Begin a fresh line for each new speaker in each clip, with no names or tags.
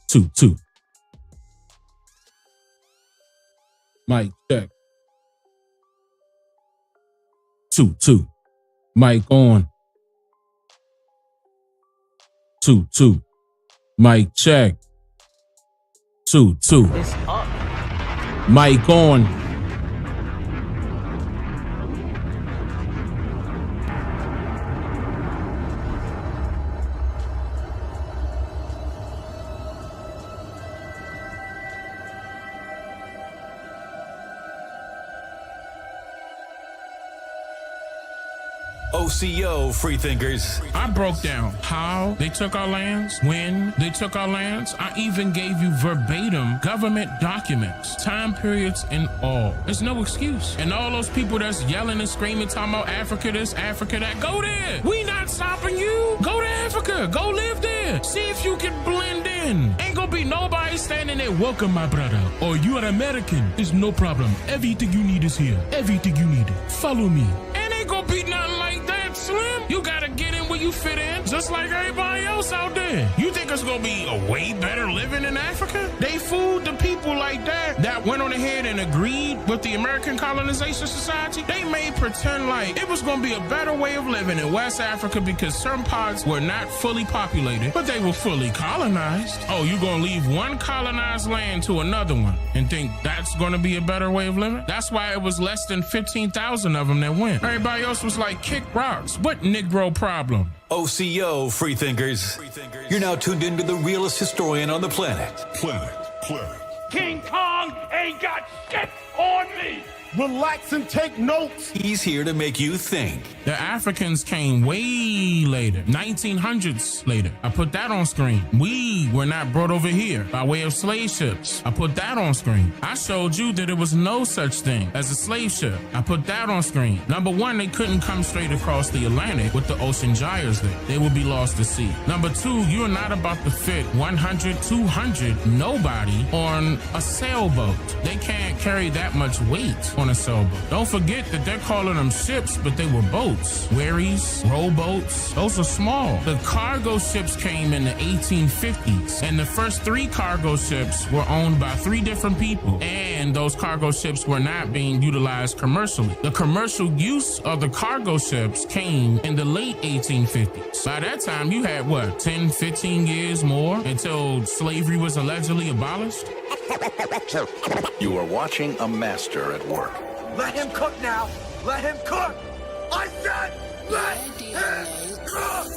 2. Mic check. 2. Mic on. 2. Mic check. 2.
It's up.
Mic on.
OCO, freethinkers.
I broke down how they took our lands, when they took our lands. I even gave you verbatim government documents, time periods, and all. There's no excuse. And all those people that's yelling and screaming, talking about Africa this, Africa that, go there. We not stopping you. Go to Africa. Go live there. See if you can blend in. Ain't gonna be nobody standing there, welcome my brother, or you are American. There's no problem. Everything you need is here. Everything you need. Follow me. And ain't gonna be nothing like that, Slim. You gotta get in where you fit in, just like everybody else out there. You think it's gonna be a way better living in Africa? They fooled the people like that went on ahead and agreed with the American Colonization Society. They made pretend like it was gonna be a better way of living in West Africa because certain parts were not fully populated, but they were fully colonized. Oh, you gonna leave one colonized land to another one and think that's gonna be a better way of living? That's why it was less than 15,000 of them that went. Everybody else was like, kick rocks. What Negro problem?
OCO, freethinkers. You're now tuned into the realest historian on the planet.
King Kong ain't got shit on me. Relax and take notes.
He's here to make you think.
The Africans came way later, 1900s later. I put that on screen. We were not brought over here by way of slave ships. I put that on screen. I showed you that there was no such thing as a slave ship. I put that on screen. Number one, they couldn't come straight across the Atlantic with the ocean gyres there. They would be lost to sea. Number two, you're not about to fit 100, 200, nobody on a sailboat. They can't carry that much weight on a sailboat. Don't forget that they're calling them ships, but they were boats. Wherries, rowboats, those are small. The cargo ships came in the 1850s, and the first 3 cargo ships were owned by 3 different people, and those cargo ships were not being utilized commercially. The commercial use of the cargo ships came in the late 1850s. By that time, you had, 10, 15 years more until slavery was allegedly abolished?
You are watching a master at work.
Let him cook now. Let him cook. I said, let him cook.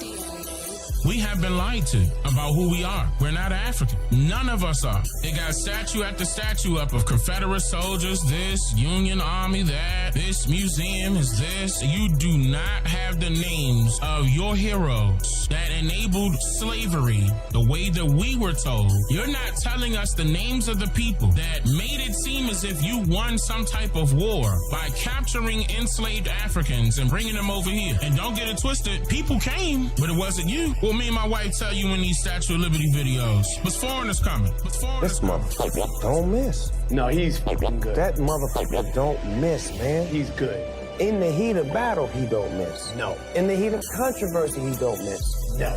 We have been lied to about who we are. We're not African. None of us are. They got statue after statue up of Confederate soldiers, this, Union Army, that, this museum is this. You do not have the names of your heroes that enabled slavery the way that we were told. You're not telling us the names of the people that made it seem as if you won some type of war by capturing enslaved Africans and bringing them over here. And don't get it twisted, people came, but it wasn't you. Well, me and my wife tell you in these Statue of Liberty videos, but foreigners coming.
This motherfucker don't miss.
No, he's fucking good.
That motherfucker don't miss, man.
He's good.
In the heat of battle, he don't miss.
No.
In the heat of controversy, he don't miss.
No.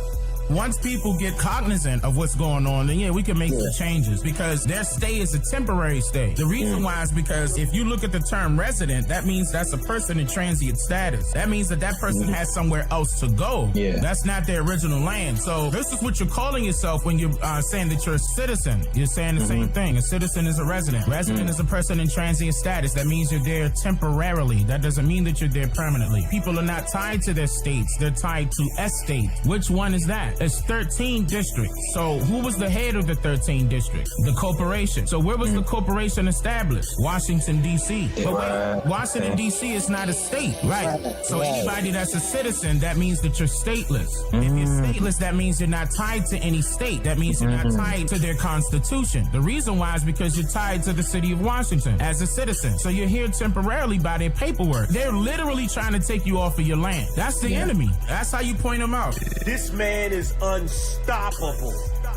Once people get cognizant of what's going on, then we can make some changes because their stay is a temporary stay. The reason why is because if you look at the term resident, that means that's a person in transient status. That means that person has somewhere else to go. Yeah. That's not their original land. So this is what you're calling yourself when you're saying that you're a citizen. You're saying the same thing. A citizen is a resident. Resident is a person in transient status. That means you're there temporarily. That doesn't mean that you're there permanently. People are not tied to their states. They're tied to a state. Which one is that? It's 13 districts. So who was the head of the 13 districts? The corporation. So where was the corporation established? Washington, D.C. But wait, Washington, D.C. is not a state, right? So anybody that's a citizen, that means that you're stateless. If you're stateless, that means you're not tied to any state. That means you're not tied to their constitution. The reason why is because you're tied to the city of Washington as a citizen. So you're here temporarily by their paperwork. They're literally trying to take you off of your land. That's the enemy. That's how you point them out.
This man is unstoppable.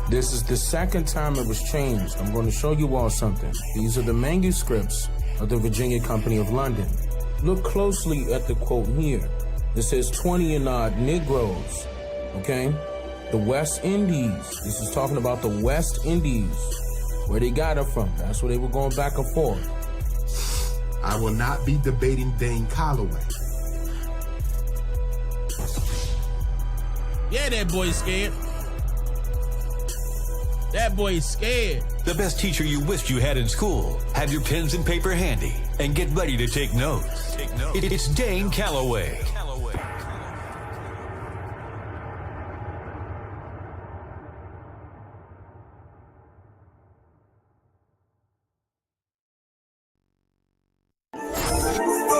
This is the second time it was changed. I'm going to show you all something. These are the manuscripts of the Virginia Company of London. Look closely at the quote here. It says 20 and odd Negroes, okay? The West Indies. This is talking about the West Indies, where they got it from. That's where they were going back and forth.
I will not be debating Dane Calloway.
Yeah, that boy's scared. That boy's scared.
The best teacher you wished you had in school. Have your pens and paper handy and get ready to take notes. It's Dane Calloway.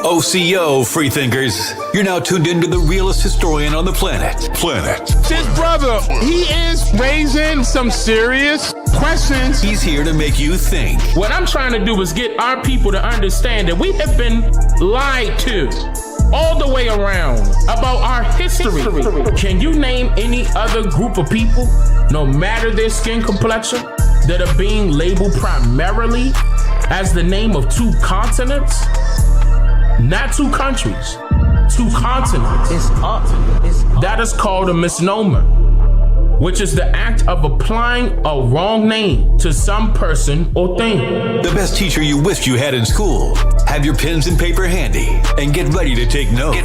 OCO, freethinkers. You're now tuned into the realest historian on the planet.
This brother, he is raising some serious questions.
He's here to make you think.
What I'm trying to do is get our people to understand that we have been lied to all the way around about our history. Can you name any other group of people, no matter their skin complexion, that are being labeled primarily as the name of two continents? Not two countries, two continents.
It's up.
That is called a misnomer, which is the act of applying a wrong name to some person or thing.
The best teacher you wished you had in school. Have your pens and paper handy and get ready to take notes.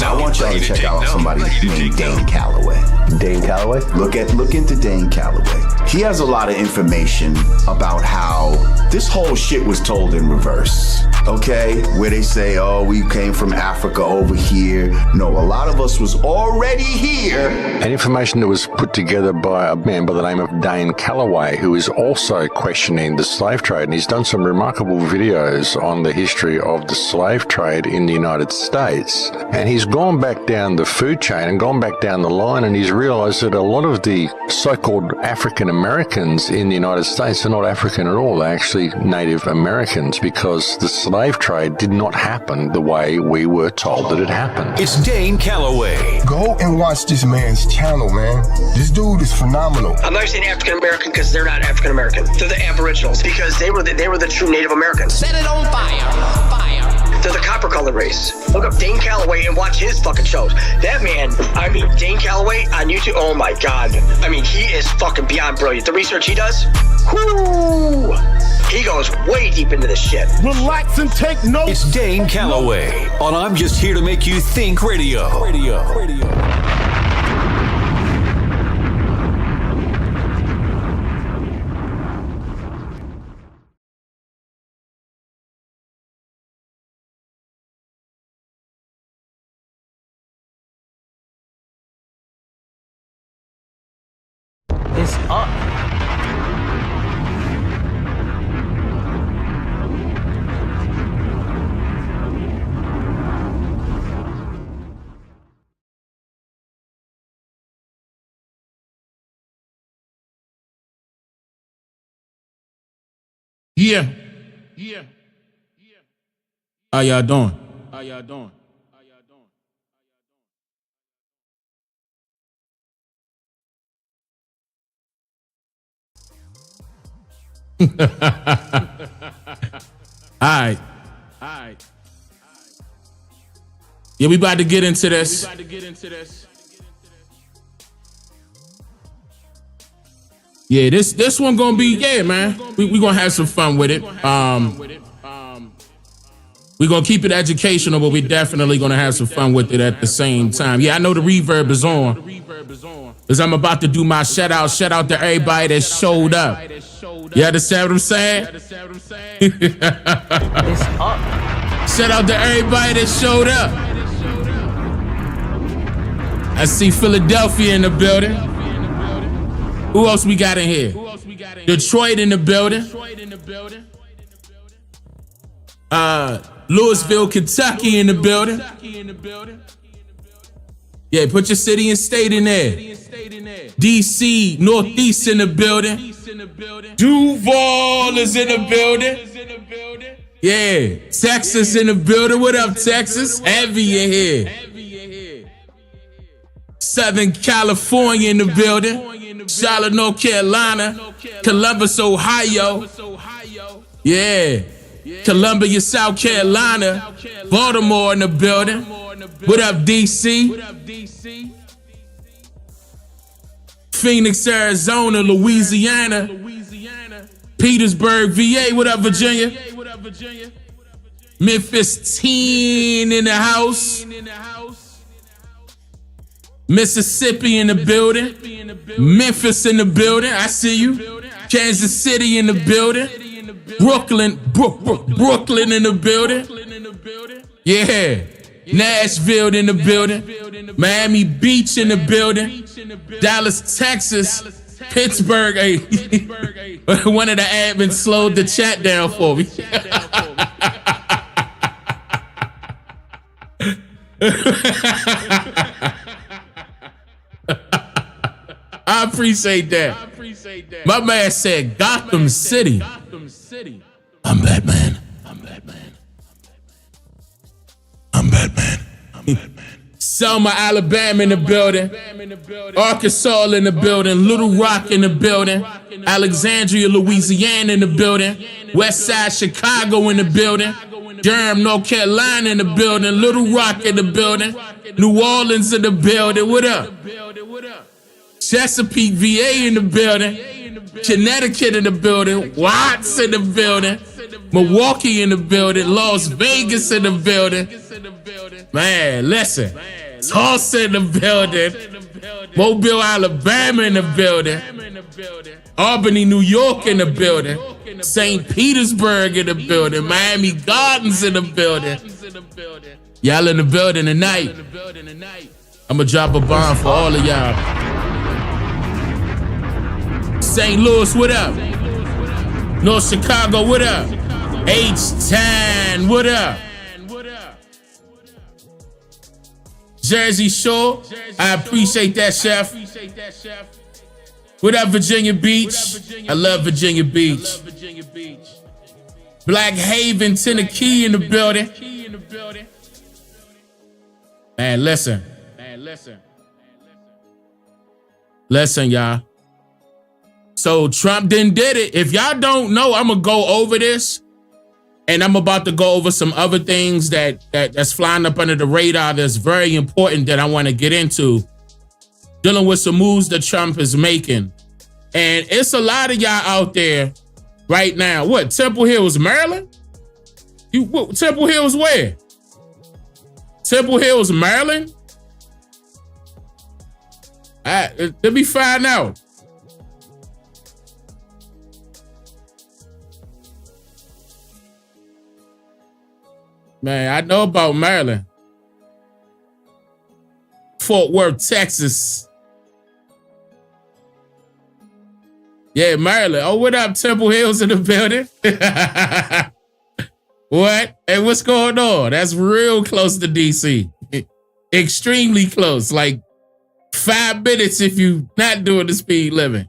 I want y'all to check out somebody named Dane Calloway.
Dane Calloway?
Look into Dane Calloway. He has a lot of information about how this whole shit was told in reverse. Okay? Where they say, oh, we came from Africa over here. No, a lot of us was already here.
And information that was put together by a man by the name of Dane Calloway, who is also questioning the slave trade. And he's done some remarkable videos on the history of the slave trade in the United States. And he's gone back down the food chain and gone back down the line, and he's realized that a lot of the so-called African Americans in the United States are not African at all. They're actually Native Americans, because the slave trade did not happen the way we were told that it happened.
It's Dane Calloway.
Go and watch this man's channel, man. This dude is phenomenal.
I'm not saying African American because they're not African American. They're the Aboriginals because they were the true Native Americans.
Set it on fire.
They're the copper colored race. Look up Dane Calloway and watch his fucking shows. That man, Dane Calloway on YouTube, oh my God. He is fucking beyond brilliant. The research he does, whoo, he goes way deep into this shit.
Relax and take notes.
It's Dane Calloway on I'm Just Here to Make You Think Radio.
It's up.
Yeah. How y'all doing? All right. Yeah, we about to get into this. Yeah, this one gonna be, man. We gonna have some fun with it. We gonna keep it educational, but we definitely gonna have some fun with it at the same time. Yeah, I know the reverb is on, because I'm about to do my shout out to everybody that showed up. You understand what I'm saying?
It's up.
Shout out to everybody that showed up. I see Philadelphia in the building. Who else we got in here? Detroit in the building. Louisville, Kentucky in the building. Yeah, put your city and state in there. DC, Northeast in the building. Duval is in the building. Yeah, Texas in the building. What up, Texas? Heavy in here. Southern California in the building. Charlotte, North Carolina. Columbus, Ohio. Yeah. Columbia, South Carolina. Baltimore in the building. What up, DC? Phoenix, Arizona, Louisiana, Petersburg, VA. What up, Virginia? Memphis 10 in the house. Mississippi in the building. Memphis in the building. I see you. Kansas City in the building. Brooklyn in the building. Yeah. Nashville in the building. Miami Beach in the building. Dallas, Texas. Pittsburgh. Hey. One of the admins slowed the chat down for me. I appreciate that. My man said Gotham City. I'm Batman. Selma, Alabama in the building. Arkansas in the building. Little Rock in the building. Alexandria, Louisiana in the building. West Side Chicago in the building. Durham, North Carolina in the building. Little Rock in the building. New Orleans in the building. What up? Chesapeake, VA in the building. Connecticut in the building. Watts in the building. Milwaukee in the building. Las Vegas in the building. Man, listen. Tulsa in the building. Mobile, Alabama in the building. Albany, New York in the building. St. Petersburg in the building. Miami Gardens in the building. Y'all in the building tonight. I'm gonna drop a bomb for all of y'all. St. Louis, what up? North Chicago, what up? H-Town, what up? Jersey Shore, I appreciate that, chef. What up, Virginia Beach? I love Virginia Beach. Black Haven, Tennessee in the building. Man, listen. Listen, y'all. So Trump did it. If y'all don't know, I'm gonna go over this, and I'm about to go over some other things that's flying up under the radar that's very important that I want to get into, dealing with some moves that Trump is making. And it's a lot of y'all out there right now. What, Temple Hills, Maryland? Temple Hills where? Temple Hills, Maryland? Let me find out. Man, I know about Maryland. Fort Worth, Texas. Yeah, Maryland. Oh, what up, Temple Hills in the building? What? Hey, what's going on? That's real close to DC. Extremely close. Like 5 minutes if you not doing the speed limit.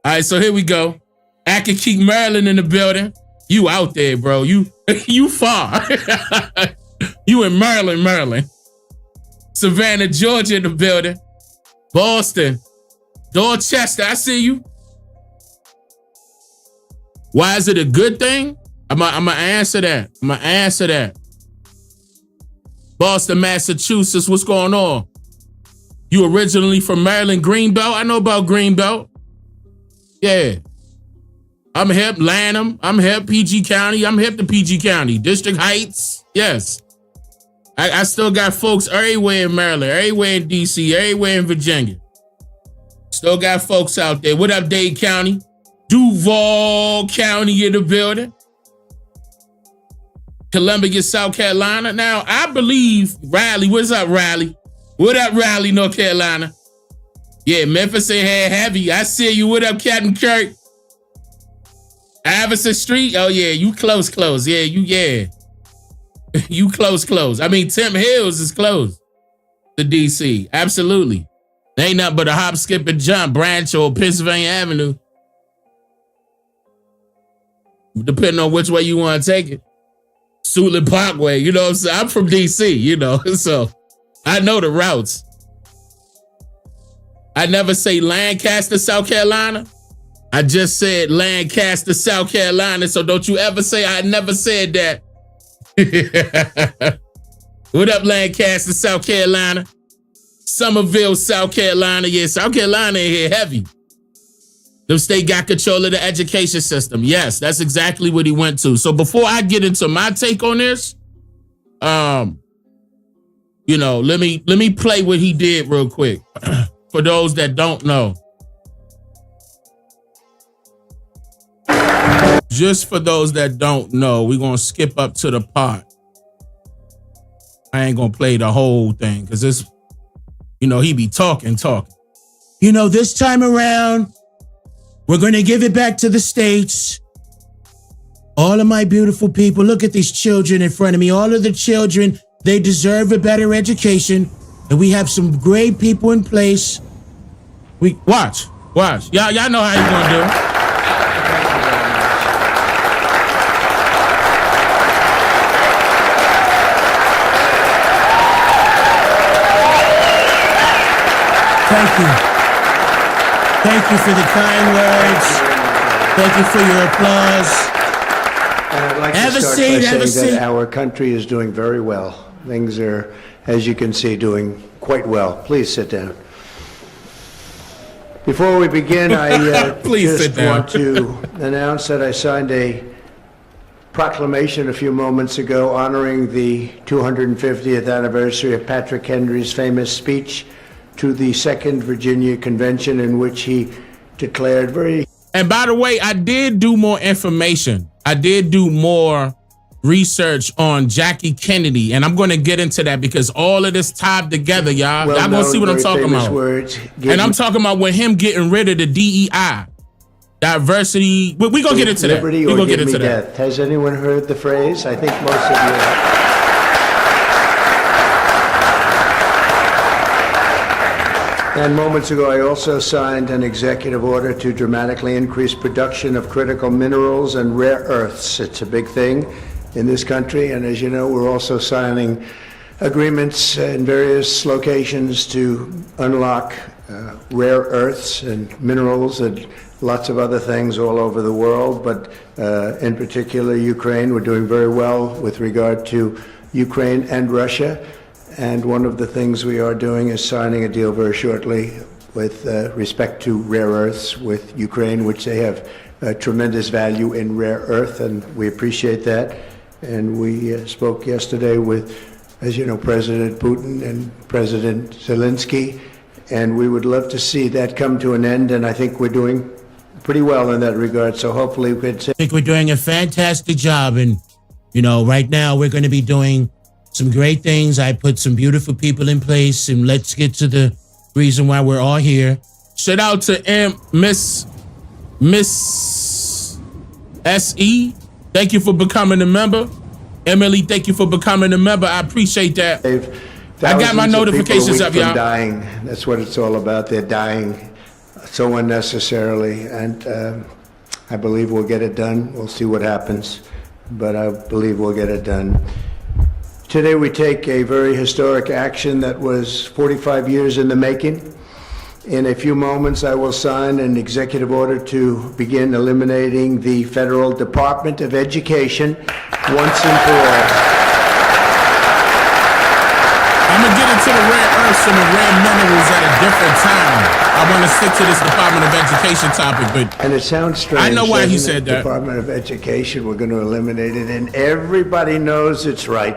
All right, so here we go. Accokeek, Maryland in the building. You out there, bro. You far. You in Maryland. Savannah, Georgia in the building. Boston. Dorchester, I see you. Why is it a good thing? I'm gonna answer that. Boston, Massachusetts, what's going on? You originally from Maryland, Greenbelt? I know about Greenbelt. Yeah. I'm hip, Lanham. I'm hip, PG County. I'm hip to PG County. District Heights. Yes. I still got folks everywhere in Maryland, everywhere in DC, everywhere in Virginia. Still got folks out there. What up, Dane County? Duval County in the building. Columbia, South Carolina. Now, I believe Raleigh. What's up, Raleigh? What up, Raleigh, North Carolina? Yeah, Memphis ain't had heavy. I see you. What up, Captain Kirk? Iverson Street? Oh, yeah, you close. Yeah, you close. I mean, Tim Hills is close to DC. Absolutely. Ain't nothing but a hop, skip, and jump, Branch or Pennsylvania Avenue. Depending on which way you want to take it. Suitland Parkway, you know what I'm saying? I'm from DC, you know, so I know the routes. I never say Lancaster, South Carolina. I just said Lancaster, South Carolina, so don't you ever say I never said that. What up, Lancaster, South Carolina? Summerville, South Carolina. Yeah, South Carolina in here heavy. The state got control of the education system. Yes, that's exactly what he went to. So before I get into my take on this, you know, let me play what he did real quick for those that don't know. Just for those that don't know, we're gonna skip up to the part. I ain't gonna play the whole thing because this, you know, he be talking. You know, this time around, we're gonna give it back to the states. All of my beautiful people, look at these children in front of me. All of the children, they deserve a better education. And we have some great people in place. We watch. Y'all know how you gonna do. Thank you. Thank you for the kind words. Thank you for your applause.
And I'd like to start by saying that our country is doing very well. Things are, as you can see, doing quite well. Please sit down. Before we begin, I just want to announce that I signed a proclamation a few moments ago honoring the 250th anniversary of Patrick Henry's famous speech to the Second Virginia Convention, in which he declared very...
And by the way, I did do more information. I did do more research on Jackie Kennedy, and I'm going to get into that because all of this tied together, y'all. Y'all going to see what I'm talking about. And I'm talking about with him getting rid of the DEI, diversity. We're going to get into that. We're going to get into that.
Has anyone heard the phrase? I think most of you have. And moments ago, I also signed an executive order to dramatically increase production of critical minerals and rare earths. It's a big thing in this country. And as you know, we're also signing agreements in various locations to unlock rare earths and minerals and lots of other things all over the world. But in particular, Ukraine, we're doing very well with regard to Ukraine and Russia. And one of the things we are doing is signing a deal very shortly with respect to rare earths with Ukraine, which they have tremendous value in rare earth, and we appreciate that. And we spoke yesterday with, as you know, President Putin and President Zelensky, and we would love to see that come to an end, and I think we're doing pretty well in that regard. So hopefully we could say...
I think we're doing a fantastic job, and, you know, right now we're going to be doing some great things. I put some beautiful people in place, and let's get to the reason why we're all here. Shout out to Miss S.E. Thank you for becoming a member. Emily, thank you for becoming a member. I appreciate that. I got my notifications up, y'all.
Dying. That's what it's all about. They're dying so unnecessarily, and I believe we'll get it done. We'll see what happens, but I believe we'll get it done. Today we take a very historic action that was 45 years in the making. In a few moments, I will sign an executive order to begin eliminating the Federal Department of Education once and for all.
I'm going to get into the rare earths and the rare minerals at a different time. I want to stick to this Department of Education topic, but...
And it sounds strange.
I know why he said that.
Department of Education, we're going to eliminate it, and everybody knows it's right.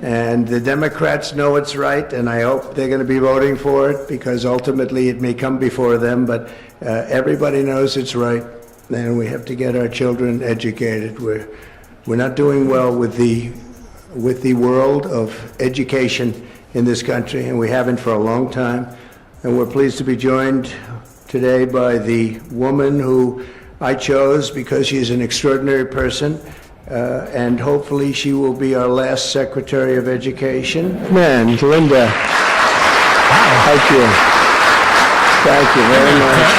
And the Democrats know it's right, and I hope they're going to be voting for it, because ultimately it may come before them, but everybody knows it's right, and we have to get our children educated. We're not doing well with the world of education in this country, and we haven't for a long time. And we're pleased to be joined today by the woman who I chose because she's an extraordinary person. And hopefully she will be our last Secretary of Education. Man, Linda. Thank you. Thank you very much.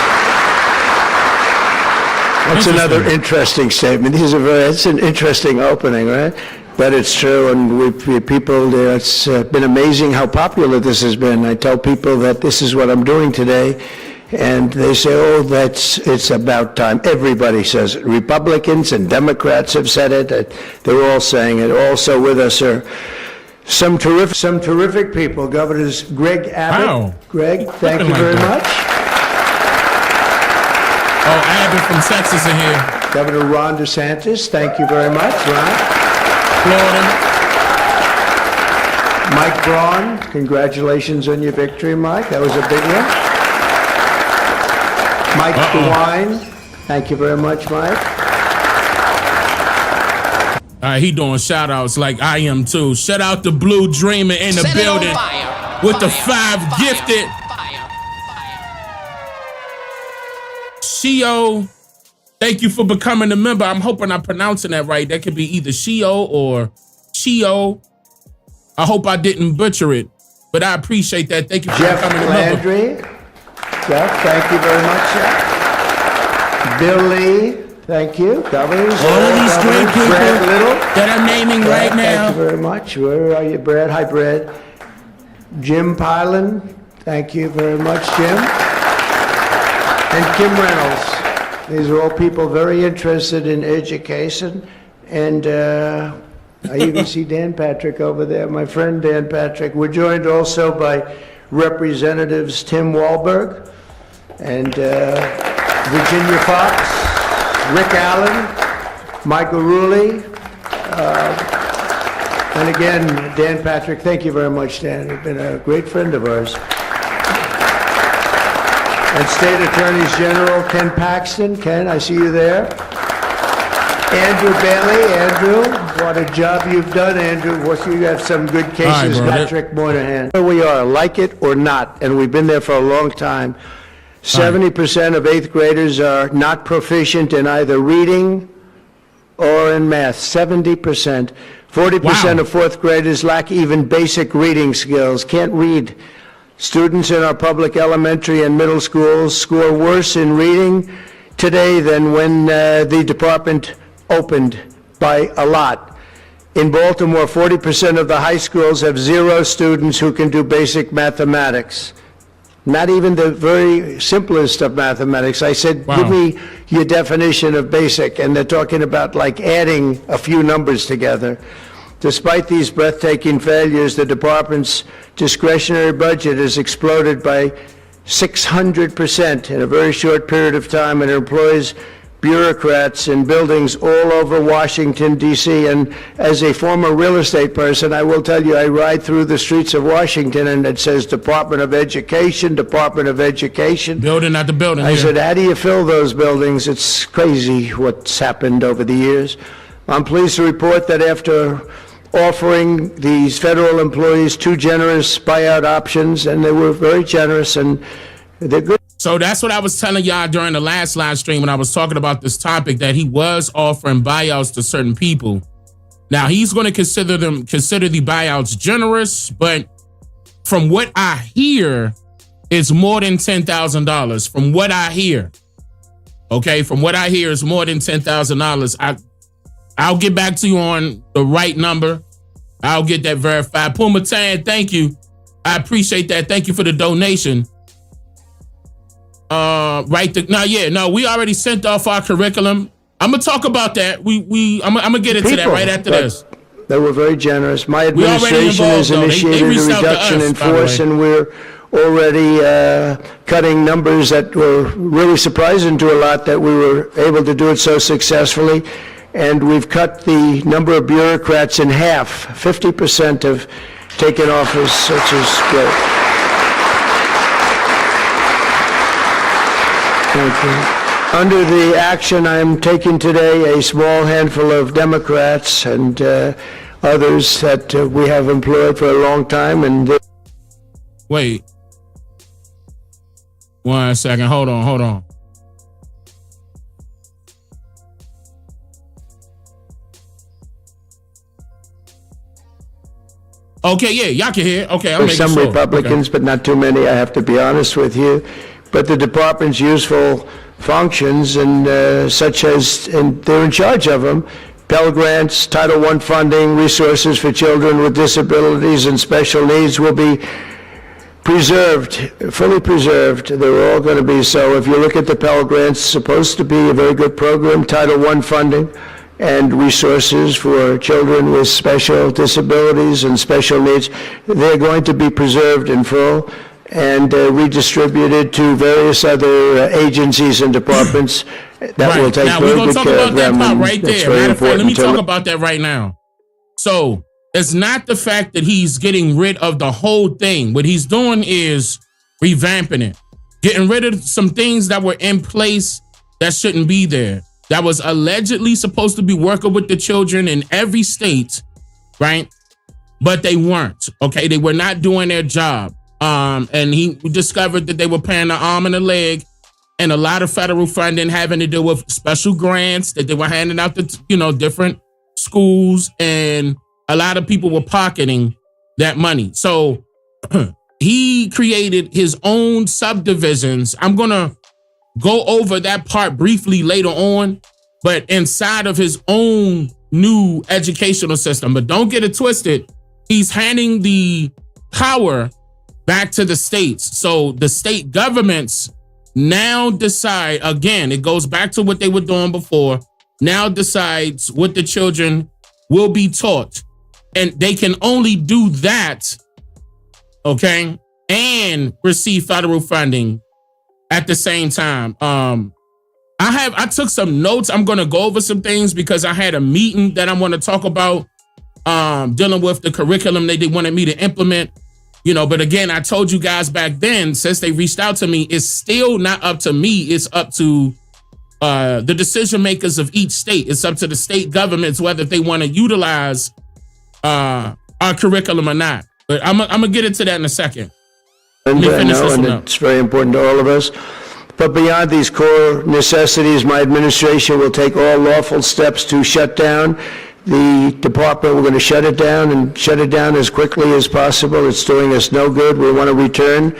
That's another interesting statement. It's an interesting opening, right? But it's true, and people, it's been amazing how popular this has been. I tell people that this is what I'm doing today, and they say, oh, it's about time. Everybody says it. Republicans and Democrats have said it. They're all saying it. Also with us are Some terrific people. Governor's Greg Abbott.
Wow.
Greg, thank you
like
very
that.
much.
Oh, Abbott from Texas in here.
Governor Ron DeSantis, thank you very much, Ron.
Florida.
Mike Braun, congratulations on your victory, Mike. That was a big one. Mike DeWine, thank you very much, Mike.
All right, he doing shout outs like I am too. Shout out to Blue Dreamer in the building with the 5 gifted. Shio, thank you for becoming a member. I'm hoping I'm pronouncing that right. That could be either Shio or Shio. I hope I didn't butcher it, but I appreciate that. Thank you for
Jeff
becoming a member.
Landry. Jeff, thank you very much, Jeff. Bill Lee, thank you. Governors.
All of these great people
Brad Little.
that I'm naming right now.
Thank you very much. Where are you, Brad? Hi, Brad. Jim Pylan, thank you very much, Jim. And Kim Reynolds. These are all people very interested in education. And I even see Dan Patrick over there, my friend Dan Patrick. We're joined also by Representatives Tim Wahlberg and Virginia Fox, Rick Allen, Michael Rulli, and again, Dan Patrick. Thank you very much, Dan. You've been a great friend of ours. And State Attorneys General Ken Paxton. Ken, I see you there. Andrew Bailey. Andrew, what a job you've done, Andrew. You have some good cases.
Hi,
Patrick Moynihan. Here we are, like it or not, and we've been there for a long time. 70% of 8th graders are not proficient in either reading or in math. 70%. 40% of 4th graders lack even basic reading skills, can't read. Students in our public elementary and middle schools score worse in reading today than when the department opened by a lot. In Baltimore, 40% of the high schools have 0 students who can do basic mathematics. Not even the very simplest of mathematics. I said, give me your definition of basic, and they're talking about like adding a few numbers together. Despite these breathtaking failures, the department's discretionary budget has exploded by 600% in a very short period of time, and employs bureaucrats in buildings all over Washington, D.C. And as a former real estate person, I will tell you, I ride through the streets of Washington and it says Department of Education, Department of Education.
Building at the building.
I said, how do you fill those buildings? It's crazy what's happened over the years. I'm pleased to report that after offering these federal employees 2 generous buyout options, and they were very generous, and they're good.
So that's what I was telling y'all during the last live stream when I was talking about this topic, that he was offering buyouts to certain people. Now he's going to consider the buyouts generous, but from what I hear, it's more than $10,000. From what I hear, okay, from what I hear, it's more than $10,000. I'll get back to you on the right number. I'll get that verified. Puma Tan, thank you. I appreciate that. Thank you for the donation. We already sent off our curriculum. I'm gonna talk about that. I'm gonna get into that right after this.
They were very generous. My administration has initiated a reduction in force, and we're already cutting numbers that were really surprising to a lot, that we were able to do it so successfully. And we've cut the number of bureaucrats in half. 50% have taken office, which is great. Thank you. Under the action I'm taking today, a small handful of Democrats and others that we have employed for a long time, and
wait 1 second. Hold on. Okay, yeah, y'all can hear. Okay, I'm making
some
sure.
Republicans, but not too many, I have to be honest with you. But the department's useful functions, and such as, and they're in charge of them, Pell Grants, Title I funding, resources for children with disabilities and special needs will be preserved, fully preserved. They're all going to be so. If you look at the Pell Grants, it's supposed to be a very good program. Title I funding, and resources for children with special disabilities and special needs. They're going to be preserved in full and redistributed to various other agencies and departments that will take
now, we're
very
gonna
good
talk
care
about
of
that
them.
part
and
right
it's
there.
very
Matter of fact, let me
important to
talk about that right now. So it's not the fact that he's getting rid of the whole thing. What he's doing is revamping it, getting rid of some things that were in place that shouldn't be there, that was allegedly supposed to be working with the children in every state, right? But they weren't, okay? They were not doing their job. And he discovered that they were paying the arm and a leg and a lot of federal funding having to do with special grants that they were handing out to, different schools, and a lot of people were pocketing that money. So he created his own subdivisions. I'm going to go over that part briefly later on, but inside of his own new educational system. But don't get it twisted. He's handing the power back to the states. So the state governments now decide, again, it goes back to what they were doing before, now decides what the children will be taught. And they can only do that, okay, and receive federal funding at the same time. I took some notes. I'm going to go over some things because I had a meeting that I want to talk about dealing with the curriculum they wanted me to implement. But again, I told you guys back then, since they reached out to me, it's still not up to me. It's up to the decision makers of each state. It's up to the state governments whether they want to utilize our curriculum or not. But I'm gonna get into that in a second.
And it's very important to all of us. But beyond these core necessities, my administration will take all lawful steps to shut down the department. We're going to shut it down and shut it down as quickly as possible. It's doing us no good. We want to return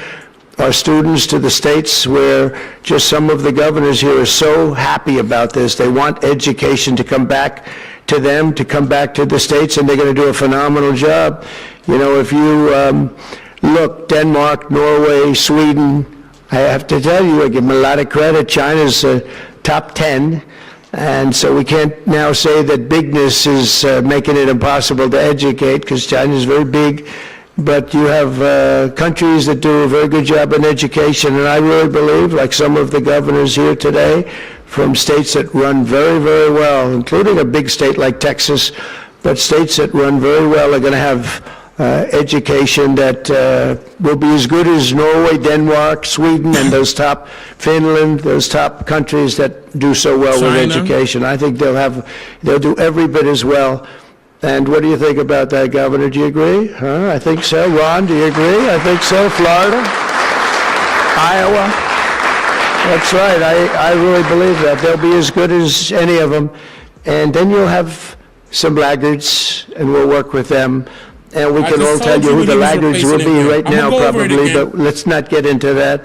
our students to the states where just some of the governors here are so happy about this. They want education to come back to them, to come back to the states, and they're going to do a phenomenal job. If you look, Denmark, Norway, Sweden, I have to tell you, I give them a lot of credit. China's top 10. And so we can't now say that bigness is making it impossible to educate, because China is very big. But you have countries that do a very good job in education. And I really believe, like some of the governors here today, from states that run very, very well, including a big state like Texas, but states that run very well are going to have education that will be as good as Norway, Denmark, Sweden, and those top, Finland, those top countries that do so well
China.
with education. I think they'll do every bit as well. And what do you think about that, Governor? Do you agree? I think so. Ron, do you agree? I think so. Florida? Iowa? That's right. I really believe that. They'll be as good as any of them. And then you'll have some laggards, and we'll work with them. And we can all tell you who the laggards will be right now, probably, but let's not get into that.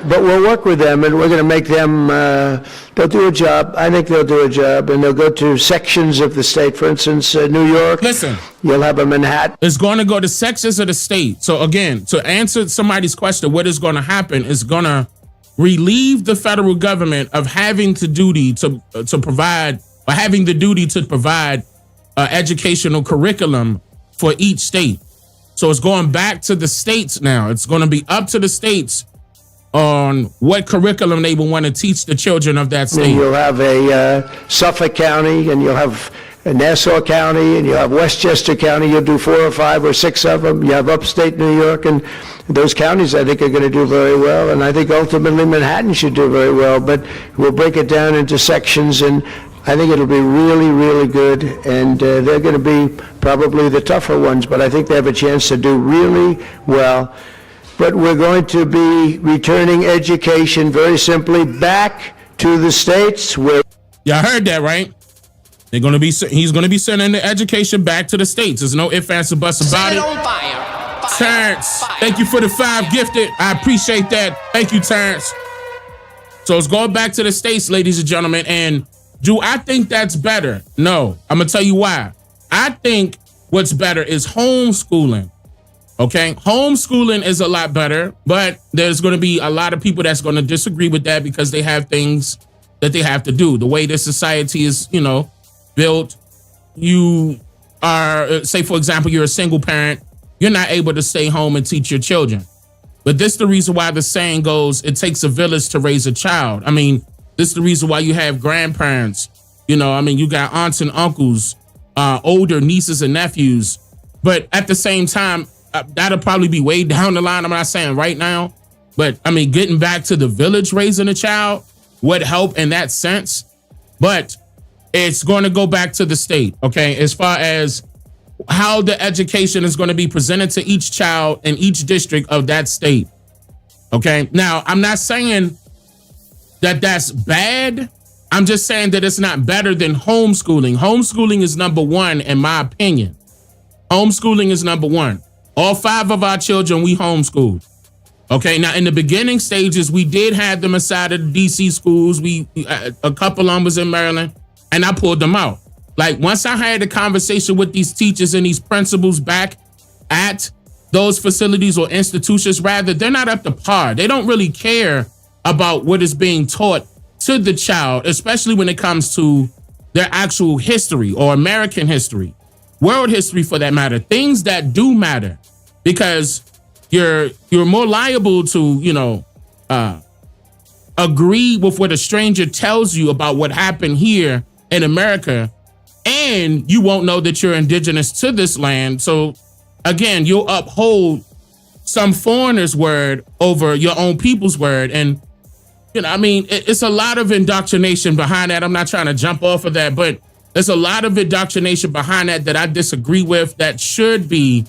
But we'll work with them, and we're going to make them, they'll do a job. I think they'll do a job, and they'll go to sections of the state. For instance, New York.
Listen.
You'll have a Manhattan.
It's going to go to sections of the state. So again, to answer somebody's question, what is going to happen is going to relieve the federal government of having the duty to provide educational curriculum for each state. So it's going back to the states now. It's going to be up to the states on what curriculum they will want to teach the children of that state.
And you'll have a Suffolk County, and you'll have Nassau County, and you'll have Westchester County. You'll do 4 or 5 or 6 of them. You have upstate New York, and those counties I think are going to do very well. And I think ultimately Manhattan should do very well. But we'll break it down into sections, and I think it'll be really, really good, and they're going to be probably the tougher ones, but I think they have a chance to do really well. But we're going to be returning education very simply back to the states where...
Y'all heard that, right? He's going to be sending the education back to the states. There's no ifs, ands, or buts about it.
On fire.
Terrence, thank you for the 5 gifted. I appreciate that. Thank you, Terrence. So it's going back to the states, ladies and gentlemen, and do I think that's better? No. I'm going to tell you why. I think what's better is homeschooling. Okay? Homeschooling is a lot better, but there's going to be a lot of people that's going to disagree with that because they have things that they have to do. The way this society is, built, you are, say, for example, you're a single parent, you're not able to stay home and teach your children. But this is the reason why the saying goes, it takes a village to raise a child. I mean, this is the reason why you have grandparents. You know, I mean, you got aunts and uncles, older nieces and nephews. But at the same time, that'll probably be way down the line. I'm not saying right now. But I mean, getting back to the village raising a child would help in that sense. But it's going to go back to the state, okay, as far as how the education is going to be presented to each child in each district of that state. Okay. Now, I'm not saying that that's bad. I'm just saying that it's not better than homeschooling. Homeschooling is number one, in my opinion. Homeschooling is number one. All 5 of our children, we homeschooled. Okay. Now, in the beginning stages, we did have them inside of the DC schools. A couple of them was in Maryland, and I pulled them out. Like, once I had a conversation with these teachers and these principals back at those facilities or institutions, rather, they're not up to par. They don't really care about what is being taught to the child, especially when it comes to their actual history or American history, world history for that matter, things that do matter, because you're more liable to, agree with what a stranger tells you about what happened here in America, and you won't know that you're indigenous to this land. So again, you'll uphold some foreigner's word over your own people's word. And, I mean, it's a lot of indoctrination behind that. I'm not trying to jump off of that, but there's a lot of indoctrination behind that I disagree with, that should be,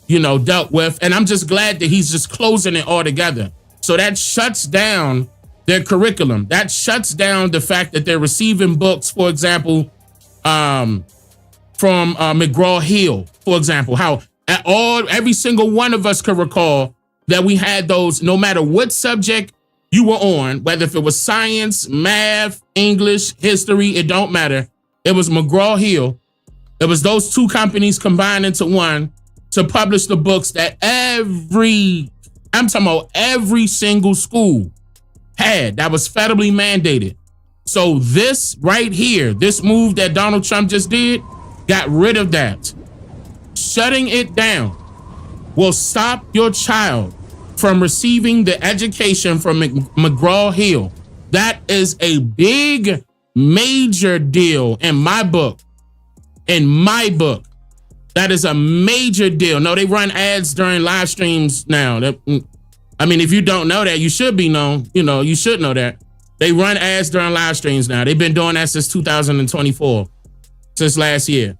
dealt with. And I'm just glad that he's just closing it all together. So that shuts down their curriculum. That shuts down the fact that they're receiving books, for example, from McGraw-Hill, for example, how every single one of us could recall that we had those, no matter what subject you were on, whether if it was science, math, English, history, it don't matter. It was McGraw-Hill. It was those 2 companies combined into one to publish the books that every single school had, that was federally mandated. So this right here, this move that Donald Trump just did, got rid of that. Shutting it down will stop your child from receiving the education from McGraw-Hill. That is a big, major deal in my book. In my book, that is a major deal. No, they run ads during live streams now. I mean, if you don't know that, you should be known. You should know that. They run ads during live streams now. They've been doing that since 2024, since last year.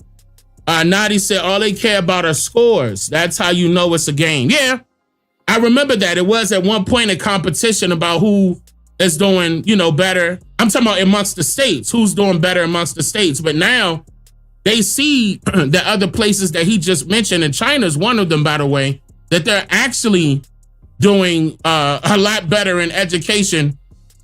Nadi said all they care about are scores. That's how you know it's a game. Yeah, I remember that. It was at one point a competition about who is doing, better. I'm talking about amongst the states, who's doing better amongst the states. But now they see the other places that he just mentioned, and China's one of them, by the way, that they're actually doing a lot better in education.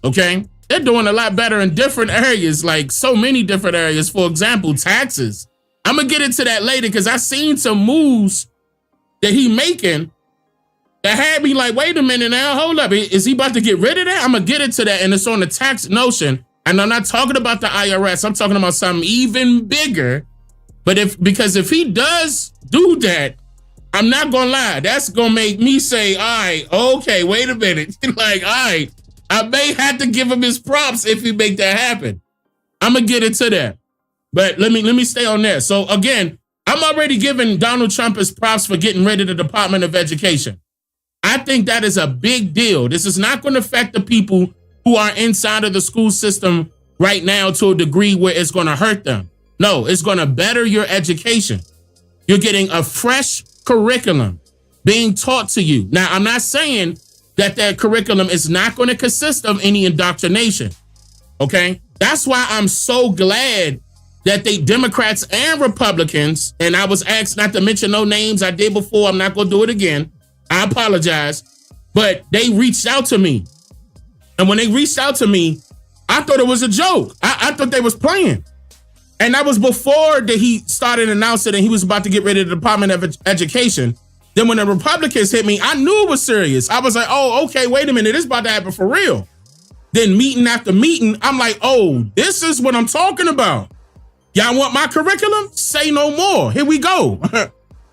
Okay, they're doing a lot better in different areas, like so many different areas. For example, taxes. I'm gonna get into that later because I seen some moves that he making that had me like, wait a minute now, hold up. Is he about to get rid of that? I'm gonna get into that, and it's on the tax notion. And I'm not talking about the IRS. I'm talking about something even bigger. But because if he does do that, I'm not gonna lie, that's gonna make me say, all right, okay, wait a minute. Like, all right, I may have to give him his props if he make that happen. I'm gonna get into that. But let me stay on there. So again, I'm already giving Donald Trump his props for getting rid of the Department of Education. I think that is a big deal. This is not going to affect the people who are inside of the school system right now to a degree where it's going to hurt them. No, it's going to better your education. You're getting a fresh curriculum being taught to you. Now, I'm not saying that curriculum is not going to consist of any indoctrination. Okay? That's why I'm so glad that they Democrats and Republicans, and I was asked not to mention no names. I did before. I'm not going to do it again. I apologize. But they reached out to me. And when they reached out to me, I thought it was a joke. I thought they was playing. And that was before that he started announcing that he was about to get rid of the Department of Education. Then when the Republicans hit me, I knew it was serious. I was like, oh, okay, wait a minute. It's about to happen for real. Then meeting after meeting, I'm like, oh, this is what I'm talking about. Y'all want my curriculum? Say no more. Here we go.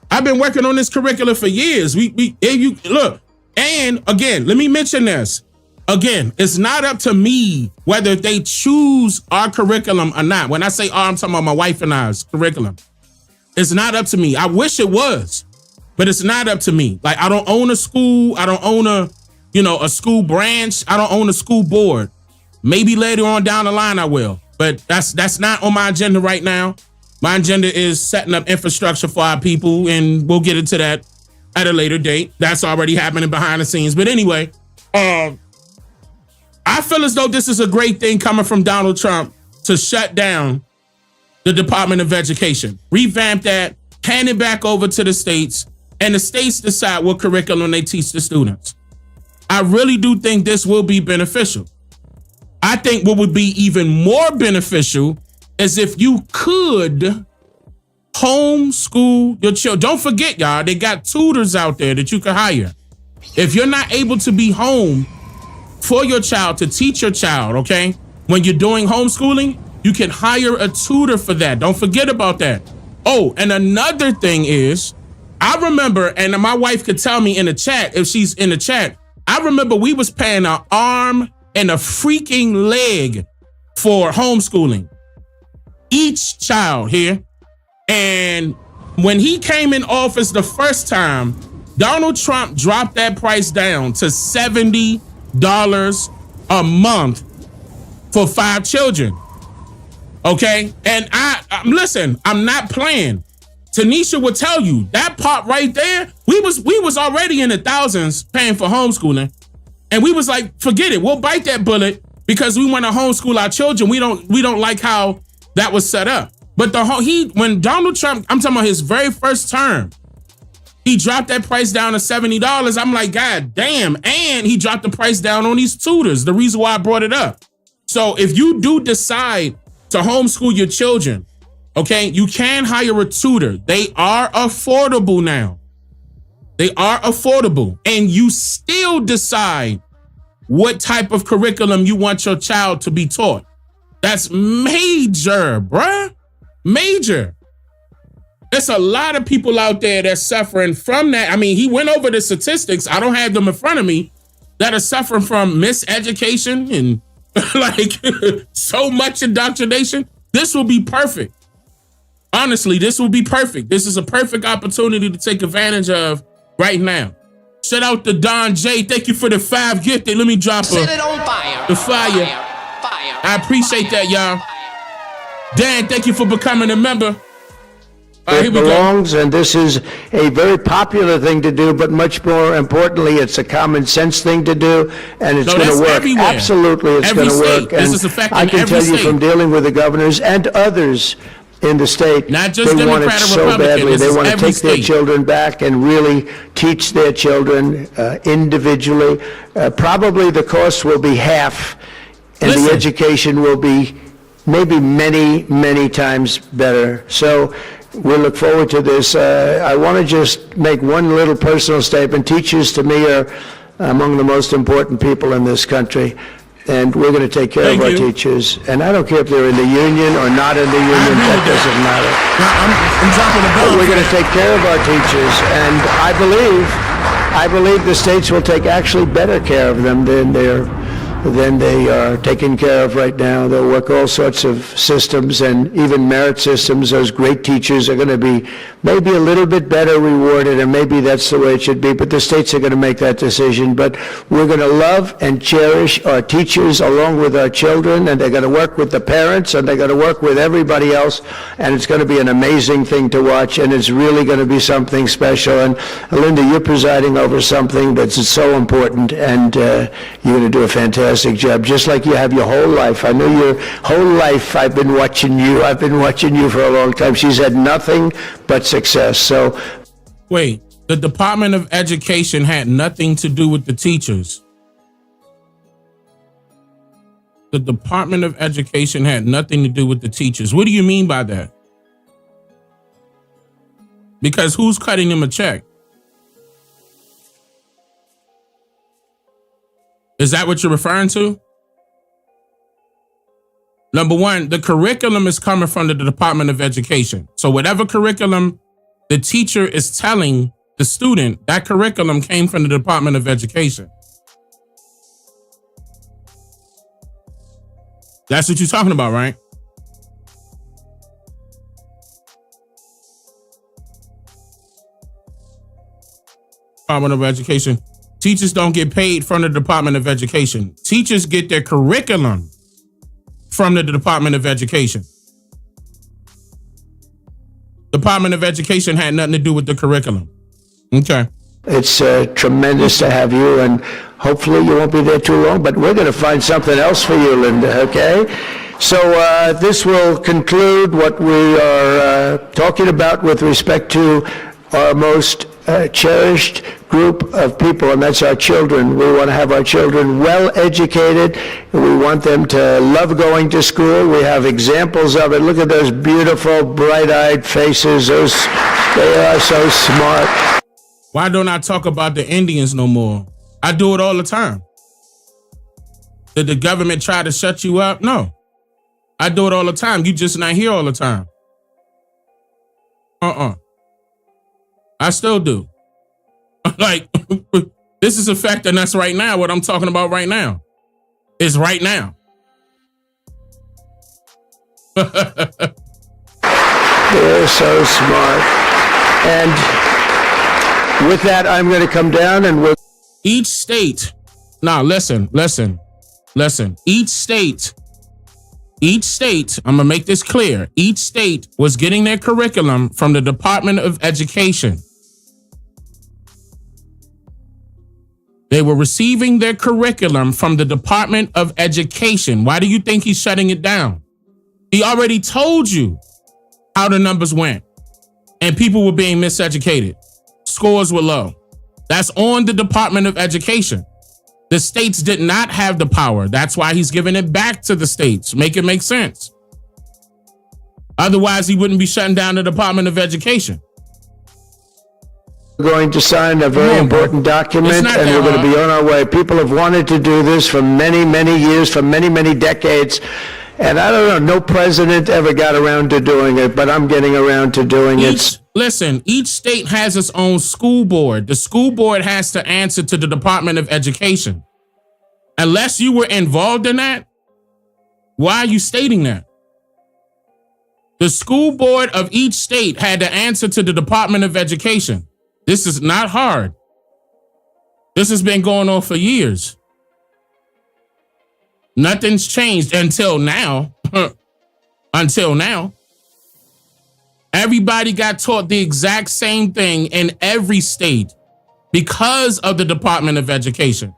I've been working on this curriculum for years. You look, and again, let me mention this. Again, it's not up to me whether they choose our curriculum or not. When I say I'm talking about my wife and I's curriculum. It's not up to me. I wish it was, but it's not up to me. Like, I don't own a school. I don't own a school branch. I don't own a school board. Maybe later on down the line I will, but that's not on my agenda right now. My agenda is setting up infrastructure for our people, and we'll get into that at a later date. That's already happening behind the scenes. But anyway, I feel as though this is a great thing coming from Donald Trump to shut down the Department of Education, revamp that, hand it back over to the states, and the states decide what curriculum they teach the students. I really do think this will be beneficial. I think what would be even more beneficial is if you could homeschool your children. Don't forget, y'all, they got tutors out there that you can hire. If you're not able to be home for your child, to teach your child, okay, when you're doing homeschooling, you can hire a tutor for that. Don't forget about that. Oh, and another thing is, I remember, and my wife could tell me in the chat, if she's in the chat, I remember we was paying an arm and a freaking leg for homeschooling. Each child here. And when he came in office the first time, Donald Trump dropped that price down to $70 a month for 5 children. Okay? And listen, I'm not playing. Tanisha would tell you that part right there, we was already in the thousands paying for homeschooling. And we was like, forget it. We'll bite that bullet because we want to homeschool our children. We don't like how that was set up. But when Donald Trump, I'm talking about his very first term, he dropped that price down to $70. I'm like, God damn. And he dropped the price down on these tutors. The reason why I brought it up. So if you do decide to homeschool your children, okay, you can hire a tutor. They are affordable now. They are affordable. And you still decide what type of curriculum you want your child to be taught. That's major, bruh. Major. There's a lot of people out there that's suffering from that. I mean, he went over the statistics. I don't have them in front of me, that are suffering from miseducation and like so much indoctrination. This will be perfect. Honestly, this will be perfect. This is a perfect opportunity to take advantage of right now. Shout out to Don J. Thank you for the 5 gifted. Let me drop
Set it on fire.
The fire. I appreciate that, y'all. Dan, thank you for becoming a member.
It belongs, and this is a very popular thing to do, but much more importantly, it's a common sense thing to do, and it's going to work.
Everywhere.
Absolutely, it's going to work.
This is affecting
I can tell you from dealing with the governors and others in the state,
not just
they want it
Democrat or
so
Republican.
badly. They want to take
state.
their children back and really teach their children individually. Probably the cost will be half, and the education will be maybe many, many times better. So we look forward to this. I want to just make one little personal statement. Teachers, to me, are among the most important people in this country, and we're going to take care of our teachers. And I don't care if they're in the union or not in the union. That doesn't matter.
I'm dropping the ball.
But we're going to take care of our teachers, and I believe the states will take actually better care of them than they are taken care of right now. They'll work all sorts of systems and even merit systems. Those great teachers are going to be maybe a little bit better rewarded, and maybe that's the way it should be, but the states are going to make that decision. But we're going to love and cherish our teachers along with our children, and they're going to work with the parents, and they're going to work with everybody else, and it's going to be an amazing thing to watch, and it's really going to be something special. And Linda, you're presiding over something that's so important, and you're going to do a fantastic job, just like you have your whole life. I know your whole life I've been watching you. I've been watching you for a long time. She's had nothing but success. So,
wait, the Department of Education had nothing to do with the teachers. The Department of Education had nothing to do with the teachers. What do you mean by that? Because who's cutting them a check? Is that what you're referring to? Number one, the curriculum is coming from the Department of Education. So whatever curriculum the teacher is telling the student, that curriculum came from the Department of Education. That's what you're talking about, right? Department of Education. Teachers don't get paid from the Department of Education. Teachers get their curriculum from the Department of Education. Department of Education had nothing to do with the curriculum. Okay.
It's tremendous to have you, and hopefully you won't be there too long, but we're going to find something else for you, Linda, okay? So this will conclude what we are talking about with respect to our most cherished group of people, and that's our children. We want to have our children well educated. We want them to love going to school. We have examples of it. Look at those beautiful, bright-eyed faces. They are so smart.
Why don't I talk about the Indians no more? I do it all the time. Did the government try to shut you up? No. I do it all the time. You just not here all the time. I still do. Like, this is affecting us right now. What I'm talking about right now is right now.
They're so smart. And with that, I'm going to come down and we'll...
Each state, now listen. Each state, I'm going to make this clear. Each state was getting their curriculum from the Department of Education. They were receiving their curriculum from the Department of Education. Why do you think he's shutting it down? He already told you how the numbers went, and people were being miseducated. Scores were low. That's on the Department of Education. The states did not have the power. That's why he's giving it back to the states. Make it make sense. Otherwise, he wouldn't be shutting down the Department of Education.
We're going to sign a very important document, and we're going to be on our way. People have wanted to do this for many, many years, for many, many decades. And I don't know, no president ever got around to doing it, but I'm getting around to doing it.
Listen, each state has its own school board. The school board has to answer to the Department of Education. Unless you were involved in that, why are you stating that? The school board of each state had to answer to the Department of Education. This is not hard. This has been going on for years. Nothing's changed until now. Until now. Everybody got taught the exact same thing in every state because of the Department of Education.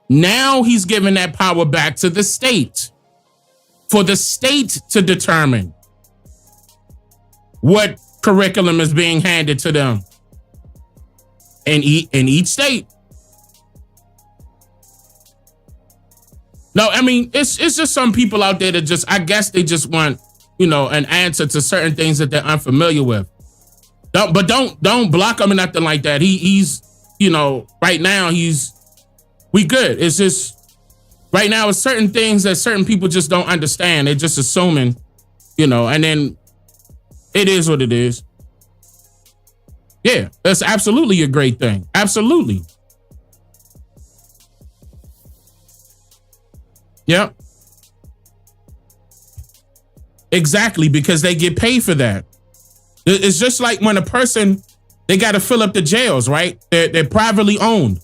Now he's giving that power back to the state for the state to determine what curriculum is being handed to them in each state. No, I mean, it's just some people out there that I guess they just want, an answer to certain things that they're unfamiliar with. Don't block him or nothing like that. He's right now we good. It's just right now it's certain things that certain people just don't understand. They're just assuming, and then it is what it is. Yeah, that's absolutely a great thing. Absolutely. Yep. Exactly, because they get paid for that. It's just like when a person, they got to fill up the jails, right? They're privately owned,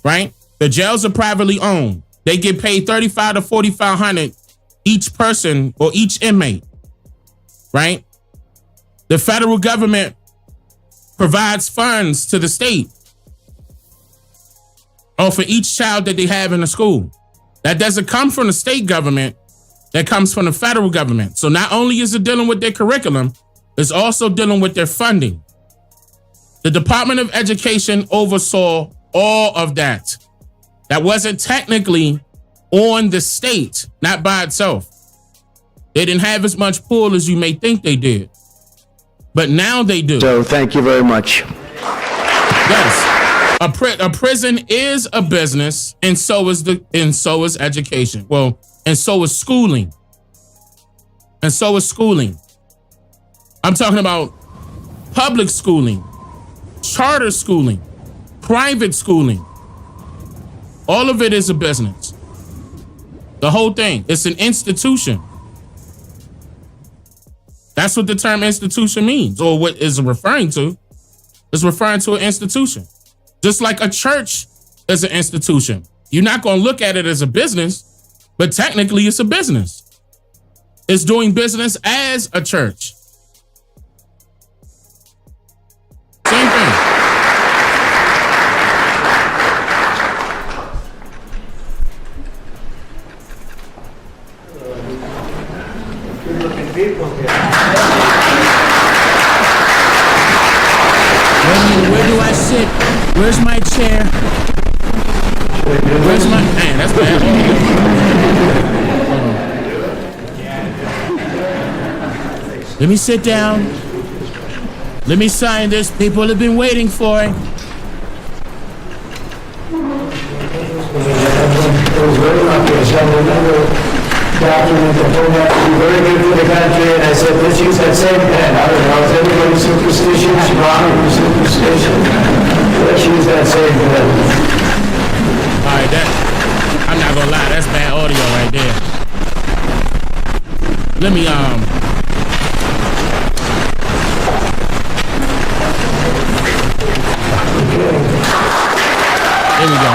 right? The jails are privately owned. They get paid $3,500 to $4,500 each person or each inmate, right? The federal government provides funds to the state for each child that they have in the school. That doesn't come from the state government. That comes from the federal government. So not only is it dealing with their curriculum, it's also dealing with their funding. The Department of Education oversaw all of that. That wasn't technically on the state, not by itself. They didn't have as much pull as you may think they did. But now they do.
So thank you very much.
Yes. A prison is a business, and so is education. Well, and so is schooling. And so is schooling. I'm talking about public schooling, charter schooling, private schooling. All of it is a business. The whole thing. It's an institution. That's what the term institution means, or what is referring to. It's referring to an institution. Just like a church is an institution. You're not going to look at it as a business, but technically it's a business. It's doing business as a church. Same thing.
Good-looking people here.
Where do I sit? Where's my chair? Where's my... Man, that's bad. Let me sit down. Let me sign this. People have been waiting for it.
It was very lucky. I signed another document that turned out to be very good for the country, and I said, let's use that same pen. I don't know, is everybody superstitious? Ron, are you superstitious? Let's use that same pen.
All right, I'm not gonna lie, that's bad audio right there. Let me, There we go.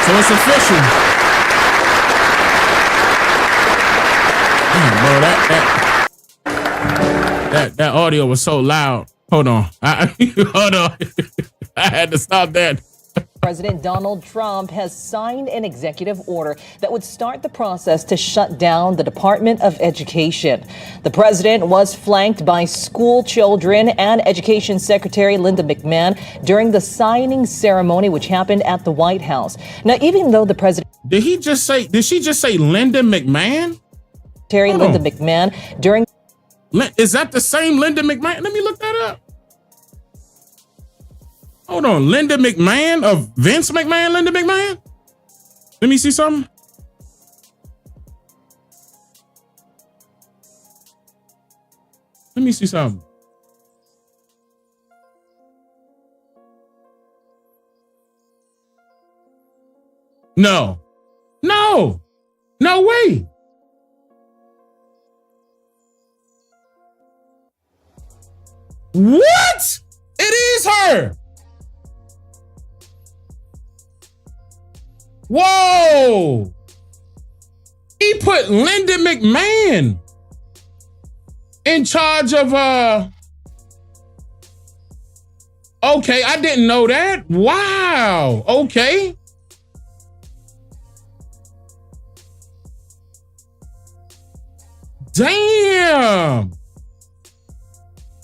So it's official. Bro, that audio was so loud. Hold on. Hold on. I had to stop that.
President Donald Trump has signed an executive order that would start the process to shut down the Department of Education. The president was flanked by school children and Education Secretary Linda McMahon during the signing ceremony, which happened at the White House. Now, even though the president...
Did she just say Linda McMahon?
Secretary Linda McMahon during...
Is that the same Linda McMahon? Let me look that up. Hold on, Linda McMahon of Vince McMahon, Linda McMahon? Let me see something. Let me see something. No way. What? It is her. Whoa! He put Linda McMahon in charge of okay, I didn't know that. Wow. Okay. Damn.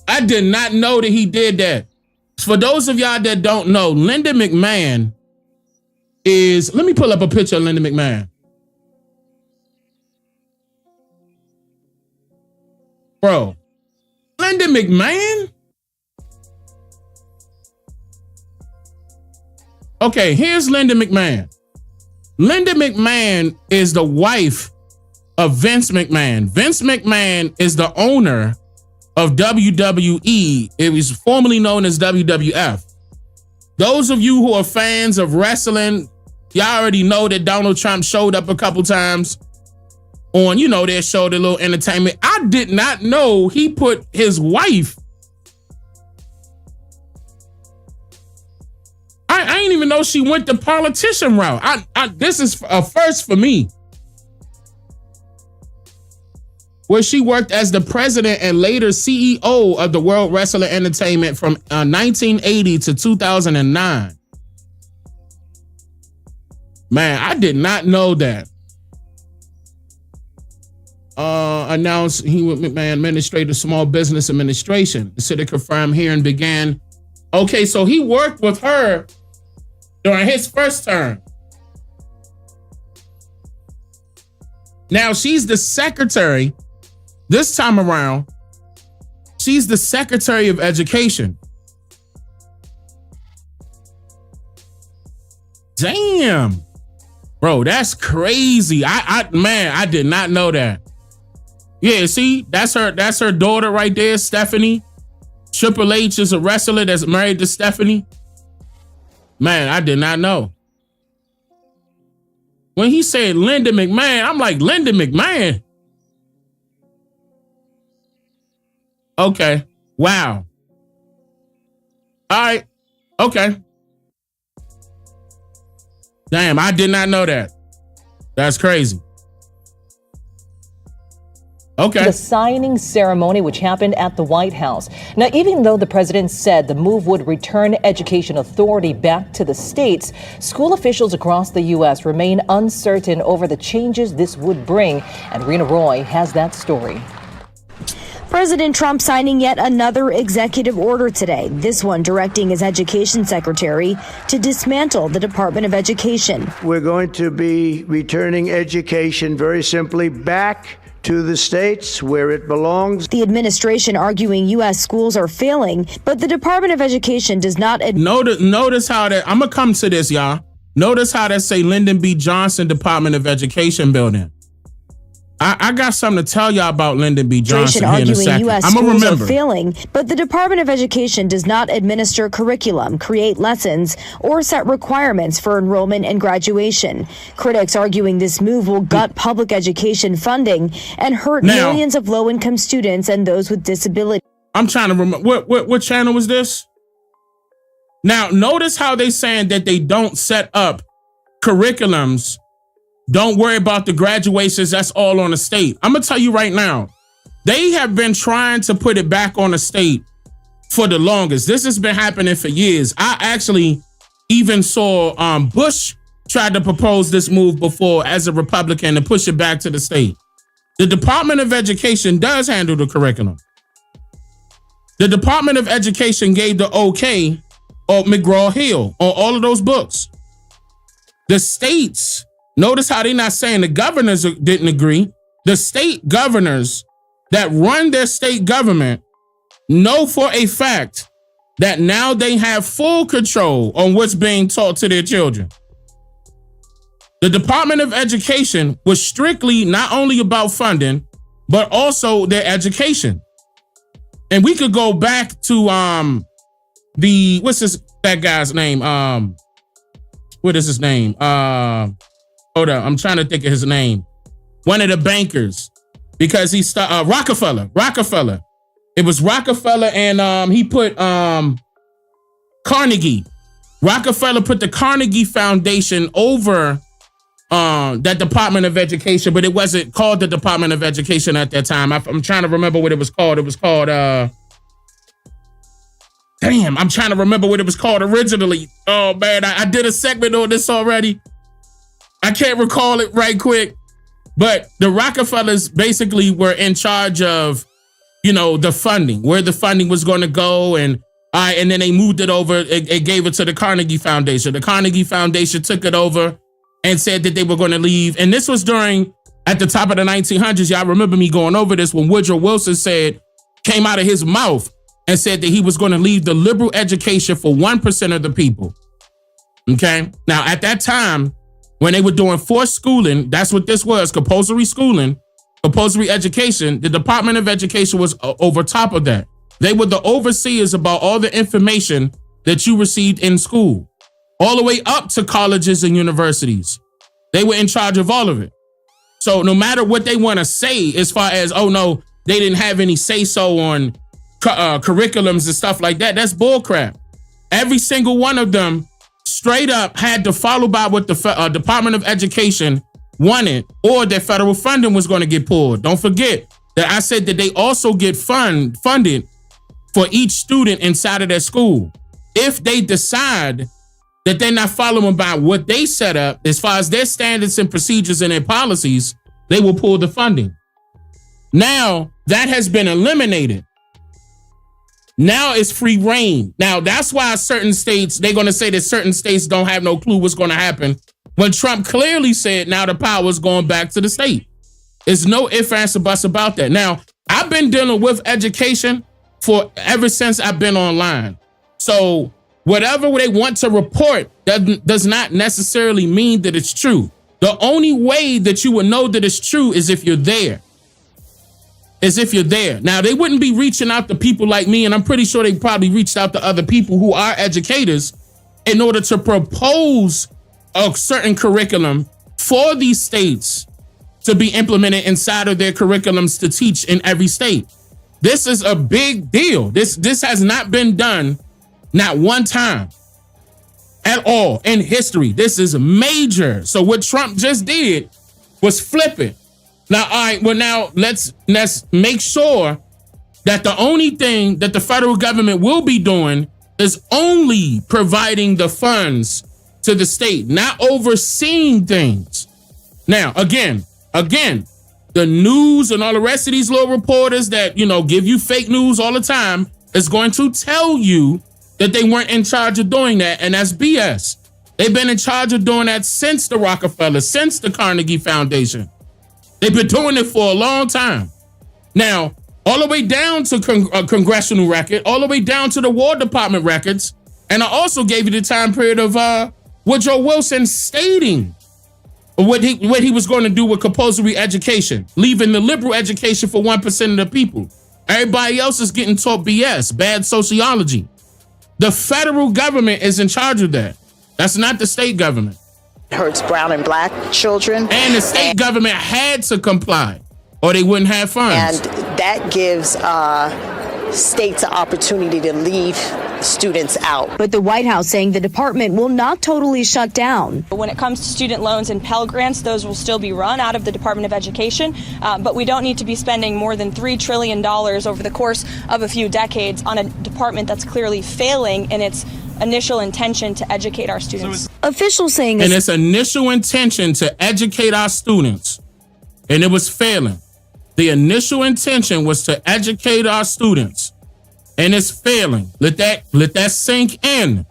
I did not know that he did that. For those of y'all that don't know, Linda McMahon is, let me pull up a picture of Linda McMahon. Bro, Linda McMahon? Okay, here's Linda McMahon. Linda McMahon is the wife of Vince McMahon. Vince McMahon is the owner of WWE. It was formerly known as WWF. Those of you who are fans of wrestling, y'all already know that Donald Trump showed up a couple times on, their show, the little entertainment. I did not know he put his wife. I didn't even know she went the politician route. This is a first for me. Where she worked as the president and later CEO of the World Wrestling Entertainment from 1980 to 2009. Man, I did not know that. Announced he would administrate a small business administration. The city confirmed here and began. Okay, so he worked with her during his first term. Now she's the secretary. This time around, she's the Secretary of Education. Damn. Bro, that's crazy. I did not know that. Yeah, see, that's her daughter right there, Stephanie. Triple H is a wrestler that's married to Stephanie. Man, I did not know. When he said Linda McMahon, I'm like, Linda McMahon? Okay. Wow. All right. Okay. Damn, I did not know that. That's crazy. Okay.
The signing ceremony, which happened at the White House. Now, even though the president said the move would return education authority back to the states, school officials across the U.S. remain uncertain over the changes this would bring. And Rena Roy has that story.
President Trump signing yet another executive order today, this one directing his education secretary to dismantle the Department of Education.
We're going to be returning education very simply back to the states where it belongs.
The administration arguing U.S. schools are failing, but the Department of Education does not.
Notice how that, I'm going to come to this, y'all. Notice how that say Lyndon B. Johnson Department of Education building. I got something to tell y'all about Lyndon B. Johnson here in a second.
U.S.
I'm going to
schools
remember.
Are failing, but the Department of Education does not administer curriculum, create lessons, or set requirements for enrollment and graduation. Critics arguing this move will gut public education funding and hurt millions of low-income students and those with disabilities.
I'm trying to remember. What channel was this? Now, notice how they saying that they don't set up curriculums. Don't worry about the graduations. That's all on the state. I'm going to tell you right now, they have been trying to put it back on the state for the longest. This has been happening for years. I actually even saw Bush tried to propose this move before as a Republican to push it back to the state. The Department of Education does handle the curriculum. The Department of Education gave the okay on McGraw-Hill on all of those books. The states, notice how they're not saying the governors didn't agree. The state governors that run their state government know for a fact that now they have full control on what's being taught to their children. The Department of Education was strictly not only about funding, but also their education. And we could go back to that guy's name? What is his name? Hold on, I'm trying to think of his name. One of the bankers, because he started Rockefeller. It was Rockefeller, and he put Carnegie. Rockefeller put the Carnegie Foundation over that Department of Education, but it wasn't called the Department of Education at that time. I'm trying to remember what it was called. It was called I'm trying to remember what it was called originally. Oh man, I did a segment on this already. I can't recall it right quick, but the Rockefellers basically were in charge of, the funding, where the funding was going to go, and then they moved it over. It gave it to the Carnegie Foundation. The Carnegie Foundation took it over and said that they were going to leave. And this was at the top of the 1900s. Y'all remember me going over this when Woodrow Wilson came out of his mouth and said that he was going to leave the liberal education for 1% of the people. Okay. Now, at that time, when they were doing forced schooling, that's what this was, compulsory schooling, compulsory education. The Department of Education was over top of that. They were the overseers about all the information that you received in school, all the way up to colleges and universities. They were in charge of all of it. So no matter what they want to say, as far as, oh no, they didn't have any say-so on curriculums and stuff like that, that's bullcrap. Every single one of them straight up had to follow by what the Department of Education wanted, or their federal funding was going to get pulled. Don't forget that I said that they also get funded for each student inside of their school. If they decide that they're not following by what they set up as far as their standards and procedures and their policies, they will pull the funding. Now, that has been eliminated. Now it's free reign. Now that's why certain states, they're going to say that certain states don't have no clue what's going to happen when Trump clearly said now the power is going back to the state. There's no ifs, ands, or buts about that. Now, I've been dealing with education for ever since I've been online. So whatever they want to report does not necessarily mean that it's true. The only way that you would know that it's true is if you're there. Now, they wouldn't be reaching out to people like me, and I'm pretty sure they probably reached out to other people who are educators in order to propose a certain curriculum for these states to be implemented inside of their curriculums to teach in every state. This is a big deal. This has not been done not one time at all in history. This is major. So what Trump just did was flip it. Now, all right, well, now let's make sure that the only thing that the federal government will be doing is only providing the funds to the state, not overseeing things. Now, again, the news and all the rest of these little reporters that, give you fake news all the time is going to tell you that they weren't in charge of doing that. And that's BS. They've been in charge of doing that since the Rockefeller, since the Carnegie Foundation. They've been doing it for a long time. Now, all the way down to congressional record, all the way down to the War Department records. And I also gave you the time period of Woodrow Wilson stating what he was going to do with compulsory education, leaving the liberal education for 1% of the people. Everybody else is getting taught BS, bad sociology. The federal government is in charge of that. That's not the state government.
It hurts brown and black children.
And the state government had to comply or they wouldn't have funds.
And that gives states an opportunity to leave students out.
But the White House saying the department will not totally shut down.
When it comes to student loans and Pell Grants, those will still be run out of the Department of Education, but we don't need to be spending more than $3 trillion over the course of a few decades on a department that's clearly failing in its initial intention to educate our students.
Officials saying
and its initial intention to educate our students, and it was failing. The initial intention was to educate our students, and it's failing. Let that sink in.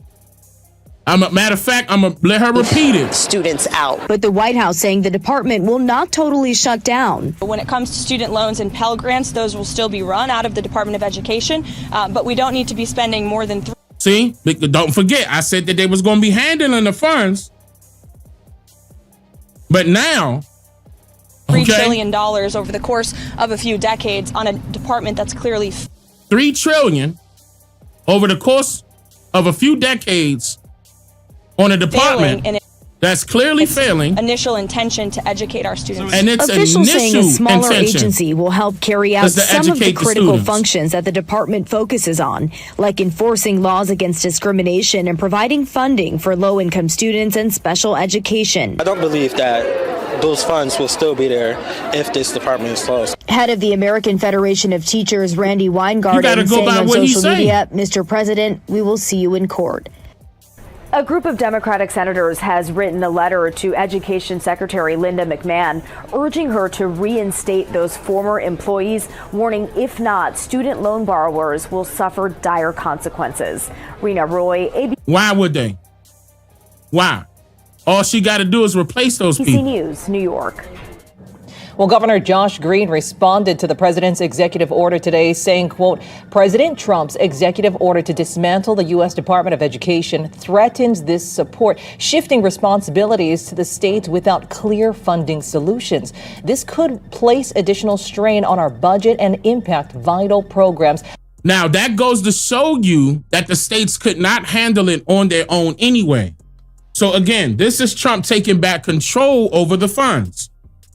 Matter of fact, I'm gonna let her repeat it.
Students out.
But the White House saying the department will not totally shut down.
When it comes to student loans and Pell Grants, those will still be run out of the Department of Education, but we don't need to be spending more than
See, don't forget, I said that they was going to be handling the funds. But now,
$3 trillion over the course of a few decades on a department that's clearly
$3 trillion over the course of a few decades on a department that's clearly failing.
Initial intention to educate our students.
And it's
officials saying a smaller
intention
agency will help carry out some of the critical functions that the department focuses on, like enforcing laws against discrimination and providing funding for low-income students and special education.
I don't believe that those funds will still be there if this department is closed.
Head of the American Federation of Teachers, Randy Weingarten, saying on social media, Mr. President, we will see you in court.
A group of Democratic senators has written a letter to Education Secretary Linda McMahon, urging her to reinstate those former employees, warning if not, student loan borrowers will suffer dire consequences. Rena Roy, ABC.
Why would they? Why? All she got to do is replace those people.
ABC News, New York.
Well, Governor Josh Green responded to the president's executive order today, saying, quote, President Trump's executive order to dismantle the U.S. Department of Education threatens this support, shifting responsibilities to the states without clear funding solutions. This could place additional strain on our budget and impact vital programs.
Now, that goes to show you that the states could not handle it on their own anyway. So again, this is Trump taking back control over the funds.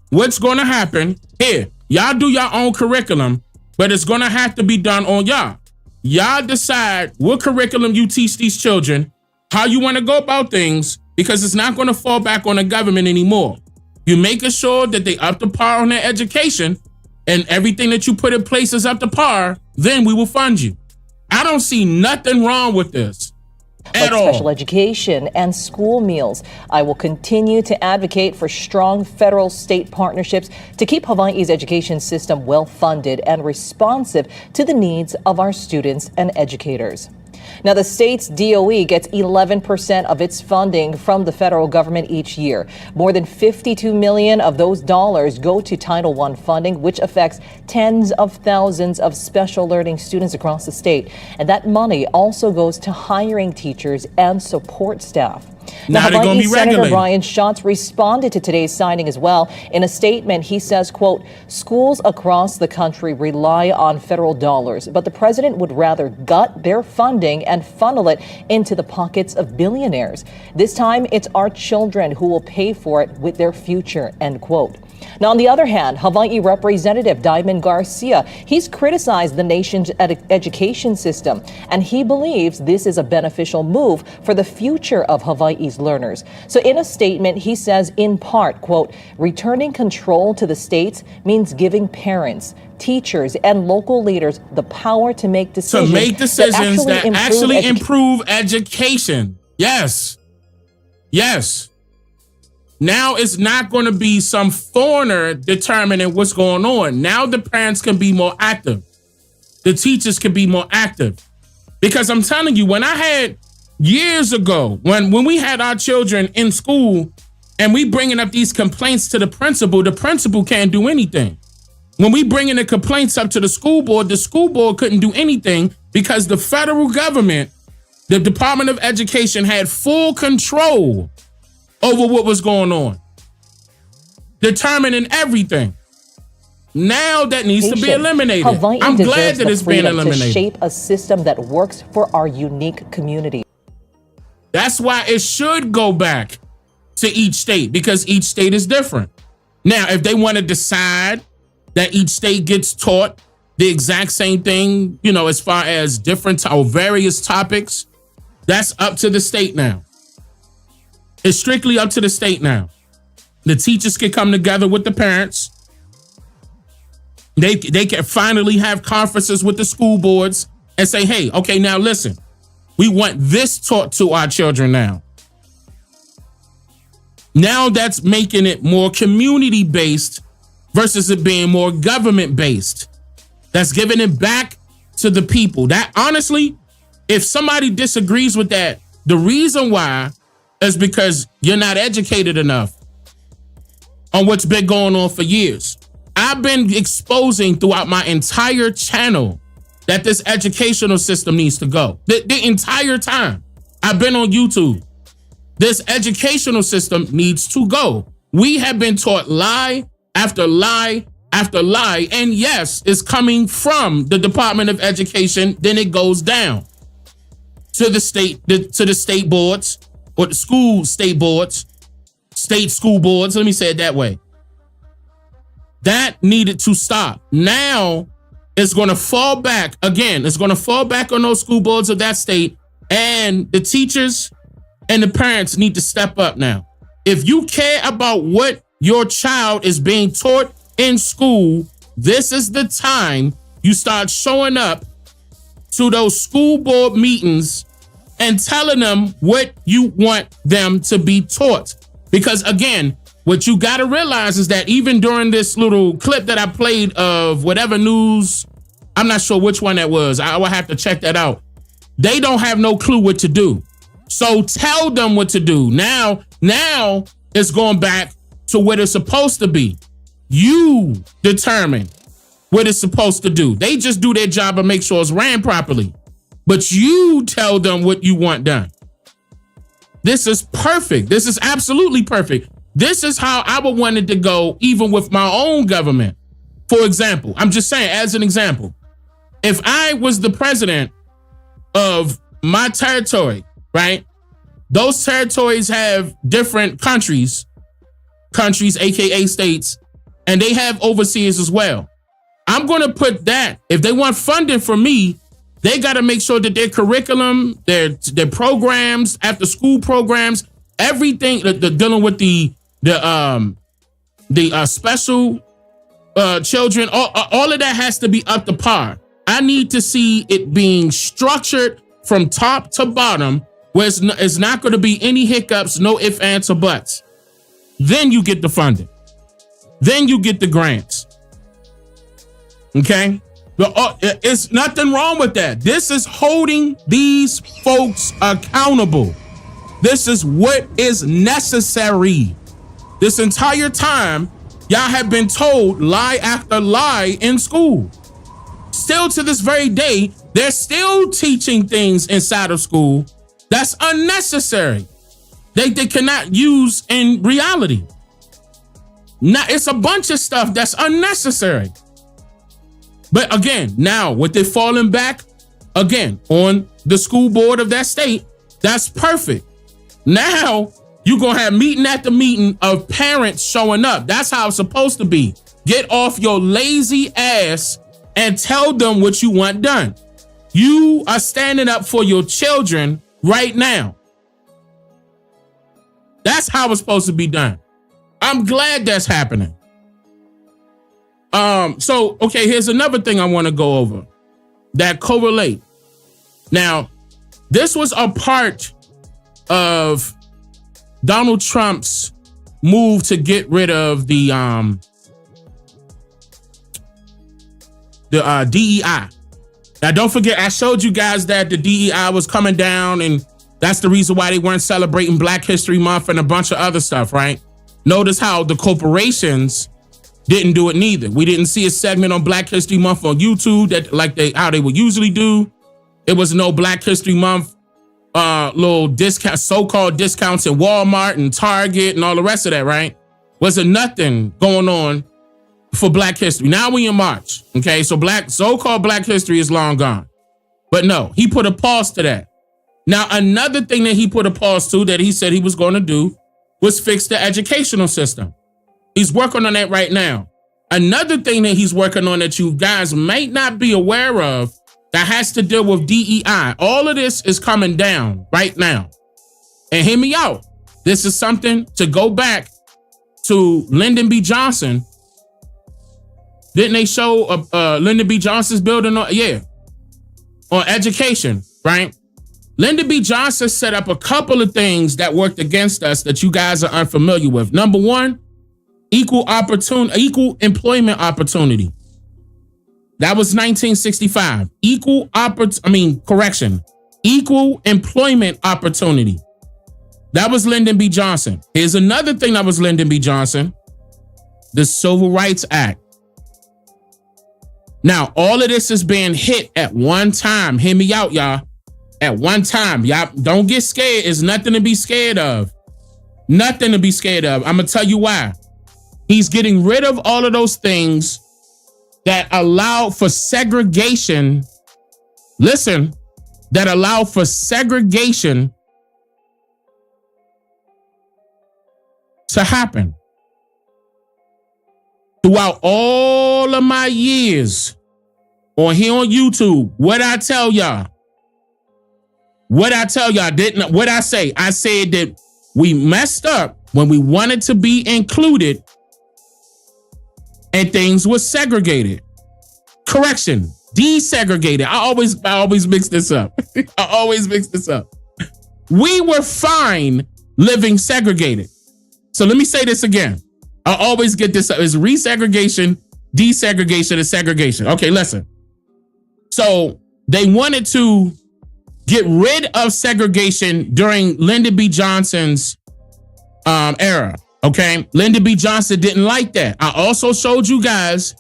What's going to happen here? Y'all do your own curriculum, but it's going to have to be done on y'all. Y'all decide what curriculum you teach these children, how you want to go about things, because it's not going to fall back on the government anymore. You're making sure that they up to par on their education, and everything that you put in place is up to par, then we will fund you. I don't see nothing wrong with this. At
like
all.
special education and school meals. I will continue to advocate for strong federal-state partnerships to keep Hawaii's education system well-funded and responsive to the needs of our students and educators. Now, the state's DOE gets 11% of its funding from the federal government each year. More than $52 million of those dollars go to Title I funding, which affects tens of thousands of special learning students across the state. And that money also goes to hiring teachers and support staff.
Now they're going to be
Senator
regulated.
Brian Schatz responded to today's signing as well. In a statement, he says, quote, schools across the country rely on federal dollars, but the president would rather gut their funding and funnel it into the pockets of billionaires. This time, it's our children who will pay for it with their future, end quote. Now, on the other hand, Hawaii Representative Diamond Garcia, he's criticized the nation's education system, and he believes this is a beneficial move for the future of Hawaii's learners. So in a statement, he says, in part, quote, returning control to the states means giving parents, teachers, and local leaders the power to make decisions,
that actually improve education. Yes. Yes. Now it's not going to be some foreigner determining what's going on. Now the parents can be more active. The teachers can be more active. Because I'm telling you, when I had years ago, when we had our children in school and we bringing up these complaints to the principal can't do anything. When we bringing the complaints up to the school board couldn't do anything because the federal government, the Department of Education, had full control over what was going on, determining everything. Now that needs to be eliminated.
Hawaii
I'm glad
deserves
that
the
it's being
freedom
eliminated.
to shape a system that works for our unique community.
That's why it should go back to each state, because each state is different. Now, if they want to decide that each state gets taught the exact same thing, as far as different or various topics, that's up to the state now. It's strictly up to the state now. The teachers can come together with the parents. They can finally have conferences with the school boards and say, hey, okay, now listen, we want this taught to our children now. Now that's making it more community-based versus it being more government-based. That's giving it back to the people. That, honestly, if somebody disagrees with that, the reason why is because you're not educated enough on what's been going on for years. I've been exposing throughout my entire channel that this educational system needs to go. The entire time I've been on YouTube, this educational system needs to go. We have been taught lie after lie after lie, and yes, it's coming from the Department of Education. Then it goes down to the state boards, or the state school boards. Let me say it that way. That needed to stop. Now it's going to fall back again. It's going to fall back on those school boards of that state, and the teachers and the parents need to step up now. If you care about what your child is being taught in school, this is the time you start showing up to those school board meetings and telling them what you want them to be taught. Because again, what you got to realize is that even during this little clip that I played of whatever news, I'm not sure which one that was. I will have to check that out. They don't have no clue what to do. So tell them what to do. Now it's going back to what it's supposed to be. You determine what it's supposed to do. They just do their job and make sure it's ran properly. But you tell them what you want done. This is perfect. This is absolutely perfect. This is how I would want it to go even with my own government. For example, I'm just saying, as an example, if I was the president of my territory, right? Those territories have different countries, aka states, and they have overseers as well. I'm going to put that, if they want funding from me, they got to make sure that their curriculum, their programs, after school programs, everything dealing with the special children, all of that has to be up to par. I need to see it being structured from top to bottom where it's not going to be any hiccups, no ifs, ands, or buts. Then you get the funding. Then you get the grants. Okay? It's nothing wrong with that. This is holding these folks accountable. This is what is necessary. This entire time, y'all have been told lie after lie in school. Still to this very day, they're still teaching things inside of school that's unnecessary. They cannot use in reality. Now, it's a bunch of stuff that's unnecessary. But again, now with it falling back again on the school board of that state, that's perfect. Now you're going to have meeting after meeting of parents showing up. That's how it's supposed to be. Get off your lazy ass and tell them what you want done. You are standing up for your children right now. That's how it's supposed to be done. I'm glad that's happening. So, okay, here's another thing I want to go over that correlate. Now, this was a part of Donald Trump's move to get rid of the DEI. Now, don't forget, I showed you guys that the DEI was coming down, and that's the reason why they weren't celebrating Black History Month and a bunch of other stuff, right? Notice how the corporations didn't do it neither. We didn't see a segment on Black History Month on YouTube that how they would usually do. It was no Black History Month little discount, so-called discounts in Walmart and Target and all the rest of that, right? Wasn't nothing going on for Black History. Now we in March, okay? So so-called Black History is long gone. But no, he put a pause to that. Now, another thing that he put a pause to that he said he was going to do was fix the educational system. He's working on that right now. Another thing that he's working on that you guys might not be aware of that has to deal with DEI. All of this is coming down right now. And hear me out. This is something to go back to Lyndon B. Johnson. Didn't they show Lyndon B. Johnson's building on education, right? Lyndon B. Johnson set up a couple of things that worked against us that you guys are unfamiliar with. Number one, equal employment opportunity. That was 1965. Equal employment opportunity. That was Lyndon B. Johnson. Here's another thing that was Lyndon B. Johnson. The Civil Rights Act. Now, all of this is being hit at one time. Hear me out, y'all. At one time. Y'all don't get scared. It's nothing to be scared of. Nothing to be scared of. I'm going to tell you why. He's getting rid of all of those things that allow for segregation. Listen, that allow for segregation to happen. Throughout all of my years on here on YouTube, what I tell y'all, what I say? I said that we messed up when we wanted to be included and things were segregated. Correction, desegregated. I always mix this up. I always mix this up. We were fine living segregated. So let me say this again. I always get this up. It's resegregation, desegregation, and segregation. Okay, listen. So they wanted to get rid of segregation during Lyndon B. Johnson's era. Okay, Lyndon B. Johnson didn't like that. I also showed you guys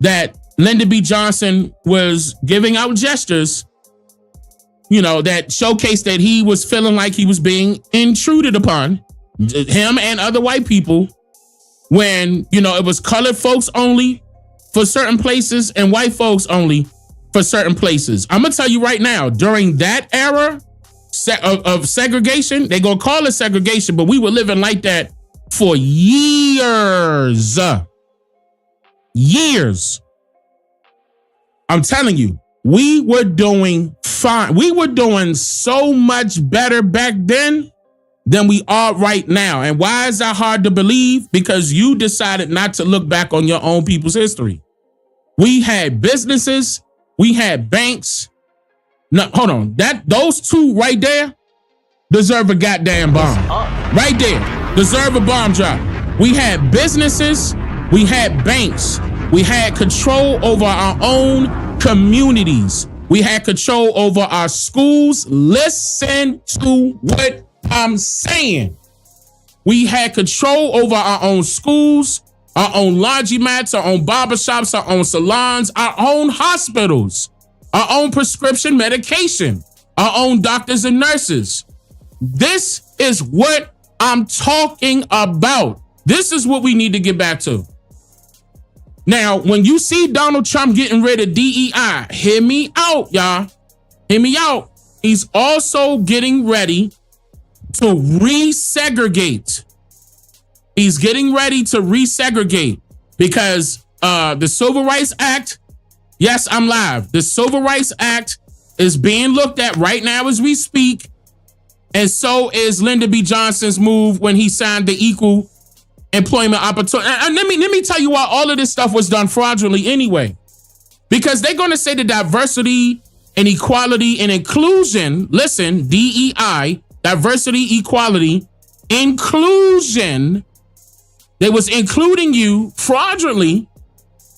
that Lyndon B. Johnson was giving out gestures, that showcased that he was feeling like he was being intruded upon, him and other white people, when, it was colored folks only for certain places and white folks only for certain places. I'm going to tell you right now, during that era of segregation, they going to call it segregation, but we were living like that for years. Years. I'm telling you, we were doing fine. We were doing so much better back then than we are right now. And why is that hard to believe? Because you decided not to look back on your own people's history. We had businesses, we had banks. No, hold on. Those two right there, deserve a goddamn bomb. Right there. Deserve a bomb drop. We had businesses, we had banks, we had control over our own communities. We had control over our schools. Listen to what I'm saying. We had control over our own schools, our own laundromats, our own barbershops, our own salons, our own hospitals, our own prescription medication, our own doctors and nurses. This is what I'm talking about. This is what we need to get back to. Now, when you see Donald Trump getting rid of DEI, hear me out, y'all. Hear me out. He's also getting ready to resegregate. He's getting ready to resegregate because the Civil Rights Act, yes, I'm live. The Civil Rights Act is being looked at right now as we speak. And so is Lyndon B. Johnson's move when he signed the Equal Employment Opportunity. And let me tell you why all of this stuff was done fraudulently anyway. Because they're going to say the diversity and equality and inclusion, listen, DEI, diversity, equality, inclusion, they was including you fraudulently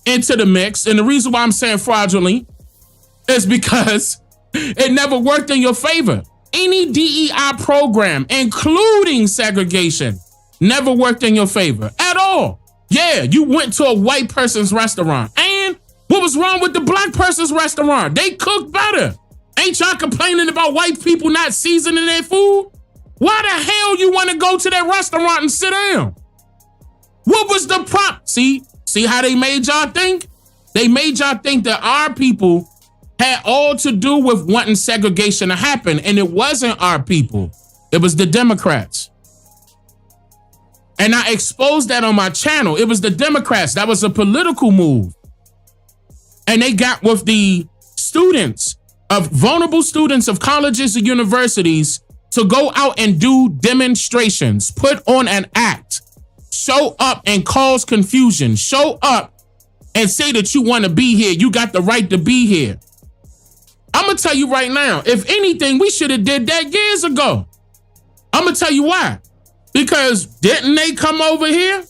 into the mix. And the reason why I'm saying fraudulently is because it never worked in your favor. Any DEI program, including segregation, never worked in your favor at all. Yeah, you went to a white person's restaurant. And what was wrong with the black person's restaurant? They cooked better. Ain't y'all complaining about white people not seasoning their food? Why the hell you want to go to that restaurant and sit down? What was the problem? See how they made y'all think? They made y'all think that our people had all to do with wanting segregation to happen. And it wasn't our people. It was the Democrats. And I exposed that on my channel. It was the Democrats. That was a political move. And they got with the students of vulnerable students of colleges and universities to go out and do demonstrations, put on an act, show up and cause confusion, show up and say that you want to be here. You got the right to be here. I'm going to tell you right now, if anything, we should have did that years ago. I'm going to tell you why. Because didn't they come over here?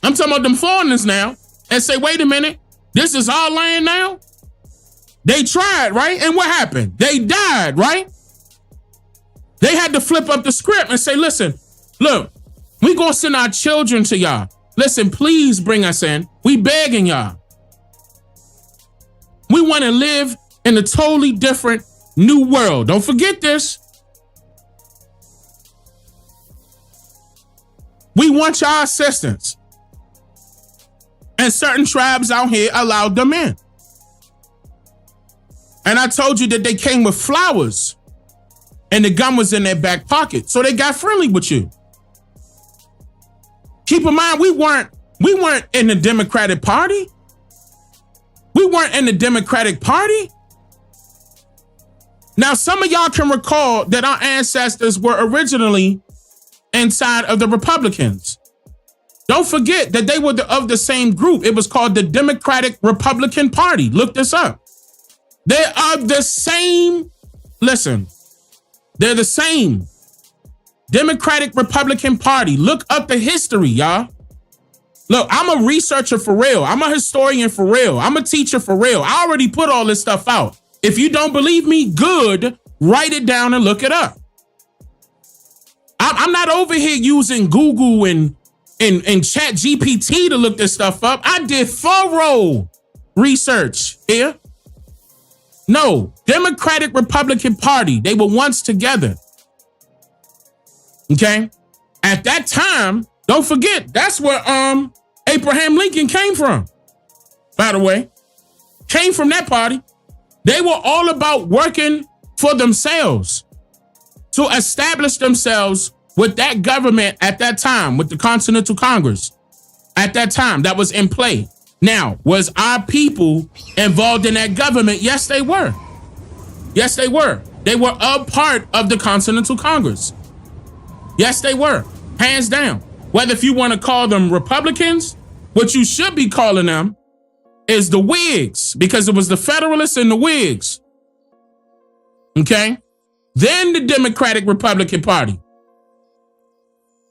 I'm talking about them foreigners now and say, wait a minute, this is our land now? They tried, right? And what happened? They died, right? They had to flip up the script and say, listen, look, we gonna send our children to y'all. Listen, please bring us in. We begging y'all. We want to live in a totally different new world. Don't forget this. We want your assistance. And certain tribes out here allowed them in. And I told you that they came with flowers and the gun was in their back pocket. So they got friendly with you. Keep in mind, we weren't in the Democratic Party. We weren't in the Democratic Party. Now, some of y'all can recall that our ancestors were originally inside of the Republicans. Don't forget that they were of the same group. It was called the Democratic Republican Party. Look this up. They are the same. Listen, they're the same. Democratic Republican Party. Look up the history, y'all. Look, I'm a researcher for real. I'm a historian for real. I'm a teacher for real. I already put all this stuff out. If you don't believe me, good. Write it down and look it up. I'm not over here using Google and Chat GPT to look this stuff up. I did thorough research here. No, Democratic Republican Party. They were once together. Okay. At that time, don't forget, that's where Abraham Lincoln came from. By the way, came from that party. They were all about working for themselves to establish themselves with that government at that time, with the Continental Congress at that time that was in play. Now, was our people involved in that government? Yes, they were. Yes, they were. They were a part of the Continental Congress. Yes, they were. Hands down. Whether if you want to call them Republicans, what you should be calling them is the Whigs, because it was the Federalists and the Whigs. Okay? then the Democratic Republican Party.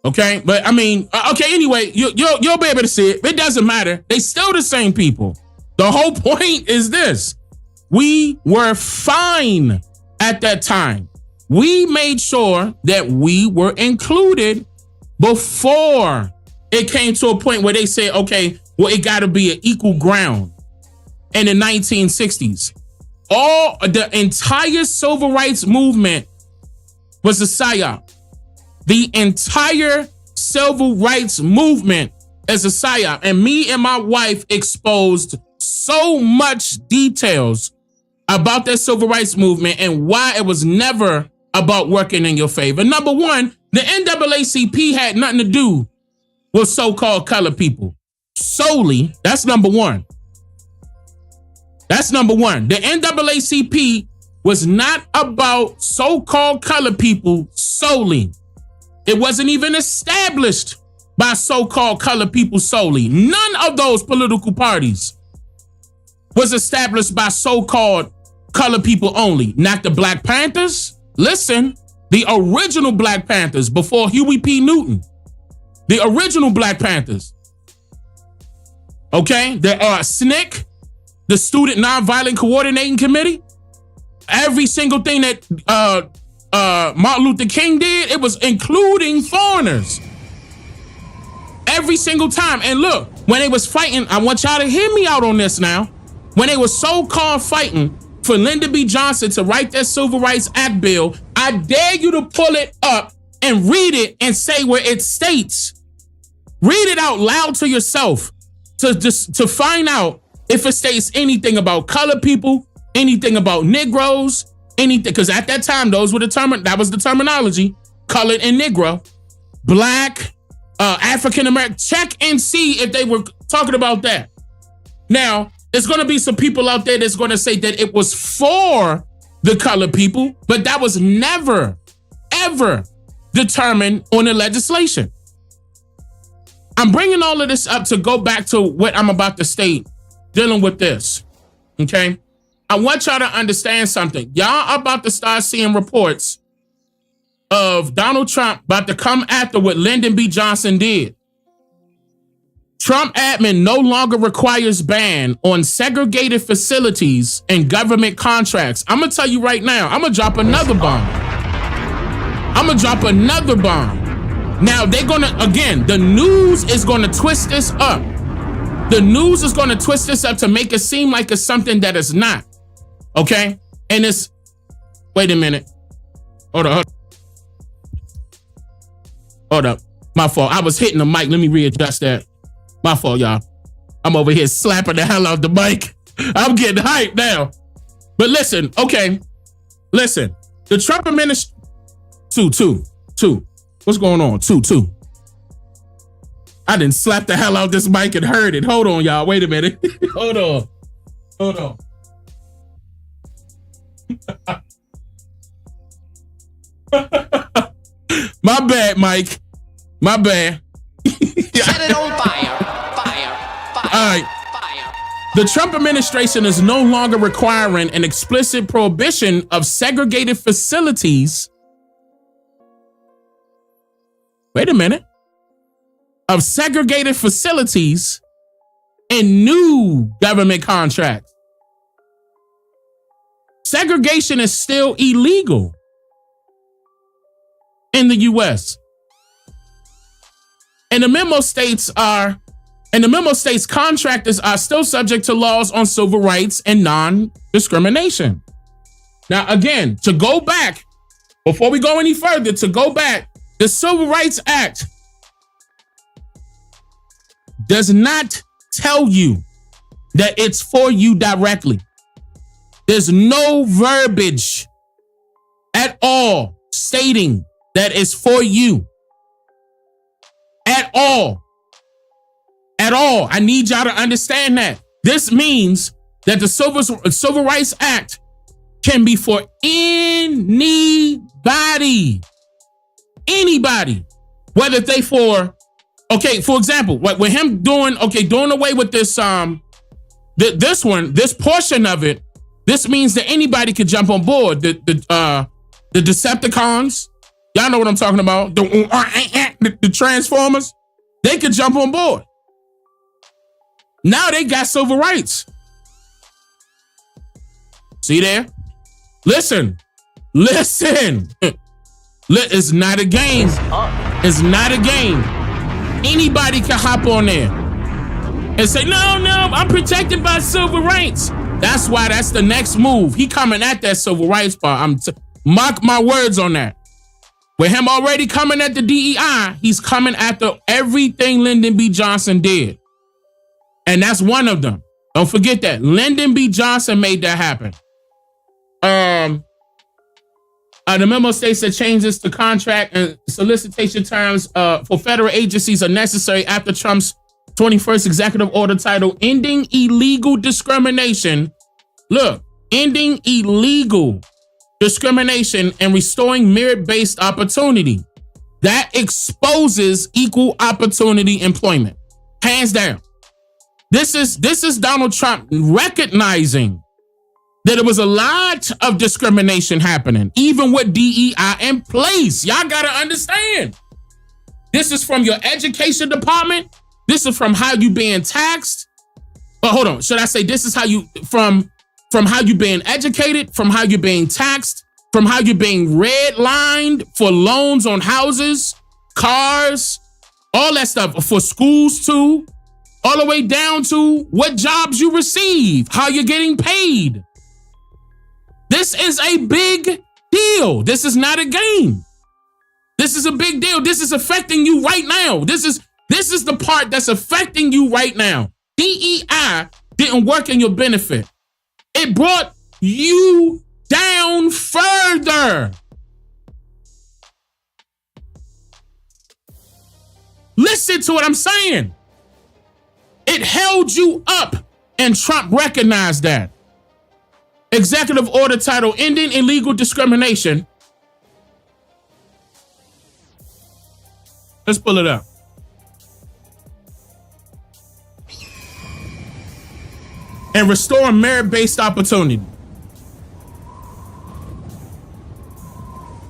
Okay, but I mean, okay, anyway, you'll be able to see it. It doesn't matter. They still the same people. The whole point is this. We were fine at that time. We made sure that we were included before it came to a point where they said, okay, well, it got to be an equal ground. In the 1960s, the entire civil rights movement was a psyop. The entire civil rights movement is a psyop. And me and my wife exposed so much details about that civil rights movement and why it was never about working in your favor. Number one, the NAACP had nothing to do with so-called colored people. Solely, that's number one. That's number one. The NAACP was not about so-called colored people solely. It wasn't even established by so-called colored people solely. None of those political parties was established by so-called colored people only. Not the Black Panthers. Listen, the original Black Panthers before Huey P. Newton. The original Black Panthers. Okay? There are SNCC, the Student Nonviolent Coordinating Committee. Every single thing that Martin Luther King did, it was including foreigners. Every single time. And look, when they was fighting, I want y'all to hear me out on this now. When they were so-called fighting for Lyndon B. Johnson to write that Civil Rights Act bill, I dare you to pull it up and read it and say where it states. Read it out loud to yourself to find out if it states anything about colored people, anything about Negroes, anything, because at that time, that was the terminology, colored and Negro, Black, African American. Check and see if they were talking about that. Now, there's going to be some people out there that's going to say that it was for the colored people, but that was never, ever determined on the legislation. I'm bringing all of this up to go back to what I'm about to state dealing with this, okay? I want y'all to understand something. Y'all are about to start seeing reports of Donald Trump about to come after what Lyndon B. Johnson did. Trump admin no longer requires ban on segregated facilities and government contracts. I'm going to tell you right now, I'm going to drop another bomb. Now, they're going to, again, the news is going to twist this up. The news is going to twist this up to make it seem like it's something that it's not. Okay? And it's, wait a minute. Hold up. My fault. I was hitting the mic. Let me readjust that. My fault, y'all. I'm over here slapping the hell out the mic. I'm getting hyped now. But listen, okay. Listen. The Trump administration. Two. What's going on? Two. I didn't slap the hell out this mic and heard it. Hold on, y'all. Wait a minute. Hold on. My bad, Mike. My bad.
Set it on fire.
All right. The Trump administration is no longer requiring an explicit prohibition of segregated facilities. Wait a minute. Of segregated facilities in new government contracts. Segregation is still illegal in the U.S. And the memo states contractors are still subject to laws on civil rights and non-discrimination. Now, again, to go back, before we go any further, the Civil Rights Act does not tell you that it's for you directly. There's no verbiage at all stating that it's for you. At all. I need y'all to understand that. This means that the Civil Rights Act can be for anybody. Anybody. Whether they for, okay, for example, with him doing away with this, this portion of it, this means that anybody could jump on board. The the Decepticons, y'all know what I'm talking about, the Transformers, they could jump on board. Now they got civil rights. See there? Listen. It's not a game. It's not a game. Anybody can hop on there and say, no, I'm protected by civil rights. That's why that's the next move. He coming at that civil rights part. Mark my words on that. With him already coming at the DEI, he's coming after everything Lyndon B. Johnson did. And that's one of them. Don't forget that. Lyndon B. Johnson made that happen. The memo states that changes to contract and solicitation terms for federal agencies are necessary after Trump's 21st executive order titled Ending Illegal Discrimination. Look, ending illegal discrimination and restoring merit-based opportunity. That exposes equal opportunity employment. Hands down. This is Donald Trump recognizing that there was a lot of discrimination happening, even with DEI in place. Y'all gotta understand. This is from your education department. This is from how you being taxed. But hold on, should I say this is how you, from how you being educated, from how you're being taxed, from how you're being redlined for loans on houses, cars, all that stuff, for schools too, all the way down to what jobs you receive, how you're getting paid. This is a big deal. This is not a game. This is a big deal. This is affecting you right now. This is the part that's affecting you right now. DEI didn't work in your benefit. It brought you down further. Listen to what I'm saying. It held you up, and Trump recognized that. Executive order title Ending Illegal Discrimination. Let's pull it up. And restore merit-based opportunity.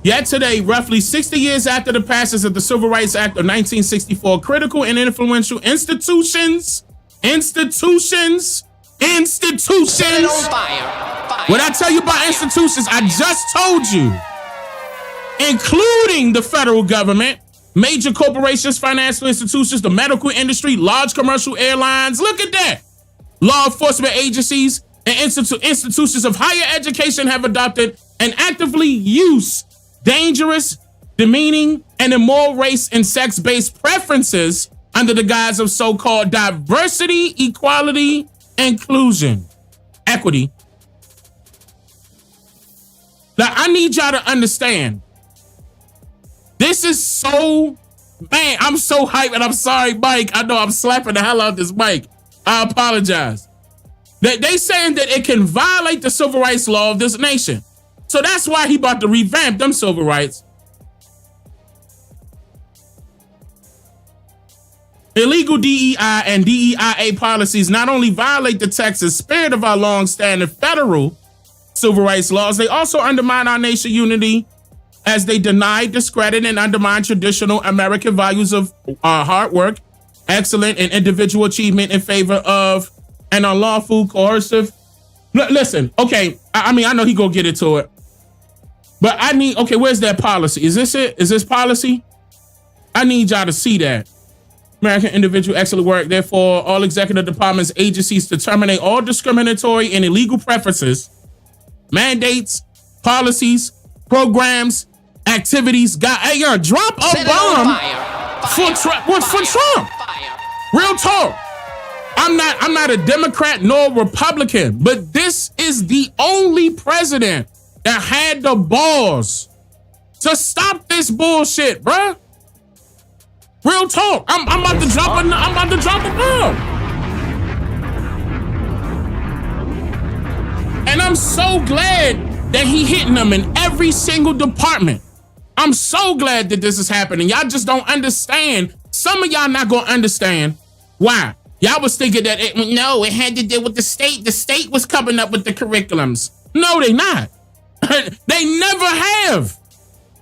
Yet today, roughly 60 years after the passage of the Civil Rights Act of 1964, critical and influential institutions. When I tell you about institutions, I just told you, including the federal government, major corporations, financial institutions, the medical industry, large commercial airlines. Look at that. Law enforcement agencies and institutions of higher education have adopted and actively use dangerous, demeaning, and immoral race and sex-based preferences under the guise of so-called diversity, equality, inclusion, equity. Now, I need y'all to understand. This is so, man, I'm so hyped, and I'm sorry, Mike. I know I'm slapping the hell out of this mic. I apologize. They saying that it can violate the civil rights law of this nation. So that's why he about to revamp them civil rights. Illegal DEI and DEIA policies not only violate the text and spirit of our long-standing federal civil rights laws, they also undermine our nation unity as they deny, discredit, and undermine traditional American values of hard work, excellent, and individual achievement in favor of an unlawful, coercive. Listen, okay, I mean, I know he gonna get into it, but I need, okay, where's that policy? Is this it? Is this policy? I need y'all to see that. American individual excellent work. Therefore, all executive departments, agencies to terminate all discriminatory and illegal preferences, mandates, policies, programs, activities. Hey, drop a bomb for Trump. Real talk. I'm not a Democrat nor Republican, but this is the only president that had the balls to stop this bullshit, bruh. Real talk. I'm about to drop a bomb. And I'm so glad that he hitting them in every single department. I'm so glad that this is happening. Y'all just don't understand. Some of y'all not gonna understand why. Y'all was thinking that it had to do with the state. The state was coming up with the curriculums. No, they not. They never have.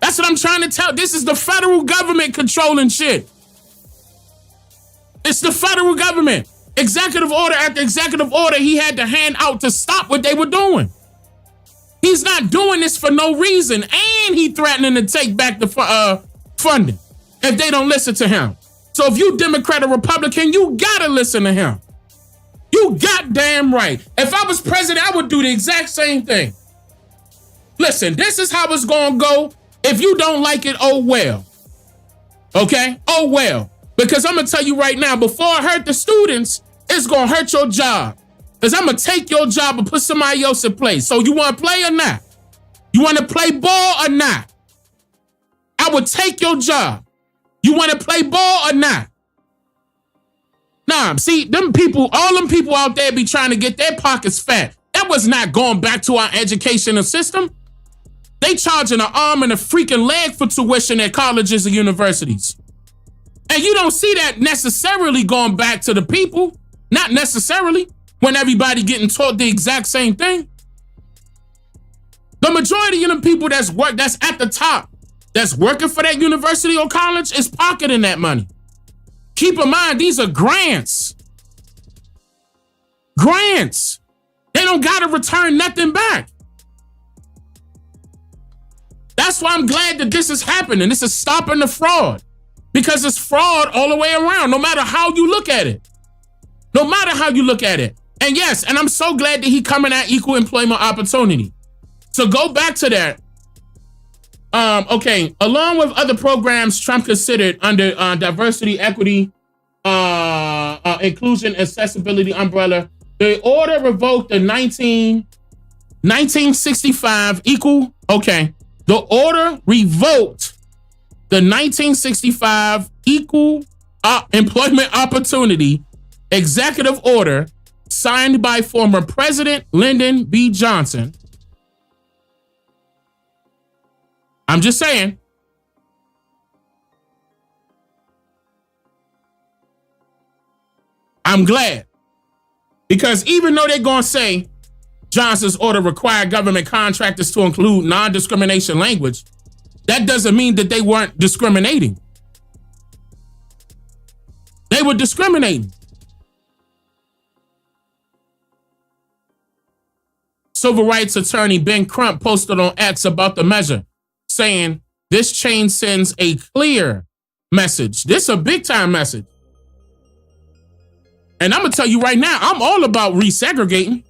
That's what I'm trying to tell. This is the federal government controlling shit. It's the federal government. Executive order after executive order he had to hand out to stop what they were doing. He's not doing this for no reason. And he threatening to take back the funding if they don't listen to him. So if you Democrat or Republican, you gotta listen to him. You goddamn right. If I was president, I would do the exact same thing. Listen, this is how it's gonna go. If you don't like it, oh well. Okay? Oh well. Because I'm gonna tell you right now, before I hurt the students, it's gonna hurt your job. Because I'm gonna take your job and put somebody else in place. So you wanna play or not? You wanna play ball or not? I would take your job. You wanna play ball or not? Nah, see, them people, all them people out there be trying to get their pockets fat. That was not going back to our educational system. They charging an arm and a freaking leg for tuition at colleges and universities. And you don't see that necessarily going back to the people. Not necessarily when everybody getting taught the exact same thing. The majority of the people that's at the top, that's working for that university or college is pocketing that money. Keep in mind, these are grants. Grants. They don't got to return nothing back. That's why I'm glad that this is happening. This is stopping the fraud. Because it's fraud all the way around, no matter how you look at it. No matter how you look at it. And yes, and I'm so glad that he coming at equal employment opportunity. So go back to that. Okay, along with other programs Trump considered under diversity, equity, inclusion, accessibility umbrella, the order revoked the 1965 equal. Okay, the order revoked the 1965 equal employment opportunity executive order signed by former President Lyndon B. Johnson. I'm just saying. I'm glad. Because even though they're going to say Johnson's order required government contractors to include non-discrimination language, that doesn't mean that they weren't discriminating. They were discriminating. Civil rights attorney Ben Crump posted on X about the measure, saying this change sends a clear message. This is a big time message. And I'm gonna tell you right now, I'm all about resegregating.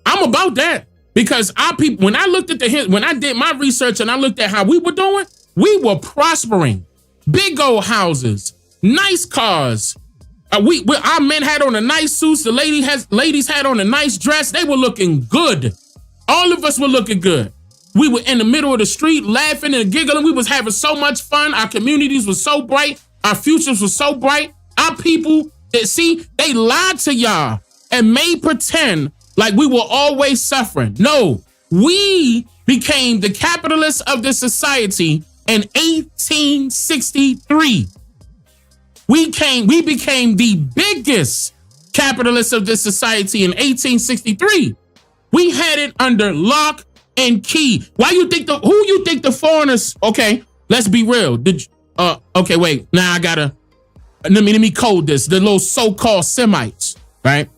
I'm about that because our people, when I looked at when I did my research and I looked at how we were doing, we were prospering. Big old houses, nice cars. Our men had on a nice suits. The ladies had on a nice dress. They were looking good. All of us were looking good. We were in the middle of the street laughing and giggling. We was having so much fun. Our communities were so bright. Our futures were so bright. Our people, they lied to y'all and made pretend like we were always suffering. No, we became the capitalists of this society in 1863. We became the biggest capitalists of this society in 1863. We had it under lock and key. Who you think the foreigners? Okay, let's be real. Okay, wait. Now I gotta let me code this. The little so-called Semites, right?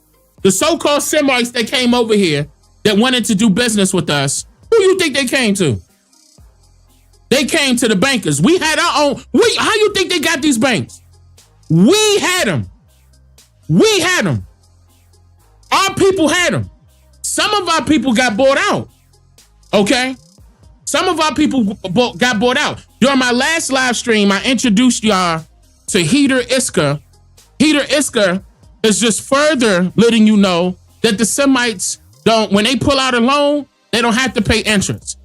The so-called Semites that came over here that wanted to do business with us. Who you think they came to? They came to the bankers. We had our own. How you think they got these banks? We had them. We had them. Our people had them. Some of our people got bought out. Okay? Some of our people got bought out. During my last live stream, I introduced y'all to Heater Iska. Heater Iska is just further letting you know that the Semites when they pull out a loan, they don't have to pay interest.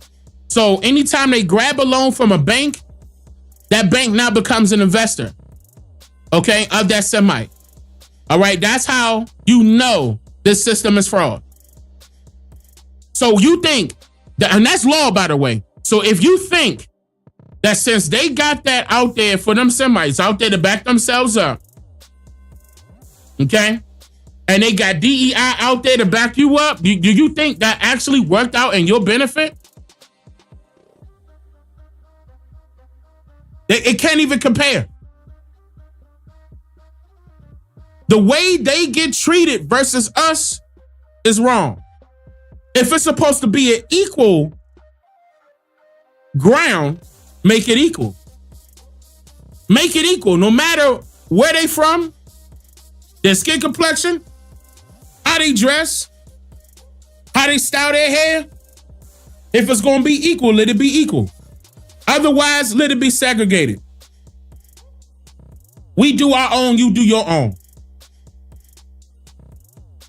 So anytime they grab a loan from a bank, that bank now becomes an investor. Okay, of that Semite. All right, that's how you know this system is fraud. So you think that, and that's law, by the way. So if you think that since they got that out there for them Semites out there to back themselves up, okay, and they got DEI out there to back you up, do you think that actually worked out in your benefit? It can't even compare. The way they get treated versus us is wrong. If it's supposed to be an equal ground, make it equal. Make it equal, no matter where they from, their skin complexion, how they dress, how they style their hair. If it's going to be equal, let it be equal. Otherwise, let it be segregated. We do our own, you do your own.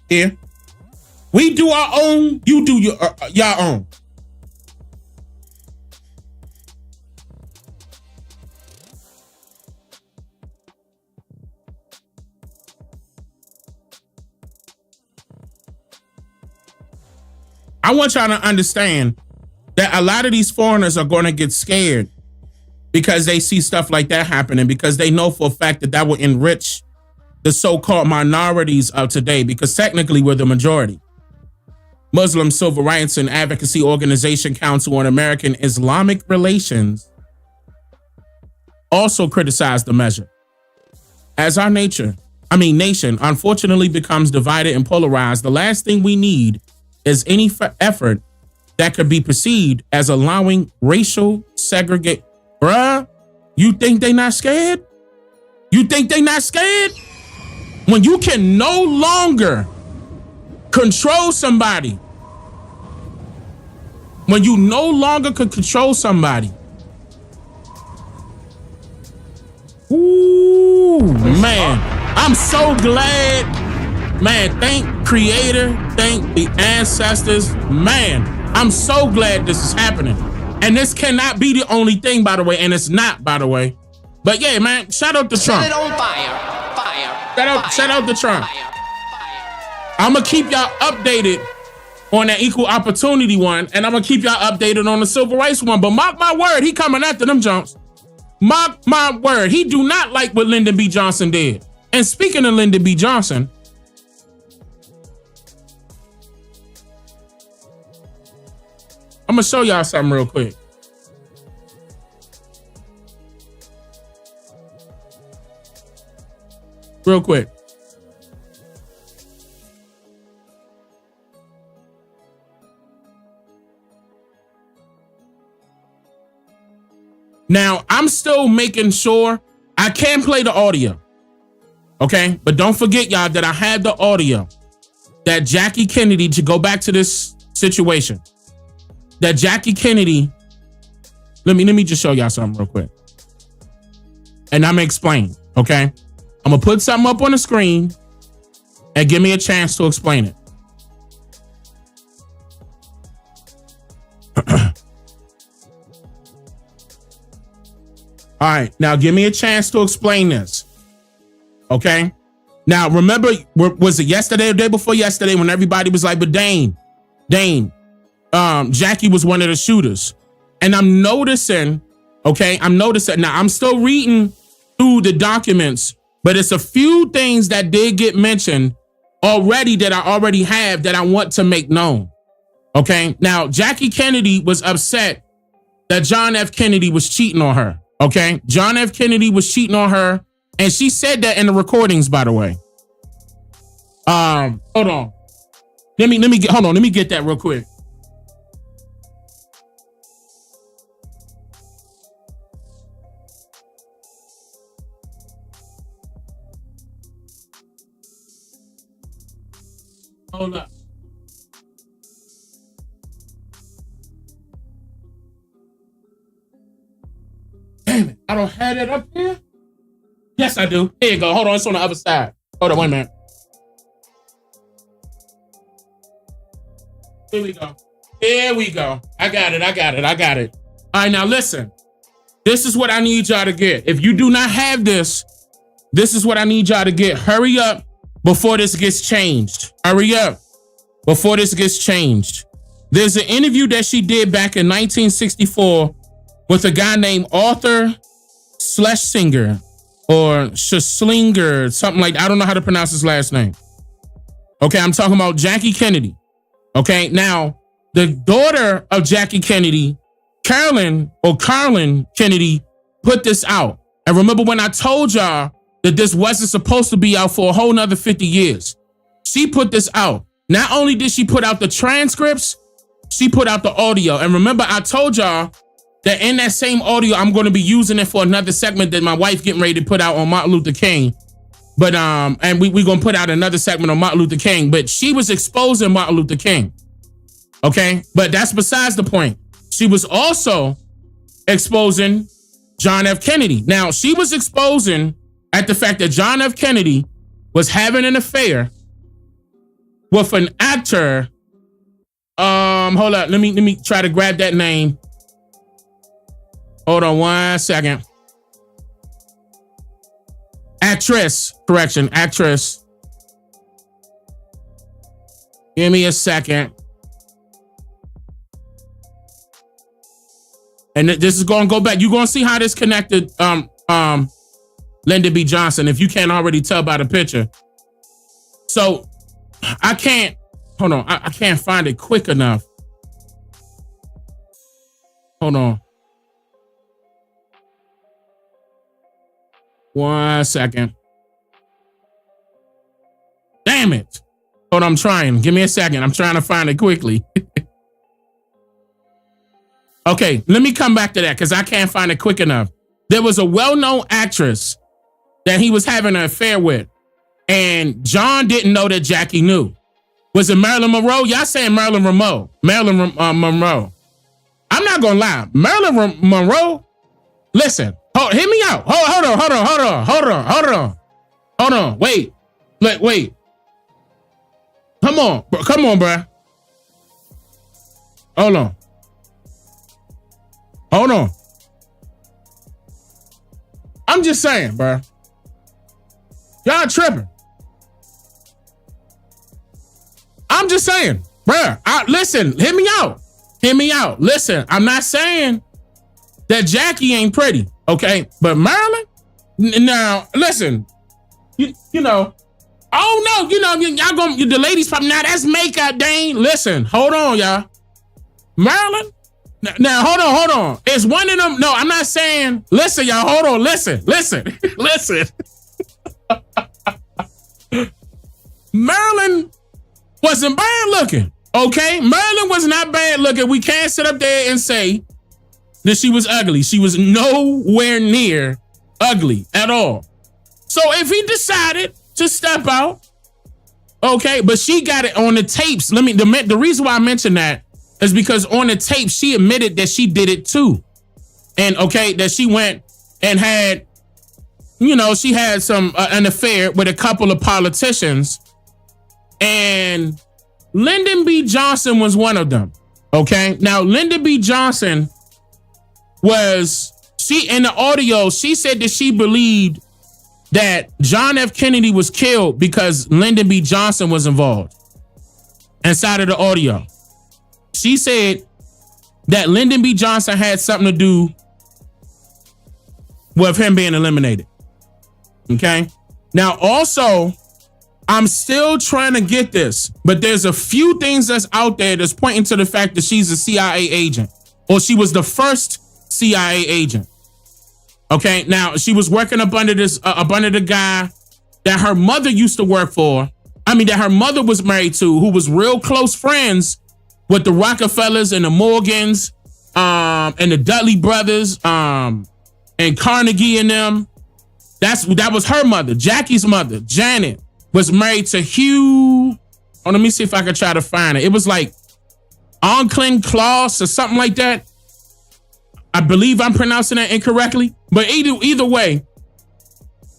Yeah. We do our own, you do your own. I want y'all to understand that a lot of these foreigners are going to get scared because they see stuff like that happening, because they know for a fact that that will enrich the so-called minorities of today, because technically we're the majority. Muslim Civil Rights and Advocacy Organization Council on American Islamic Relations also criticized the measure. As our nation unfortunately becomes divided and polarized, the last thing we need is any effort that could be perceived as allowing racial segregation. Bruh, you think they not scared? You think they not scared? When you can no longer control somebody, when you no longer can control somebody. Ooh, man, I'm so glad. Man, thank Creator, thank the ancestors. Man, I'm so glad this is happening. And this cannot be the only thing, by the way, and it's not, by the way. But yeah, man, shout out to Trump.
Set it on fire.
Shout out to Trump. I'm going to keep y'all updated on that equal opportunity one, and I'm going to keep y'all updated on the civil rights one. But mark my word, he coming after them Jones. Mark my word, he do not like what Lyndon B. Johnson did. And speaking of Lyndon B. Johnson, I'm going to show y'all something real quick. Real quick. Now, I'm still making sure I can play the audio. Okay? But don't forget, y'all, that I had the audio that Jackie Kennedy, to go back to this situation, that Jackie Kennedy, let me just show y'all something real quick. And I'm gonna explain, okay? I'm gonna put something up on the screen and give me a chance to explain it. All right, now give me a chance to explain this, okay? Now, remember, was it yesterday or the day before yesterday when everybody was like, but Dane, Jackie was one of the shooters. And I'm noticing, okay, now I'm still reading through the documents, but it's a few things that did get mentioned already that I already have that I want to make known. Okay, now Jackie Kennedy was upset that John F. Kennedy was cheating on her. Okay, John F. Kennedy was cheating on her, and she said that in the recordings, by the way. Hold on. Let me get that real quick. Hold up. Damn it. I don't have it up here. Yes, I do. Here you go. Hold on. It's on the other side. Hold on. Wait a minute. Here we go. Here we go. I got it. All right, now listen. This is what I need y'all to get. If you do not have this, this is what I need y'all to get. Hurry up before this gets changed. Hurry up before this gets changed. There's an interview that she did back in 1964 with a guy named Arthur Schlesinger or Schlesinger, something like that. I don't know how to pronounce his last name. Okay, I'm talking about Jackie Kennedy. Okay, now the daughter of Jackie Kennedy, Carolyn Kennedy, put this out. And remember when I told y'all that this wasn't supposed to be out for a whole nother 50 years? She put this out. Not only did she put out the transcripts, she put out the audio. And remember, I told y'all that in that same audio, I'm going to be using it for another segment that my wife getting ready to put out on Martin Luther King. But and we're going to put out another segment on Martin Luther King. But she was exposing Martin Luther King. Okay? But that's besides the point. She was also exposing John F. Kennedy. Now, she was exposing at the fact that John F. Kennedy was having an affair with an actor. Hold up. Let me try to grab that name. Hold on 1 second. Actress. Give me a second. And this is going to go back. You're going to see how this connected Lyndon B. Johnson, if you can't already tell by the picture. So I can't find it quick enough. Hold on. 1 second. Damn it. Hold on, I'm trying. Give me a second. I'm trying to find it quickly. Okay, let me come back to that because I can't find it quick enough. There was a well-known actress that he was having an affair with, and John didn't know that Jackie knew. Was it Marilyn Monroe? Y'all saying Marilyn Monroe. Monroe. I'm not gonna lie. Marilyn Monroe. Listen, hear me out. Hold on. Wait. Come on, bro. Hold on. I'm just saying, bro. Y'all tripping. I'm just saying, bro. Listen, hear me out. Listen, I'm not saying that Jackie ain't pretty, okay? But Marilyn, now, listen, you know, oh no, y'all gonna, the ladies probably, now that's makeup, Dane. Listen, hold on, y'all. Marilyn, now hold on. It's one of them. No, I'm not saying, listen, y'all, hold on, listen. Marilyn wasn't bad looking, okay? Marilyn was not bad looking. We can't sit up there and say that she was ugly. She was nowhere near ugly at all. So if he decided to step out, okay, but she got it on the tapes. The reason why I mentioned that is because on the tape, she admitted that she did it too. And okay, that she went and had, she had an affair with a couple of politicians, and Lyndon B. Johnson was one of them. Okay. Now, Lyndon B. Johnson in the audio, she said that she believed that John F. Kennedy was killed because Lyndon B. Johnson was involved inside of the audio. She said that Lyndon B. Johnson had something to do with him being eliminated. Okay. Now, also, I'm still trying to get this, but there's a few things that's out there that's pointing to the fact that she's a CIA agent, or she was the first CIA agent. Okay. Now, she was working up under the guy that her mother used to work for. That her mother was married to, who was real close friends with the Rockefellers and the Morgans, and the Dudley brothers, and Carnegie and them. That was her mother. Jackie's mother, Janet, was married to Hugh. Oh, let me see if I can try to find it. It was like Onklin Claus or something like that. I believe I'm pronouncing that incorrectly, but either way,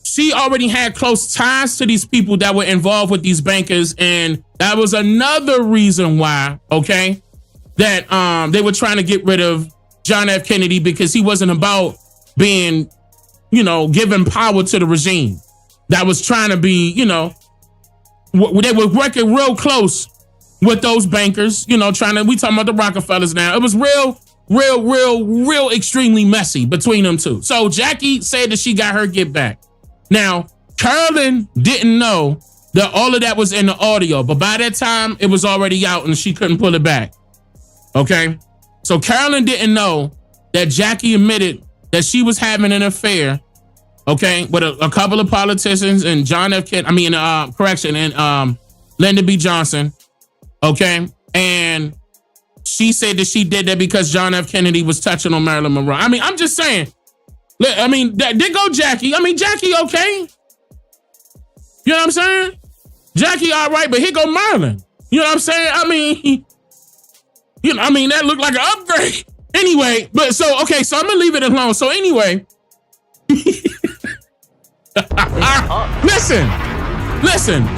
she already had close ties to these people that were involved with these bankers, and that was another reason why, okay, that they were trying to get rid of John F. Kennedy, because he wasn't about being, giving power to the regime. That was trying to be, they were working real close with those bankers, we talking about the Rockefellers now. It was real extremely messy between them two. So Jackie said that she got her get back. Now, Carolyn didn't know that all of that was in the audio, but by that time it was already out and she couldn't pull it back. Okay. So Carolyn didn't know that Jackie admitted that she was having an affair, okay, with a couple of politicians and John F. Kennedy, and Lyndon B. Johnson, okay, and she said that she did that because John F. Kennedy was touching on Marilyn Monroe. I mean, I'm just saying. I mean, there go Jackie. I mean, Jackie, okay. You know what I'm saying? Jackie, all right, but here go Marilyn. You know what I'm saying? I mean, that looked like an upgrade. Anyway, so I'm gonna leave it alone. So anyway, listen.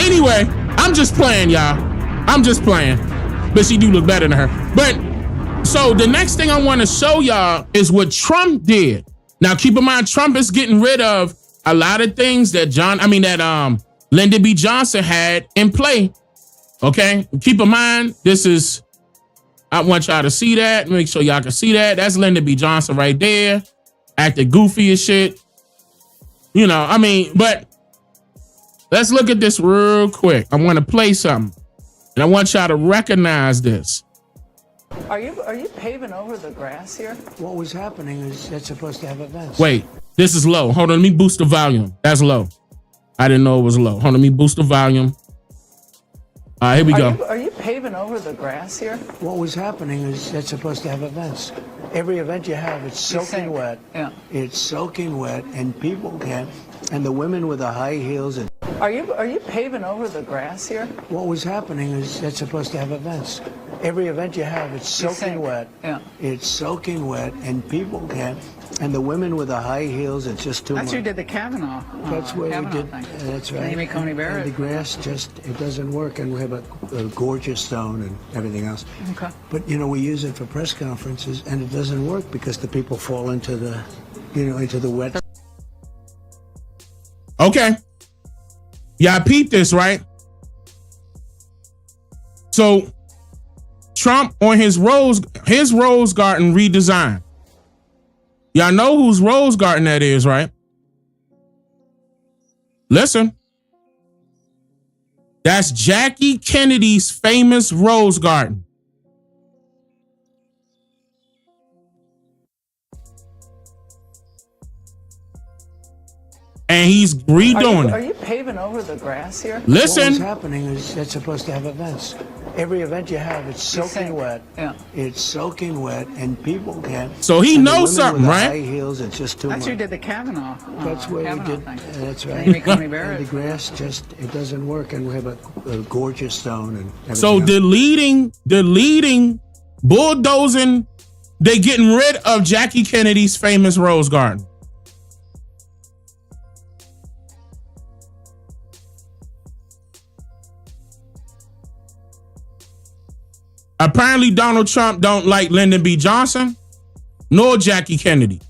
Anyway, I'm just playing, y'all. I'm just playing. But she do look better than her. But so the next thing I want to show y'all is what Trump did. Now, keep in mind, Trump is getting rid of a lot of things that Lyndon B. Johnson had in play. Okay, keep in mind, I want y'all to see that. Make sure y'all can see that. That's Lyndon B. Johnson right there, acting goofy as shit. But let's look at this real quick. I want to play something, and I want y'all to recognize this.
Are you paving over the grass here?
What was happening is that's supposed to have events.
Wait, this is low. Hold on, let me boost the volume. That's low. I didn't know it was low. Hold on, let me boost the volume. All right, here we go.
Are you paving over the grass here?
What was happening is that's supposed to have events. Every event you have, it's soaking wet.
Yeah.
It's soaking wet, and people can't. And the women with the high heels.
Are you paving over the grass here?
What was happening is that's supposed to have events. Every event you have, it's soaking wet.
Yeah.
It's soaking wet, and people can't. And the women with the high heels, it's just too much.
That's who did the Kavanaugh.
That's where we did. That's right.
Amy Coney Barrett.
And the grass it doesn't work, and we have a gorgeous stone and everything else.
Okay.
But we use it for press conferences, and it doesn't work because the people fall into the, into the wet.
Okay. Y'all peep this, right? So Trump on his rose garden redesign. Y'all know whose rose garden that is, right? Listen. That's Jackie Kennedy's famous rose garden. And he's redoing it.
Are you paving over the grass here?
Listen.
What was happening is that's supposed to have events. Every event you have, it's soaking wet.
Yeah.
It's soaking wet, and people can't.
So he knows something,
with the
right?
High heels, it's just too much.
That's who did the Kavanaugh.
That's where we did. That's right.
Amy Coney Barrett.
And the grass it doesn't work, and we have a gorgeous stone and everything
So
else.
deleting, bulldozing, they getting rid of Jackie Kennedy's famous rose garden. Apparently, Donald Trump don't like Lyndon B. Johnson nor Jackie Kennedy.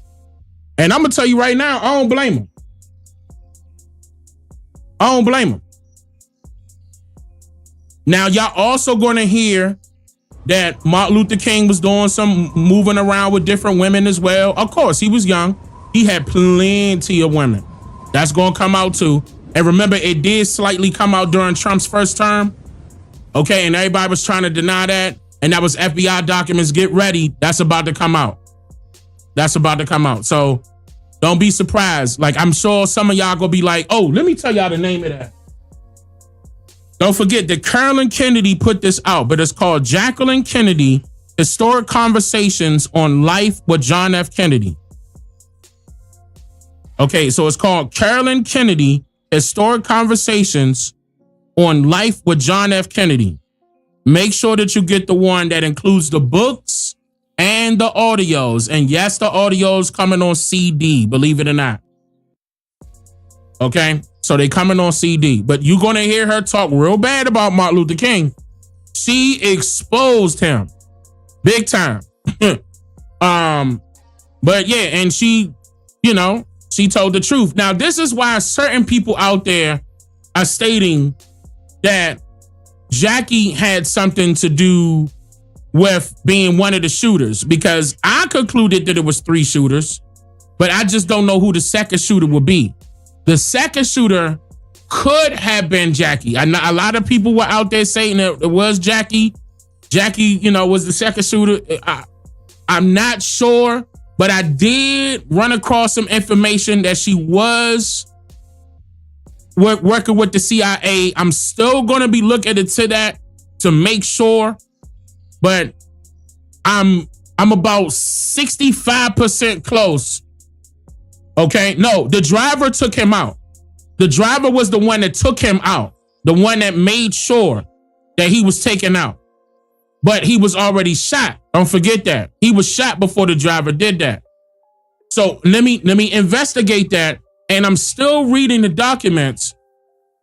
And I'm going to tell you right now, I don't blame him. I don't blame him. Now, y'all also going to hear that Martin Luther King was doing some moving around with different women as well. Of course, he was young. He had plenty of women. That's going to come out too. And remember, it did slightly come out during Trump's first term. Okay, and everybody was trying to deny that. And that was FBI documents. Get ready. That's about to come out. That's about to come out. So don't be surprised. Like, I'm sure some of y'all gonna be like, oh, let me tell y'all the name of that. Don't forget that Carolyn Kennedy put this out, but it's called Jacqueline Kennedy, Historic Conversations on Life with John F. Kennedy. Okay, so it's called Carolyn Kennedy, Historic Conversations on Life with John F. Kennedy. Make sure that you get the one that includes the books and the audios. And yes, the audios coming on CD, believe it or not. Okay, so they coming on CD, but you're going to hear her talk real bad about Martin Luther King. She exposed him big time. But yeah, and she, she told the truth. Now, this is why certain people out there are stating that Jackie had something to do with being one of the shooters, because I concluded that it was 3 shooters, but I just don't know who the second shooter would be. The second shooter could have been Jackie. A lot of people were out there saying that it was Jackie. Jackie, was the second shooter. I'm not sure, but I did run across some information that she was working with the CIA. I'm still going to be looking into that to make sure, but I'm about 65% close. Okay, no, the driver took him out. The driver was the one that took him out, the one that made sure that he was taken out. But he was already shot. Don't forget that. He was shot before the driver did that. So let me investigate that. And I'm still reading the documents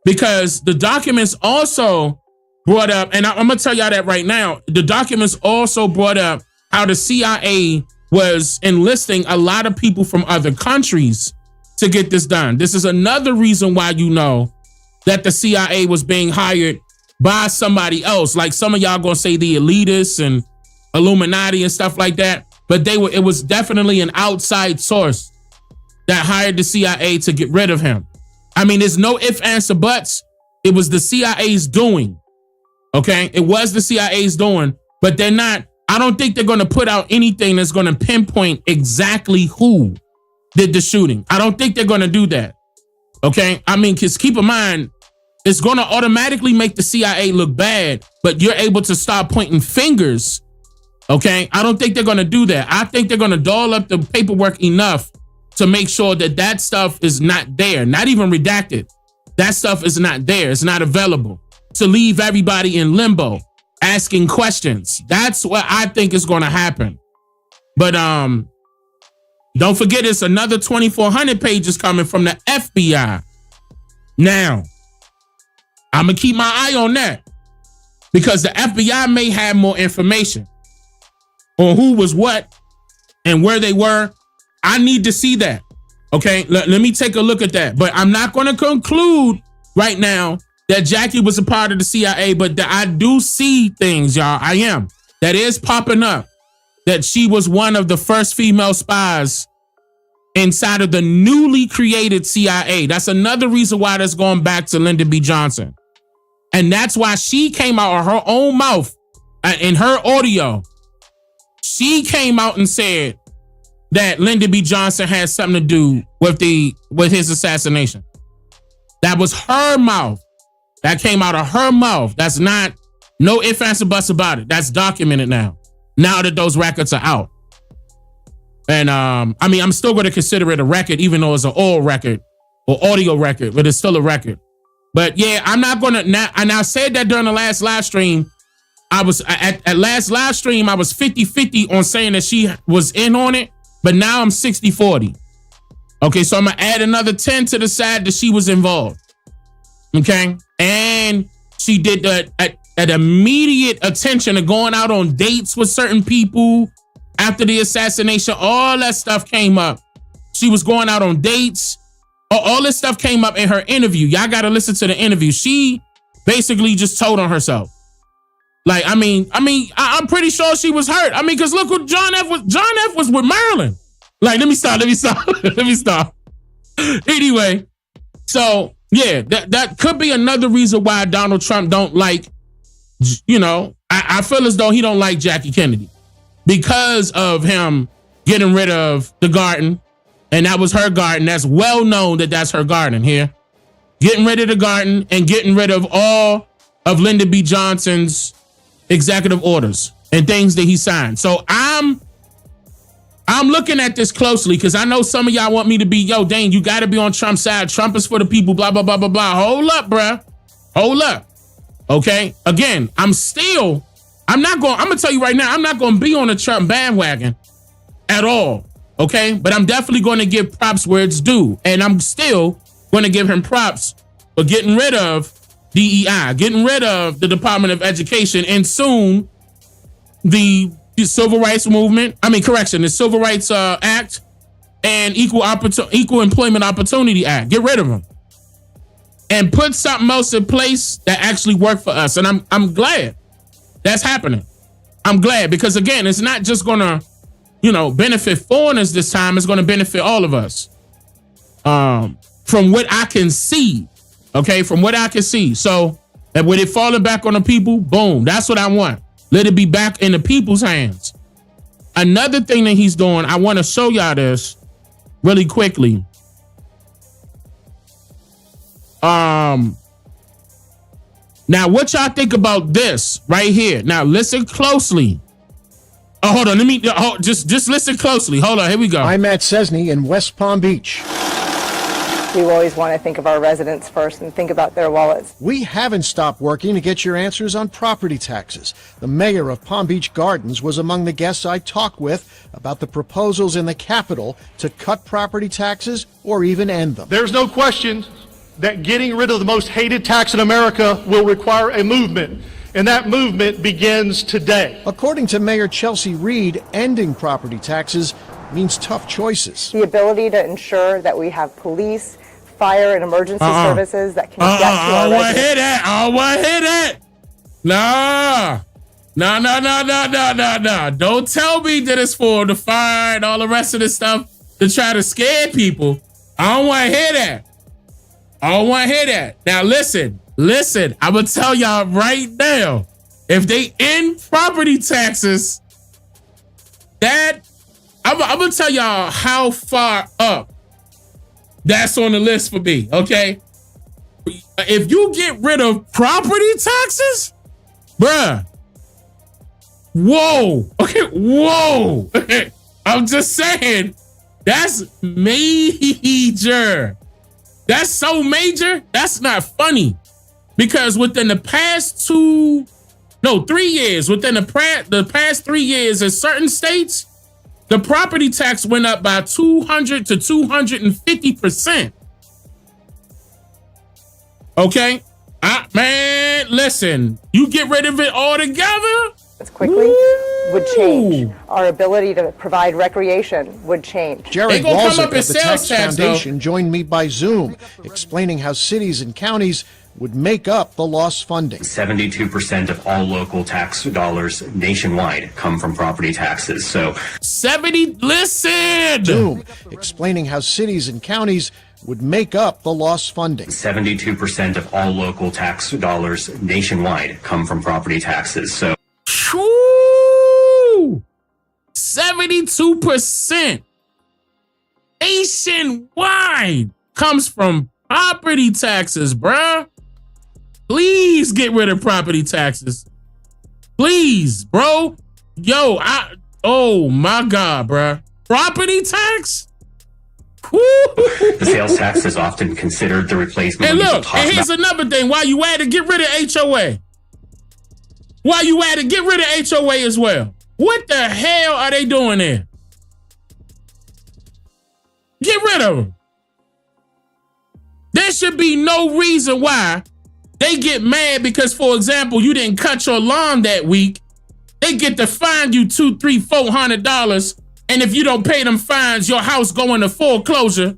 because the documents also brought up, and I'm going to tell y'all that right now, the documents also brought up how the CIA was enlisting a lot of people from other countries to get this done. This is another reason why you know that the CIA was being hired by somebody else. Like some of y'all gonna say the elitists and Illuminati and stuff like that, but it was definitely an outside source that hired the CIA to get rid of him. I mean, there's no ifs, ands, or buts. It was the CIA's doing. Okay, it was the CIA's doing, but they're not. I don't think they're gonna put out anything that's gonna pinpoint exactly who did the shooting. I don't think they're gonna do that. Okay, I mean, because keep in mind, it's going to automatically make the CIA look bad, but you're able to start pointing fingers. Okay, I don't think they're going to do that. I think they're going to doll up the paperwork enough to make sure that that stuff is not there, not even redacted. That stuff is not there. It's not available, to leave everybody in limbo, asking questions. That's what I think is going to happen. But don't forget, it's another 2,400 pages coming from the FBI. Now, I'm going to keep my eye on that because the FBI may have more information on who was what and where they were. I need to see that. Okay, let me take a look at that. But I'm not going to conclude right now that Jackie was a part of the CIA, but I do see things, y'all. I am. That is popping up that she was one of the first female spies inside of the newly created CIA. That's another reason why that's going back to Lyndon B. Johnson. And that's why she came out of her own mouth in her audio. She came out and said that Lyndon B. Johnson had something to do with his assassination. That was her mouth. That came out of her mouth. That's not no ifs, ands, or buts about it. That's documented now. Now that those records are out. And I mean, I'm still going to consider it a record, even though it's an oral record or audio record, but it's still a record. But yeah, I'm not going to, and I said that during the last live stream. I was at last live stream, I was 50-50 on saying that she was in on it, but now I'm 60-40. Okay, so I'm going to add another 10 to the side that she was involved. Okay, and she did that at immediate attention to going out on dates with certain people after the assassination. All that stuff came up. She was going out on dates. All this stuff came up in her interview. Y'all got to listen to the interview. She basically just told on herself. Like, I mean, I'm pretty sure she was hurt. I mean, because look what John F. was with Marilyn. Like, let me stop. Anyway, so yeah, that could be another reason why Donald Trump don't like, you know, I feel as though he don't like Jackie Kennedy because of him getting rid of the garden. And that was her garden. That's well known that that's her garden here. Getting rid of the garden and getting rid of all of Lyndon B. Johnson's executive orders and things that he signed. So I'm looking at this closely because I know some of y'all want me to be, yo, Dane, you got to be on Trump's side. Trump is for the people, blah, blah, blah, blah, blah. Hold up, bruh. Hold up. Okay. Again, I'm going to tell you right now, I'm not going to be on the Trump bandwagon at all. Okay, but I'm definitely going to give props where it's due. And I'm still going to give him props for getting rid of DEI, getting rid of the Department of Education, and soon the Civil Rights Movement. The Civil Rights Act and Equal Employment Opportunity Act. Get rid of them and put something else in place that actually worked for us. And I'm glad that's happening. I'm glad because, again, it's not just going to, you know, benefit foreigners this time. It's going to benefit all of us. From what I can see. Okay, from what I can see. So, and with it falling back on the people, boom, that's what I want. Let it be back in the people's hands. another thing that he's doing, I want to show y'all this really quickly. Now, what y'all think about this right here? Now, listen closely. Oh, hold on. Let me just listen closely. Hold on. Here we go.
I'm Matt Cesney in West Palm Beach.
We always want to think of our residents first and think about their wallets.
We haven't stopped working to get your answers on property taxes. The mayor of Palm Beach Gardens was among the guests I talked with about the proposals in the Capitol to cut property taxes or even end them.
There's no question that getting rid of the most hated tax in America will require a movement, and that movement begins today.
According to Mayor Chelsea Reed, ending property taxes means tough choices.
The ability to ensure that we have police, fire, and emergency services that can get to our residents.
I don't want to hear that. No. Don't tell me that it's for the fire and all the rest of this stuff to try to scare people. I don't want to hear that. Now listen. I'm gonna tell y'all right now. If they end property taxes, I'm gonna tell y'all how far up that's on the list for me. Okay, if you get rid of property taxes, bruh. Whoa. I'm just saying, that's major. That's so major, that's not funny. Because within the past 3 years, within the past 3 years in certain states, the property tax went up by 200 to 250%. Okay? Man, listen, you get rid of it altogether?
Quickly would change. Our ability to provide recreation would change.
Jared Walzek of the Tax Foundation joined me by Zoom, explaining how cities and counties would make up the lost funding.
72% of all local tax dollars nationwide come from property taxes. So
70, listen!
Zoom, explaining how cities and counties would make up the lost funding.
72% of all local tax dollars nationwide come from property taxes. So
72% nationwide comes from property taxes, bruh. Please get rid of property taxes. Please, bro. Yo, oh my God, bruh. Property tax?
the sales tax is often considered the replacement.
And look, and here's another thing. While you at it, get rid of HOA. While you at it, get rid of HOA as well. What the hell are they doing there? Get rid of them. There should be no reason why they get mad because, for example, you didn't cut your lawn that week. They get to fine you $200, $300, $400, and if you don't pay them fines, your house go into foreclosure,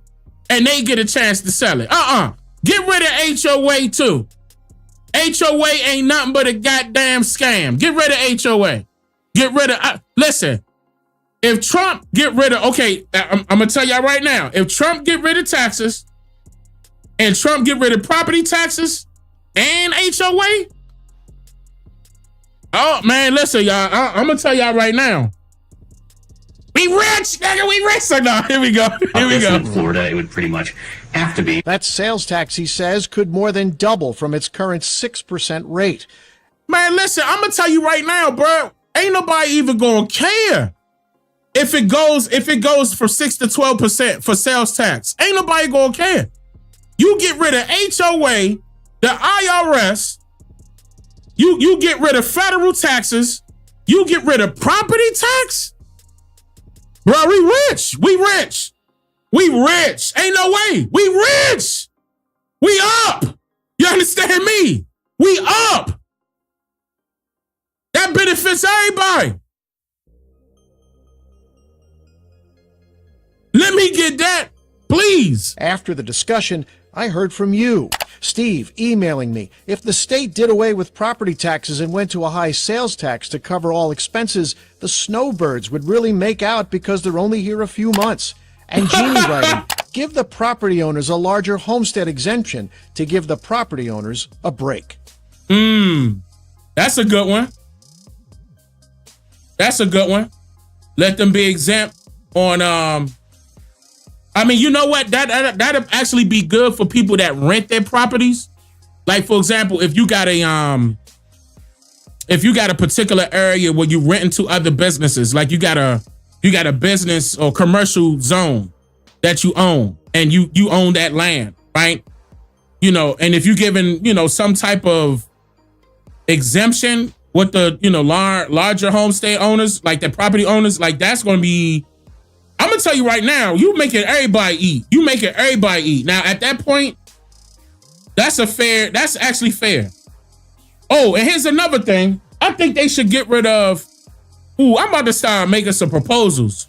and they get a chance to sell it. Get rid of HOA too. HOA ain't nothing but a goddamn scam. Get rid of HOA. Get rid of. Listen, if Trump get rid of, I'm gonna tell y'all right now. If Trump get rid of taxes, and Trump get rid of property taxes and HOA, oh man, listen, y'all. I'm gonna tell y'all right now. We rich, nigga. We rich. So no, here we go.
In Florida, it would pretty much have to be.
That sales tax, he says, could more than double from its current 6% rate.
Man, listen, I'm gonna tell you right now, bro. Ain't nobody even gonna care if it goes from 6 to 12% for sales tax. Ain't nobody gonna care. You get rid of HOA, the IRS. You get rid of federal taxes. You get rid of property tax. Bro, we rich. Ain't no way. We rich. We up. You understand me? We up. That benefits everybody. Let me get that, please.
After the discussion, I heard from you. Steve emailing me. If the state did away with property taxes and went to a high sales tax to cover all expenses, the snowbirds would really make out because they're only here a few months. And Jeannie writing, give the property owners a larger homestead exemption to give the property owners a break.
That's a good one. Let them be exempt on I mean, you know what? That'd actually be good for people that rent their properties. Like, for example, if you got a particular area where you rent into other businesses, like you got a business or commercial zone that you own, and you own that land, right? You know, and if you're given, you know, some type of exemption with the, you know, larger homestead owners, like the property owners, like that's going to be, I'm going to tell you right now, you making everybody eat. You making everybody eat. Now, at that point, that's actually fair. Oh, and here's another thing. I think they should get rid of, I'm about to start making some proposals.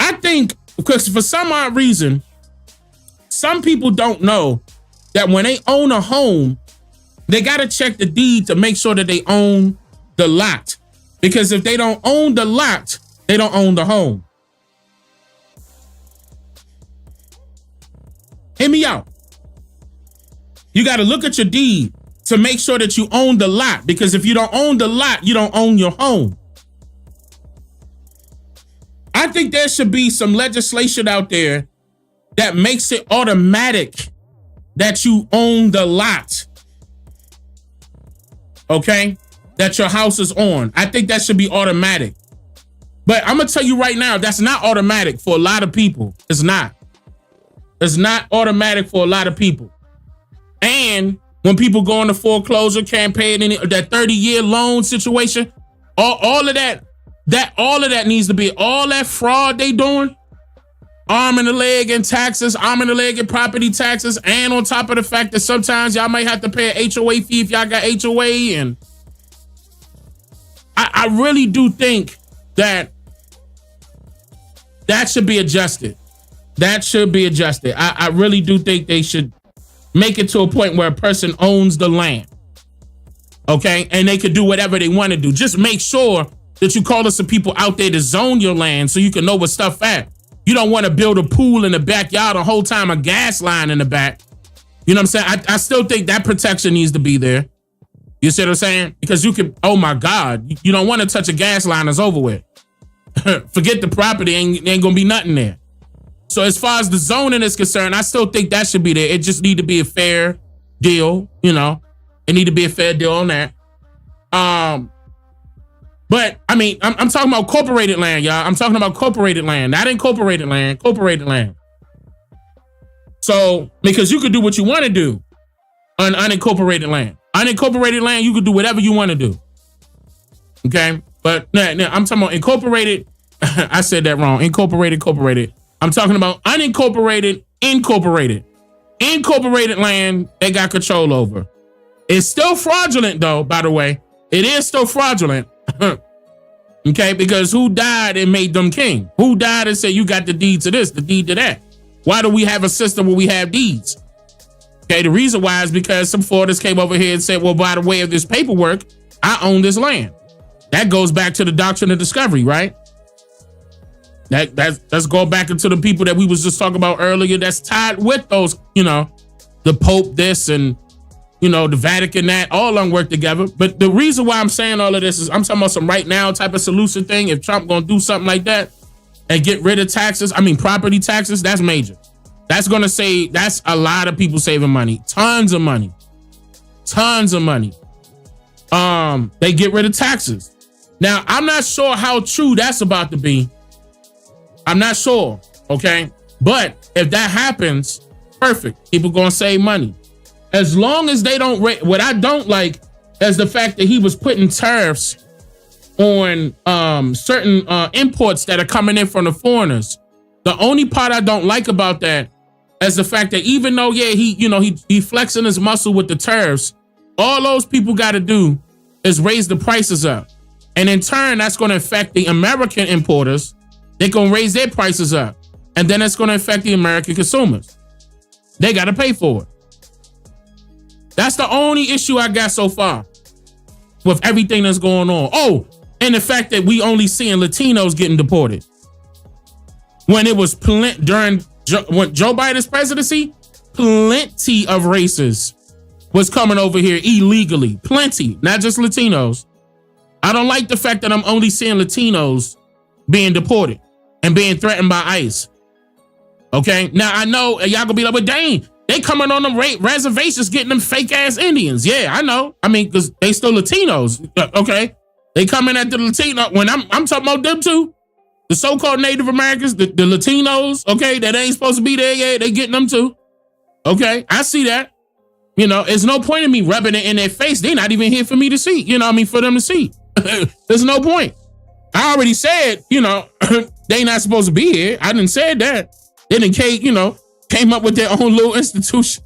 I think, because for some odd reason, some people don't know that when they own a home, they got to check the deed to make sure that they own the lot. Because if they don't own the lot, they don't own the home. Hear me out. You got to look at your deed to make sure that you own the lot. Because if you don't own the lot, you don't own your home. I think there should be some legislation out there that makes it automatic that you own the lot. Okay? That your house is on. I think that should be automatic. But I'm going to tell you right now, that's not automatic for a lot of people. It's not. It's not automatic for a lot of people. And when people go on the foreclosure campaign and that 30-year loan situation, all of that needs to be, all that fraud they doing, arm and a leg in taxes, arm and a leg in property taxes, and on top of the fact that sometimes y'all might have to pay an HOA fee if y'all got HOA. And I really do think that should be adjusted. That should be adjusted. I really do think they should make it to a point where a person owns the land. Okay? And they could do whatever they want to do. Just make sure that you call us some people out there to zone your land so you can know what stuff at. You don't want to build a pool in the backyard the whole time, a gas line in the back. You know what I'm saying? I still think that protection needs to be there. You see what I'm saying? Because you can, oh my God, you don't want to touch a gas line that's over with. Forget the property, ain't going to be nothing there. So as far as the zoning is concerned, I still think that should be there. It just need to be a fair deal, you know. It need to be a fair deal on that. But I mean, I'm talking about corporated land, y'all. I'm talking about corporated land, not incorporated land, corporated land. So, because you could do what you want to do on unincorporated land. Unincorporated land, you could do whatever you want to do. Okay? But I'm talking about incorporated. I said that wrong. Incorporated. I'm talking about unincorporated, incorporated. Incorporated land they got control over. It's still fraudulent, though, by the way. It is still fraudulent. Okay, because who died and made them king? Who died and said you got the deed to this, the deed to that? Why do we have a system where we have deeds? Okay, the reason why is because some foreigners came over here and said, well, by the way of this paperwork, I own this land. That goes back to the doctrine of discovery, right? Let's go back into the people that we was just talking about earlier that's tied with those, you know, the Pope this and, you know, the Vatican that, all of them work together. But the reason why I'm saying all of this is I'm talking about some right now type of solution thing. If Trump gonna do something like that and get rid of property taxes, that's major. That's a lot of people saving money. Tons of money. They get rid of taxes. Now, I'm not sure how true that's about to be. I'm not sure, okay? But if that happens, perfect. People gonna save money. As long as they don't, what I don't like is the fact that he was putting tariffs on certain imports that are coming in from the foreigners. The only part I don't like about that is the fact that even though, yeah, he flexing his muscle with the tariffs, all those people got to do is raise the prices up. And in turn, that's going to affect the American importers. They're going to raise their prices up. And then it's going to affect the American consumers. They got to pay for it. That's the only issue I got so far with everything that's going on. Oh, and the fact that we only seeing Latinos getting deported. When it was during Joe Biden's presidency, plenty of races was coming over here illegally. Plenty, not just Latinos. I don't like the fact that I'm only seeing Latinos being deported and being threatened by ICE. Okay, now I know y'all gonna be like, but Dane, they coming on them reservations getting them fake ass Indians. Yeah, I know. I mean, because they still Latinos. Okay, they coming at the Latino when I'm talking about them too. The so-called Native Americans, the Latinos, okay, that ain't supposed to be there yet. They getting them too. Okay, I see that. You know, there's no point in me rubbing it in their face. They're not even here for me to see. You know what I mean? For them to see. There's no point. I already said, you know, they not supposed to be here. I didn't say that. They didn't, came up with their own little institution.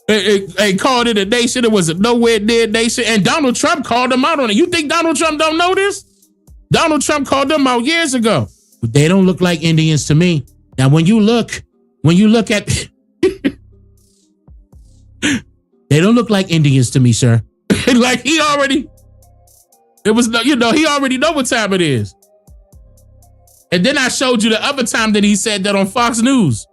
They called it a nation. It was a nowhere near nation. And Donald Trump called them out on it. You think Donald Trump don't know this? Donald Trump called them out years ago. But they don't look like Indians to me. Now, when you look at... They don't look like Indians to me, sir. Like he already know what time it is. And then I showed you the other time that he said that on Fox News.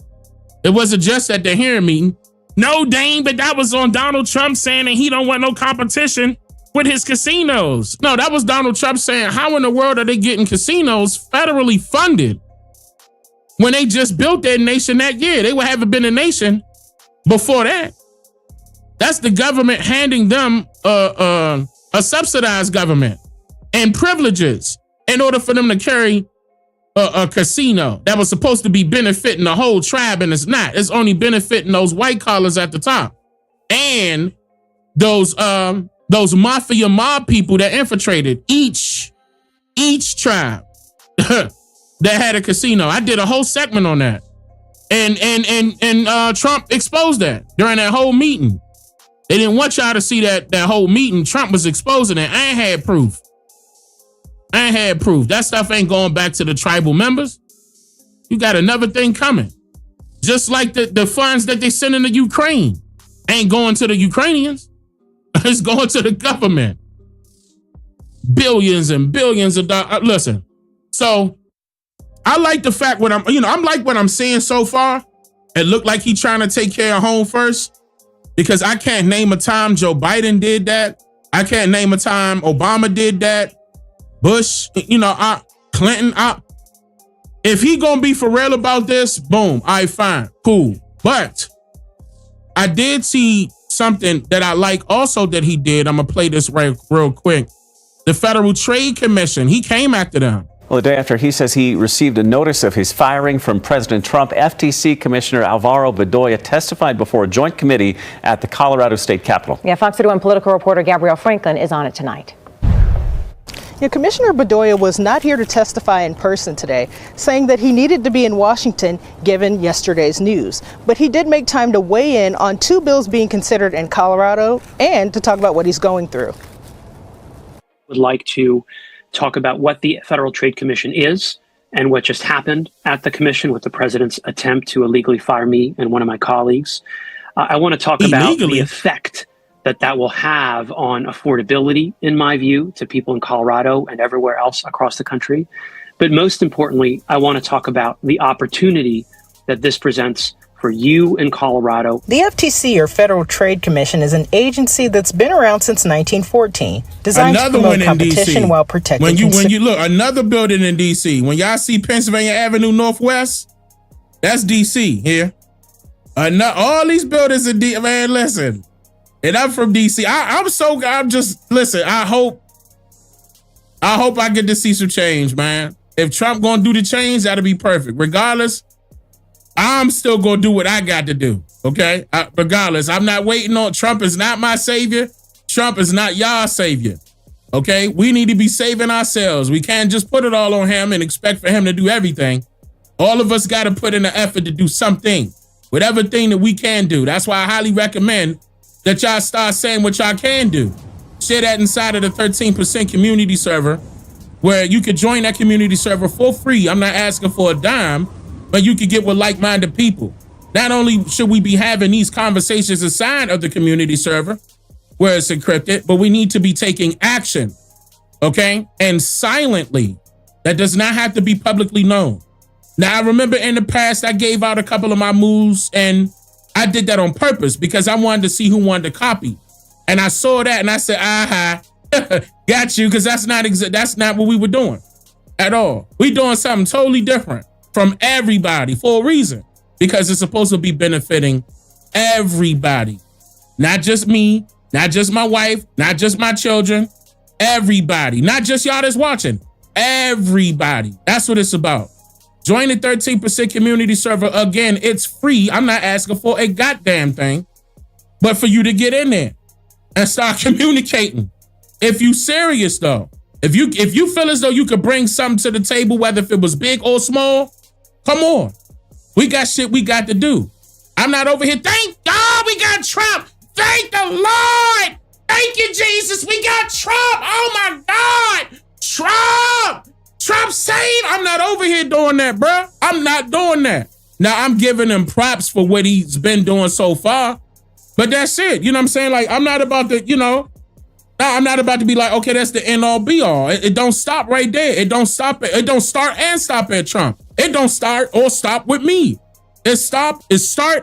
It wasn't just at the hearing meeting. No, Dane, but that was on Donald Trump saying that he don't want no competition with his casinos. No, that was Donald Trump saying, how in the world are they getting casinos federally funded when they just built their nation that year? They would haven't been a nation before that. That's the government handing them a subsidized government and privileges in order for them to carry a casino that was supposed to be benefiting the whole tribe, and it's not. It's only benefiting those white collars at the top and those mafia mob people that infiltrated each tribe that had a casino. I did a whole segment on that, and Trump exposed that during that whole meeting. They didn't want y'all to see that whole meeting. Trump was exposing it. I ain't had proof. That stuff ain't going back to the tribal members. You got another thing coming. Just like the funds that they send into Ukraine ain't going to the Ukrainians. It's going to the government. Billions and billions of dollars. Listen, so I like the fact I'm like what I'm seeing so far. It looked like he trying to take care of home first. Because I can't name a time Joe Biden did that. I can't name a time Obama did that. Bush, Clinton. If he gonna be for real about this, boom, all right, fine, cool. But I did see something that I like also that he did. I'm gonna play this real quick. The Federal Trade Commission, he came after them.
Well, the day after he says he received a notice of his firing from President Trump, FTC Commissioner Alvaro Bedoya testified before a joint committee at the Colorado State Capitol.
Yeah, Fox 31 political reporter Gabrielle Franklin is on it tonight.
Yeah, Commissioner Bedoya was not here to testify in person today, saying that he needed to be in Washington given yesterday's news. But he did make time to weigh in on two bills being considered in Colorado and to talk about what he's going through.
Would like to talk about what the Federal Trade Commission is and what just happened at the commission with the president's attempt to illegally fire me and one of my colleagues. I want to talk about the effect that will have on affordability, in my view, to people in Colorado and everywhere else across the country. But most importantly, I want to talk about the opportunity that this presents for you in Colorado.
The FTC, or Federal Trade Commission, is an agency that's been around since 1914, designed to promote competition while protecting
when you look, another building in DC. When y'all see Pennsylvania Avenue Northwest, that's DC here. All these buildings in DC, man, listen. And I'm from DC. I hope I get to see some change, man. If Trump gonna do the change, that'll be perfect. Regardless, I'm still gonna do what I got to do. Okay? Regardless, I'm not waiting on Trump. Is not my savior. Trump is not y'all savior. Okay? We need to be saving ourselves. We can't just put it all on him and expect for him to do everything. All of us got to put in the effort to do something. Whatever thing that we can do. That's why I highly recommend that y'all start saying what y'all can do. Share that inside of the 13% community server, where you could join that community server for free. I'm not asking for a dime, but you could get with like-minded people. Not only should we be having these conversations inside of the community server, where it's encrypted, but we need to be taking action, okay? And silently. That does not have to be publicly known. Now, I remember in the past, I gave out a couple of my moves, and I did that on purpose because I wanted to see who wanted to copy. And I saw that and I said, got you, because that's not what we were doing at all. We doing something totally different from everybody for a reason, because it's supposed to be benefiting everybody. Not just me, not just my wife, not just my children, everybody. Not just y'all that's watching, everybody. That's what it's about. Join the 13% community server. Again, it's free. I'm not asking for a goddamn thing, but for you to get in there and start communicating. If you serious though, if you feel as though you could bring something to the table, whether if it was big or small, come on. We got shit we got to do. I'm not over here. Thank God we got Trump. Thank the Lord. Thank you, Jesus. We got Trump. Oh my God. Trump save. I'm not over here doing that, bro. I'm not doing that. Now I'm giving him props for what he's been doing so far, but that's it. You know what I'm saying? Like, I'm not about to, I'm not about to be like, okay, that's the end all be all. It don't stop right there. It don't stop. It don't start and stop at Trump. It don't start or stop with me. It start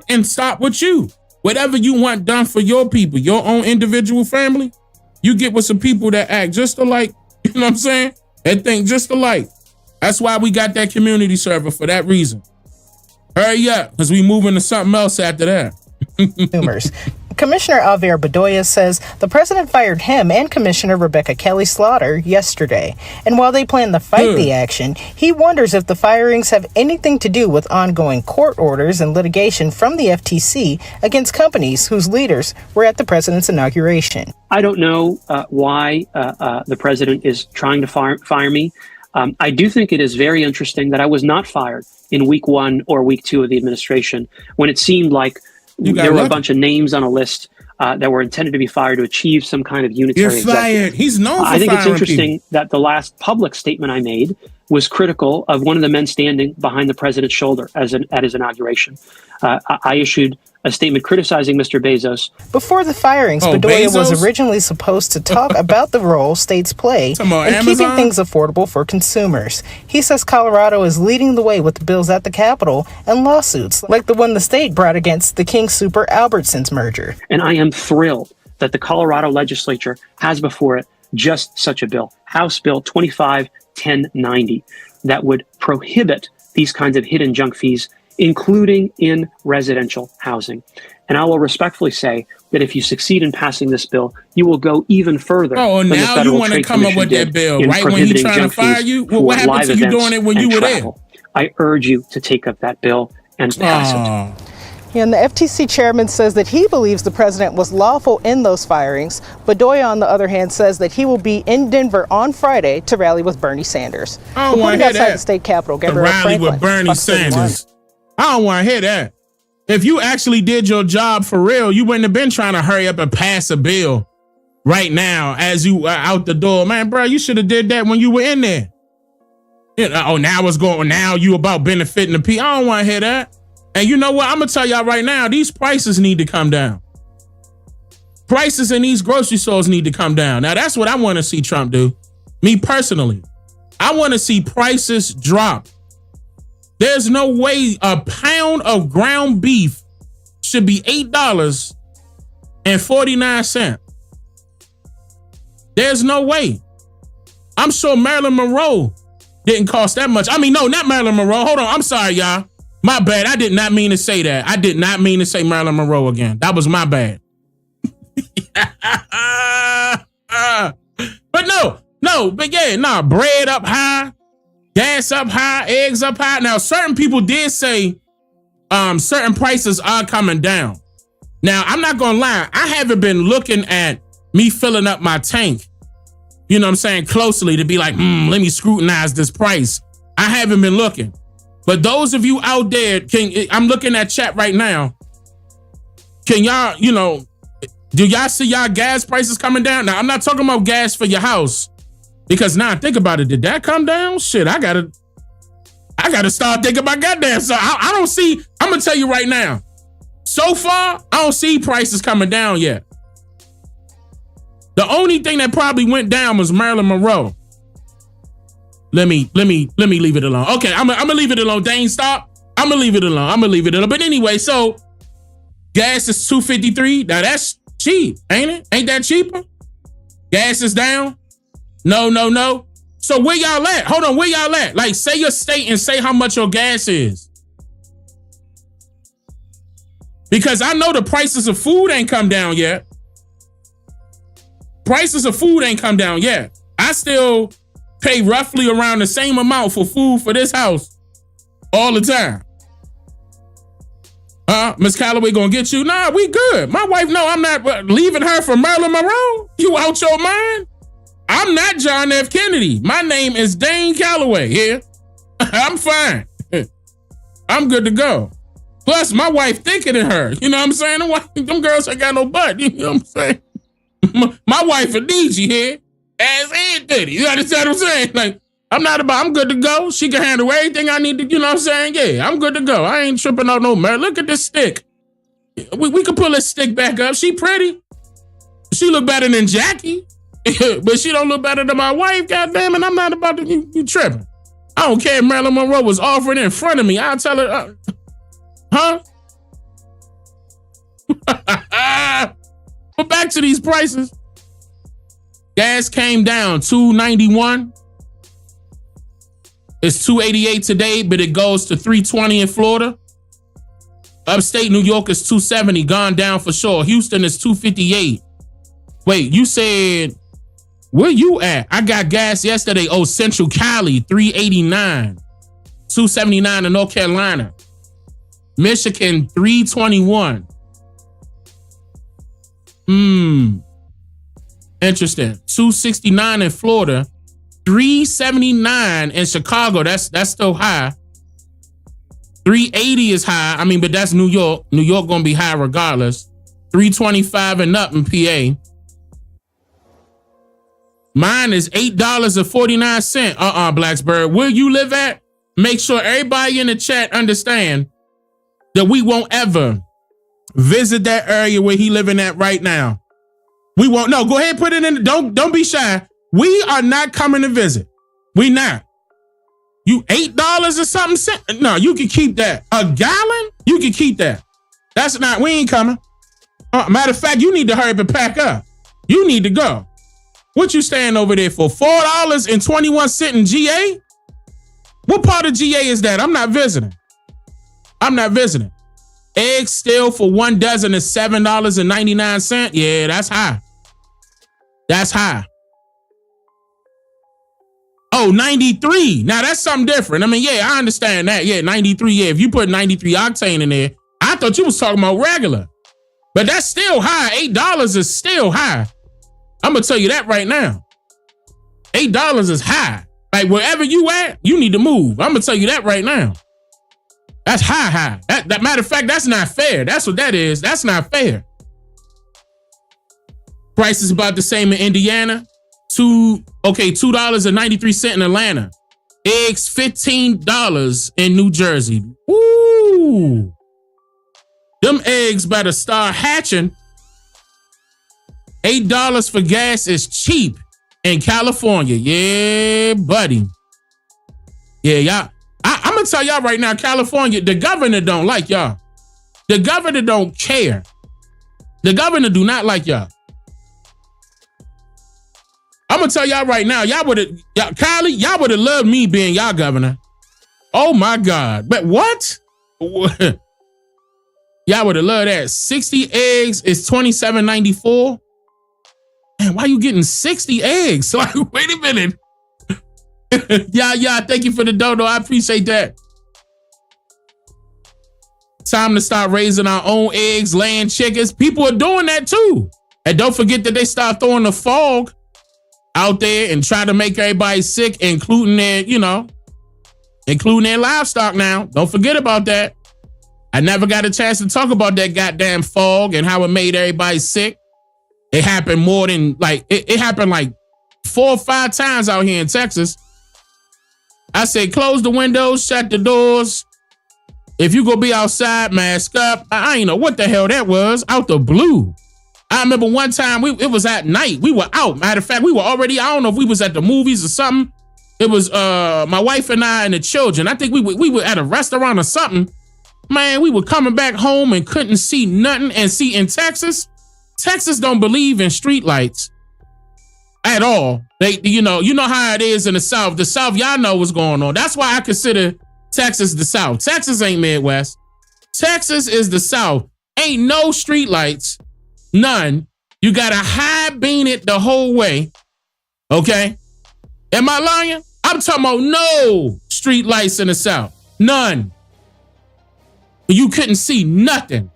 and stop with you. Whatever you want done for your people, your own individual family, you get with some people that act just alike. You know what I'm saying? They think just alike. That's why we got that community server, for that reason. Hurry up, because we moving to something else after that.
Consumers. Commissioner Alvaro Bedoya says the president fired him and Commissioner Rebecca Kelly Slaughter yesterday. And while they plan to fight the action, he wonders if the firings have anything to do with ongoing court orders and litigation from the FTC against companies whose leaders were at the president's inauguration.
I don't know why the president is trying to fire me. I do think it is very interesting that I was not fired in week 1 or week 2 of the administration, when it seemed like there were a bunch of names on a list that were intended to be fired to achieve some kind of unitary
You're fired.
executive.
He's known for
I think it's
firing
interesting
people.
that the last public statement I made was critical of one of the men standing behind the president's shoulder at his inauguration. I issued a statement criticizing Mr. Bezos.
Before the firings, Bedoya was originally supposed to talk about the role states play in keeping things affordable for consumers. He says Colorado is leading the way with bills at the Capitol and lawsuits like the one the state brought against the King Super Albertsons merger.
And I am thrilled that the Colorado legislature has before it just such a bill, House Bill 25-1090, that would prohibit these kinds of hidden junk fees, including in residential housing. And I will respectfully say that if you succeed in passing this bill, you will go even further.
Oh,
than the
now
Federal
you want to
Trade
come up
Commission
with that bill
in
right when he's
prohibiting
trying to
junk
fire
fees
you?
for
What happened
live
to you
events
doing it when
and
you were
travel. I urge you to take up that bill and pass it.
And the FTC chairman says that he believes the president was lawful in those firings. Bedoya, on the other hand, says that he will be in Denver on Friday to rally with Bernie Sanders.
I don't want to hear
outside
that.
the state capitol,
To
Gabrielle
rally
Franklin,
with Bernie
Fox 31.
Sanders. I don't want to hear that. If you actually did your job for real, you wouldn't have been trying to hurry up and pass a bill right now as you are out the door. Man, bro, you should have did that when you were in there. Now you about benefiting the people. I don't want to hear that. And you know what? I'm going to tell y'all right now, these prices need to come down. Prices in these grocery stores need to come down. Now, that's what I want to see Trump do. Me personally. I want to see prices drop. There's no way a pound of ground beef should be $8.49. There's no way. I'm sure Marilyn Monroe didn't cost that much. I mean, no, not Marilyn Monroe. Hold on. I'm sorry, y'all. My bad. I did not mean to say that. I did not mean to say Marilyn Monroe again. That was my bad. But bread up high, gas up high, eggs up high. Now, certain people did say certain prices are coming down. Now, I'm not gonna lie. I haven't been looking at me filling up my tank, you know what I'm saying, closely to be like, let me scrutinize this price. I haven't been looking. But those of you out there, I'm looking at chat right now. Can y'all, do y'all see y'all gas prices coming down? Now, I'm not talking about gas for your house, because now think about it. Did that come down? Shit, I gotta start thinking about goddamn. So I don't see, I'm gonna tell you right now. So far, I don't see prices coming down yet. The only thing that probably went down was Marilyn Monroe. Let me leave it alone. Okay, I'm gonna leave it alone. Dane, stop. I'm gonna leave it alone. But anyway, so Gas is $2.53. Now that's cheap, ain't it? Ain't that cheaper? Gas is down? No. So where y'all at? Hold on, where y'all at? Like, say your state and say how much your gas is. Because I know the prices of food ain't come down yet. Prices of food ain't come down yet. I still pay roughly around the same amount for food for this house all the time. Miss Calloway gonna get you? Nah, we good. My wife, no, I'm not leaving her for Marilyn Monroe. You out your mind? I'm not John F. Kennedy. My name is Dane Calloway here. I'm fine. I'm good to go. Plus, my wife thicker than her. You know what I'm saying? Them girls ain't got no butt. You know what I'm saying? My wife a DJ here. Ass and titty. You understand what I'm saying? Like, I'm good to go. She can handle everything I need to, you know what I'm saying? Yeah, I'm good to go. I ain't tripping out no murder. Look at this stick. We can pull this stick back up. She pretty. She look better than Jackie. But she don't look better than my wife. God damn it, I'm not about to, you tripping. I don't care if Marilyn Monroe was offering in front of me. I'll tell her, huh? But back to these prices. Gas came down $2.91. It's $2.88 today, but it goes to $3.20 in Florida. Upstate New York is $2.70, gone down for sure. Houston is $2.58. Wait, you said, where you at? I got gas yesterday. Oh, Central Cali, $3.89. $2.79 in North Carolina. Michigan, $3.21. Interesting. $2.69 in Florida. $3.79 in Chicago. That's still high. $3.80 is high. I mean, but that's New York. New York gonna be high regardless. $3.25 and up in PA. Mine is $8.49. Blacksburg. Where you live at? Make sure everybody in the chat understand that we won't ever visit that area where he living at right now. We won't. No, go ahead and put it in. Don't be shy. We are not coming to visit. We not. You $8 or something? No, you can keep that. A gallon? You can keep that. That's not, we ain't coming. Matter of fact, you need to hurry up and pack up. You need to go. What you staying over there for? $4.21 in GA? What part of GA is that? I'm not visiting. Eggs still for 1 dozen is $7.99. Yeah, that's high. That's high. Oh, 93. Now that's something different. I mean, yeah, I understand that. Yeah, 93. Yeah, if you put 93 octane in there, I thought you was talking about regular. But that's still high. $8 is still high. I'm going to tell you that right now. $8 is high. Like wherever you at, you need to move. I'm going to tell you that right now. That's high. That matter of fact, that's not fair. That's what that is. That's not fair. Price is about the same in Indiana. $2.93 in Atlanta. Eggs, $15 in New Jersey. Woo! Them eggs better start hatching. $8 for gas is cheap in California. Yeah, buddy. Yeah, y'all. I'm gonna tell y'all right now, California, the governor don't like y'all. The governor don't care. The governor do not like y'all. I'm gonna tell y'all right now, Kylie, y'all would have loved me being y'all governor. Oh my God. But what? Y'all would have loved that. 60 eggs is $27.94. Man, why you getting 60 eggs? Like, wait a minute. Yeah, thank you for the dodo. I appreciate that. Time to start raising our own eggs, laying chickens. People are doing that too. And don't forget that they start throwing the fog out there and try to make everybody sick, including their livestock now. Don't forget about that. I never got a chance to talk about that goddamn fog and how it made everybody sick. It happened more than it happened like 4 or 5 times out here in Texas. I say, close the windows, shut the doors. If you go be outside, mask up. I ain't know what the hell that was out the blue. I remember one time it was at night. We were out. Matter of fact, we were already, I don't know if we was at the movies or something. It was my wife and I and the children. I think we were at a restaurant or something. Man, we were coming back home and couldn't see nothing. And see, in Texas don't believe in streetlights at all. You know how it is in the South. The South, y'all know what's going on. That's why I consider Texas the South. Texas ain't Midwest. Texas is the South. Ain't no streetlights, none. You gotta high beam it the whole way. Okay? Am I lying? I'm talking about no streetlights in the South. None. You couldn't see nothing.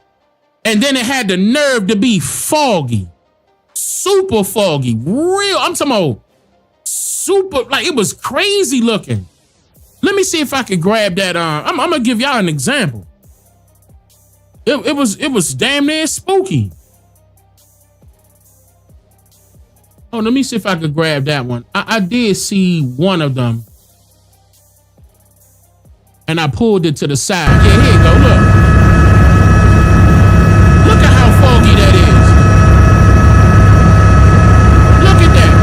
And then it had the nerve to be foggy. Super foggy. Real. I'm talking about super, like it was crazy looking. Let me see if I can grab that. I'm gonna give y'all an example. It was damn near spooky. Oh, let me see if I could grab that one. I did see one of them. And I pulled it to the side. Yeah, here you go, look. Look at how foggy that is. Look at that.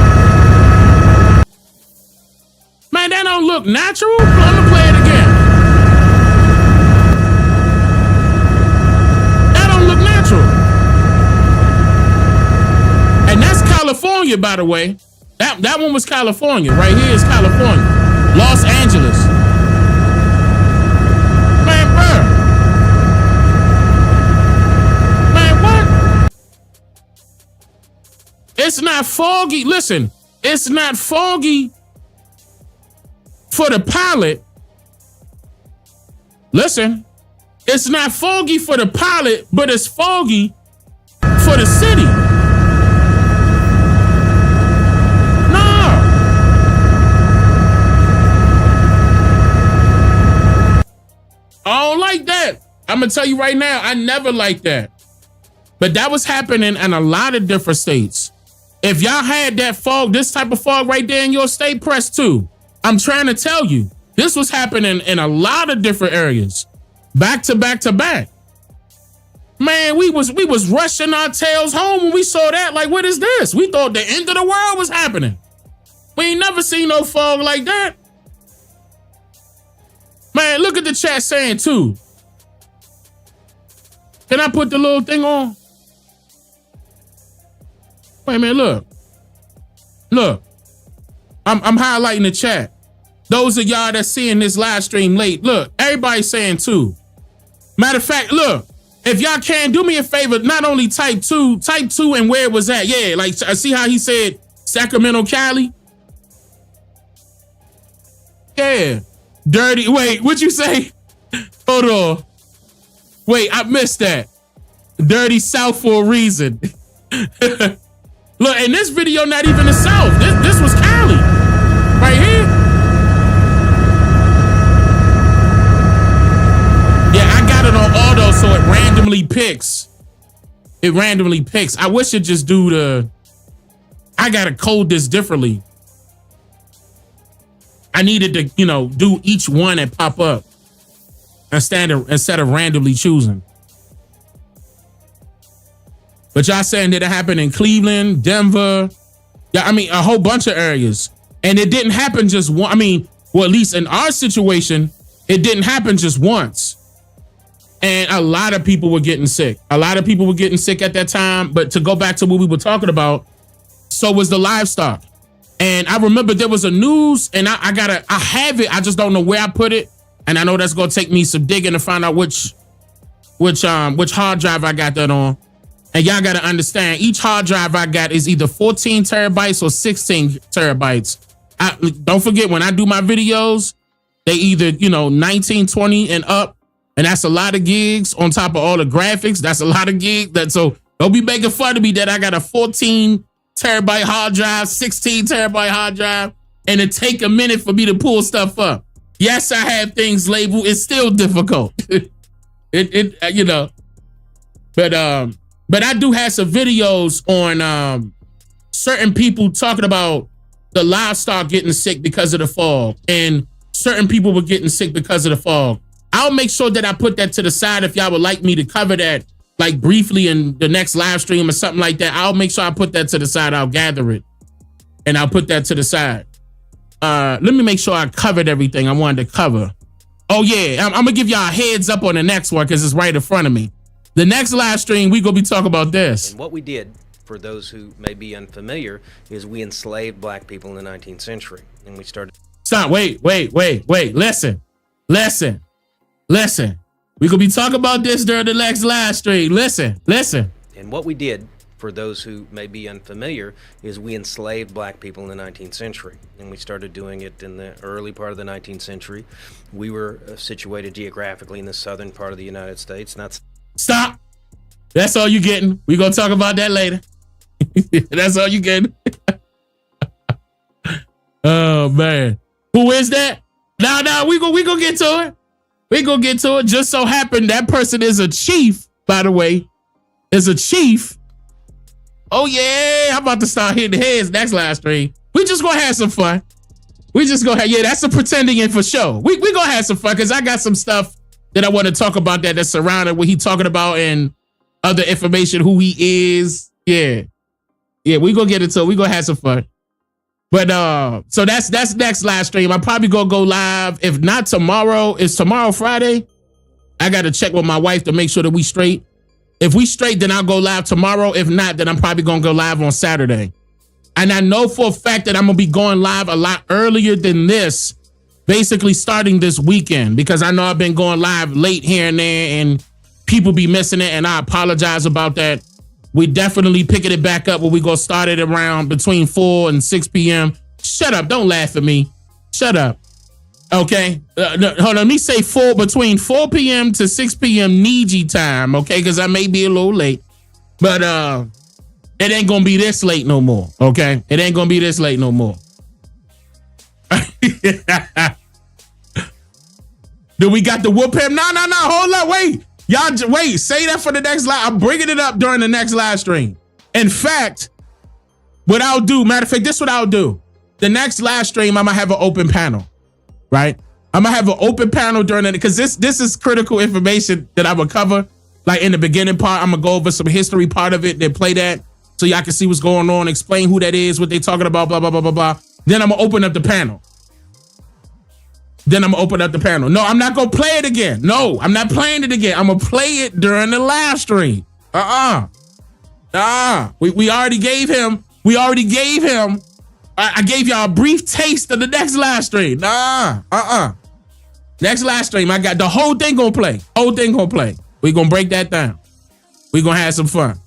Man, that don't look natural. I'm gonna play it again. That don't look natural. And that's California, by the way. That one was California. Right here is California. Los Angeles. It's not foggy. Listen, it's not foggy for the pilot. Listen, it's not foggy for the pilot, but it's foggy for the city. No. I don't like that. I'm going to tell you right now, I never liked that. But that was happening in a lot of different states. If y'all had that fog, this type of fog right there in your state, press 2. I'm trying to tell you, this was happening in a lot of different areas. Back to back to back. Man, we was rushing our tails home when we saw that. Like, what is this? We thought the end of the world was happening. We ain't never seen no fog like that. Man, look at the chat saying too. Can I put the little thing on? Wait a minute, look. Look. I'm highlighting the chat. Those of y'all that's seeing this live stream late, look, everybody's saying too. Matter of fact, look, if y'all can, do me a favor, not only type 2 and where it was at. Yeah, like, I see how he said Sacramento, Cali? Yeah. Dirty, wait, what'd you say? Hold on. Wait, I missed that. Dirty South for a reason. Look, in this video, not even the South. This was Cali. Right here. Yeah, I got it on auto, so it randomly picks. It randomly picks. I wish it just do the... I gotta code this differently. I needed to, do each one and pop up instead of randomly choosing. But y'all saying that it happened in Cleveland, Denver, yeah, I mean, a whole bunch of areas. And it didn't happen just one. I mean, well, at least in our situation, it didn't happen just once. And a lot of people were getting sick. A lot of people were getting sick at that time. But to go back to what we were talking about, so was the livestock. And I remember there was a news, and I have it. I just don't know where I put it. And I know that's gonna take me some digging to find out which hard drive I got that on. And y'all gotta understand, each hard drive I got is either 14 terabytes or 16 terabytes. Don't forget, when I do my videos, they either 19, 20 and up, and that's a lot of gigs on top of all the graphics. That's a lot of gigs. So don't be making fun of me that I got a 14 terabyte hard drive, 16 terabyte hard drive, and it take a minute for me to pull stuff up. Yes, I have things labeled. It's still difficult. But I do have some videos on certain people talking about the livestock getting sick because of the fog, and certain people were getting sick because of the fog. I'll make sure that I put that to the side if y'all would like me to cover that, like briefly in the next live stream or something like that. I'll make sure I put that to the side. I'll gather it and I'll put that to the side. Let me make sure I covered everything I wanted to cover. Oh yeah, I'm gonna give y'all a heads up on the next one because it's right in front of me. The next live stream, we gonna be talking about this.
And what we did, for those who may be unfamiliar, is we enslaved black people in the 19th century. And we started...
Stop, wait. Listen. We gonna be talking about this during the next live stream. Listen.
And what we did, for those who may be unfamiliar, is we enslaved black people in the 19th century. And we started doing it in the early part of the 19th century. We were situated geographically in the southern part of the United States.
Stop. That's all you getting. We gonna talk about that later. That's all you getting. Oh man. Who is that? No, we gonna get to it. We gonna get to it. Just so happened that person is a chief, by the way. Is a chief. Oh yeah, I'm about to start hitting heads next live stream. We just gonna have some fun. That's a pretending in for sure. We gonna have some fun because I got some stuff that I want to talk about that's surrounded what he talking about and other information, who he is. Yeah, we gonna get into it. We gonna have some fun. But so that's next live stream. I'm probably gonna go live. If not tomorrow, is tomorrow Friday? I gotta check with my wife to make sure that we straight. If we straight, then I'll go live tomorrow. If not, then I'm probably gonna go live on Saturday. And I know for a fact that I'm gonna be going live a lot earlier than this, basically starting this weekend, because I know I've been going live late here and there and people be missing it, and I apologize about that. We definitely picking it back up where we gonna start it around between 4 and 6 p.m. Shut up, don't laugh at me. Shut up. Okay, no, hold on, let me say between 4 p.m. to 6 p.m. Niji time, okay, because I may be a little late, but it ain't gonna be this late no more, okay? It ain't gonna be this late no more. Do we got the whoop him? No, hold up, wait. Y'all, wait, say that for the next live. I'm bringing it up during the next live stream. In fact, what I'll do, matter of fact, this is what I'll do. The next live stream, I'm gonna have an open panel. Right? I'm gonna have an open panel during it because this is critical information that I will cover. Like in the beginning part, I'm gonna go over some history part of it, then play that so y'all can see what's going on, explain who that is, what they talking about, blah, blah, blah, blah, blah. Then I'm gonna open up the panel. No, I'm not gonna play it again. No, I'm not playing it again. I'm gonna play it during the live stream. We already gave him. I gave y'all a brief taste of the next live stream. Next live stream, I got the whole thing gonna play. We gonna break that down. We gonna have some fun.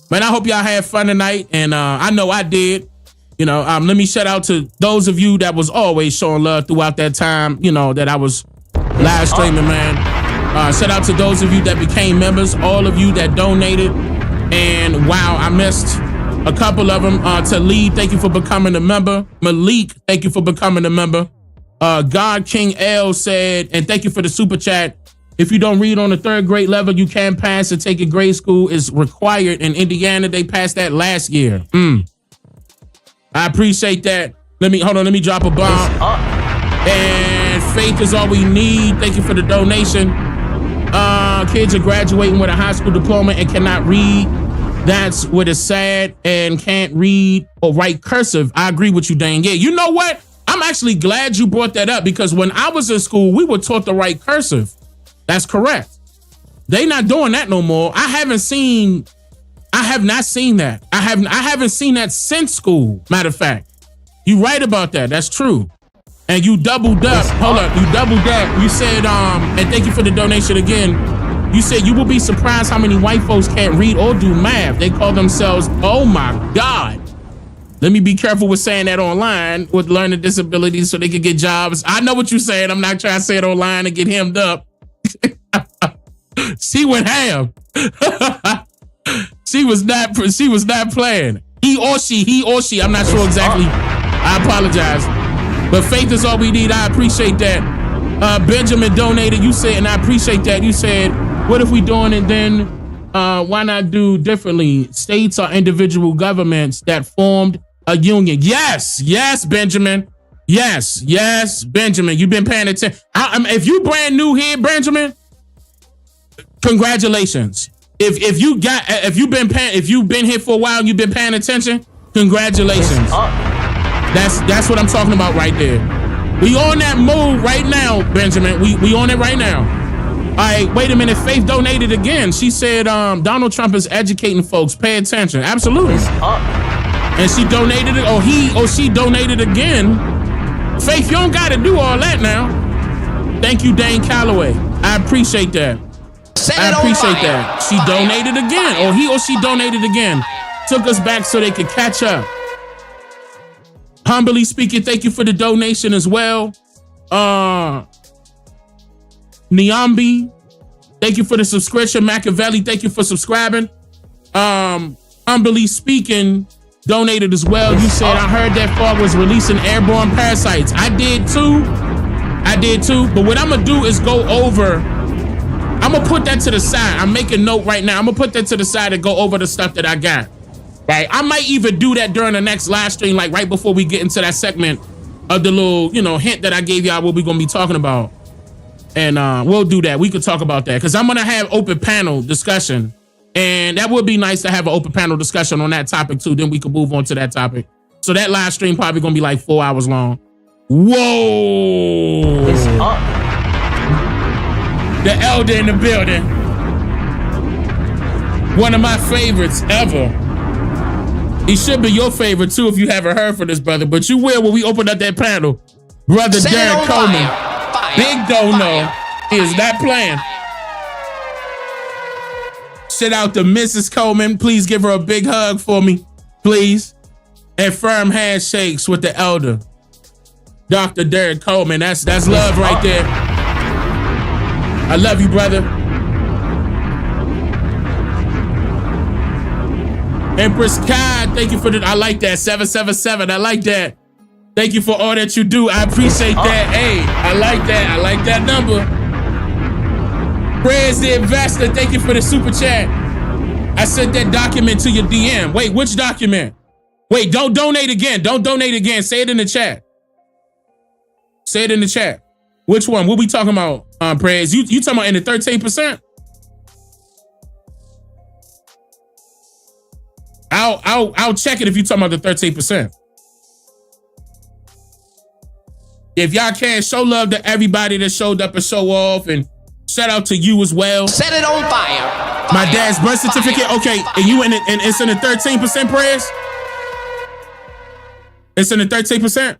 Man, I hope y'all had fun tonight, and I know I did. You know, let me shout out to those of you that was always showing love throughout that time, you know, that I was live streaming, man. Shout out to those of you that became members, all of you that donated, and wow, I missed a couple of them. Talib, thank you for becoming a member. Malik, thank you for becoming a member. God King L said, and thank you for the super chat. If you don't read on the 3rd grade level, you can pass and take a grade school is required. In Indiana, they passed that last year. I appreciate that. Let me drop a bomb. And faith is all we need. Thank you for the donation. Kids are graduating with a high school diploma and cannot read. That's what is sad, and can't read or write cursive. I agree with you, Dane. Yeah, you know what? I'm actually glad you brought that up because when I was in school, we were taught to write cursive. That's correct. They not doing that no more. I have not seen that. I haven't seen that since school. Matter of fact, you right about that. That's true. And you doubled up. Hold up. You doubled up. You said, and thank you for the donation again. You said you will be surprised how many white folks can't read or do math. They call themselves, oh my God. Let me be careful with saying that online with learning disabilities so they can get jobs. I know what you're saying. I'm not trying to say it online and get hemmed up. She went ham. She was not playing. He or she. I'm not sure exactly. I apologize. But faith is all we need. I appreciate that. Benjamin donated. You said, and I appreciate that. You said, what if we doing it then? Why not do differently? States are individual governments that formed a union. Yes, Benjamin. Yes, Benjamin. You've been paying attention. If you brand new here, Benjamin, congratulations. If you've been here for a while and you've been paying attention, congratulations. That's what I'm talking about right there. We on that move right now, Benjamin. We on it right now. All right, wait a minute. Faith donated again. She said Donald Trump is educating folks. Pay attention. Absolutely. And she donated it, or he or she donated again. Faith, you don't got to do all that now. Thank you, Dane Calloway. I appreciate that. I appreciate that. She donated again, or he or she donated again. Took us back so they could catch up. Humbly speaking, thank you for the donation as well. Niambi, thank you for the subscription. Machiavelli, thank you for subscribing. Humbly speaking, donated as well. You said, I heard that fog was releasing airborne parasites. I did too. But what I'm gonna do is go over. I'm gonna put that to the side. I'm making note right now. I'm gonna put that to the side and go over the stuff that I got. Right. I might even do that during the next live stream, like right before we get into that segment of the little, hint that I gave y'all what we're gonna be talking about. And we'll do that. We could talk about that because I'm gonna have open panel discussion. And that would be nice to have an open panel discussion on that topic too. Then we could move on to that topic. So that live stream probably gonna be like 4 hours long. Whoa!
It's up.
The elder in the building. One of my favorites ever. He should be your favorite too if you haven't heard from this brother, but you will when we open up that panel. Brother Derek Coleman, big dono, is not playing. Shout out to Mrs. Coleman. Please give her a big hug for me, please. And firm handshakes with the elder, Dr. Derek Coleman. That's love right there. I love you, brother. Empress Kai, thank you for I like that. 777, I like that. Thank you for all that you do. I appreciate that. Hey, I like that. I like that number. Prayers the investor, thank you for the super chat. I sent that document to your DM. Wait, which document? Wait, don't donate again. Don't donate again. Say it in the chat. Say it in the chat. Which one? What we talking about, Prayers? You talking about in the 13%? I'll check it if you talking about the 13%. If y'all can, show love to everybody that showed up and show off, and shout out to you as well.
Set it on fire.
My dad's birth certificate. Okay, and you and it's in the 13%, Prayers? It's in the 13%?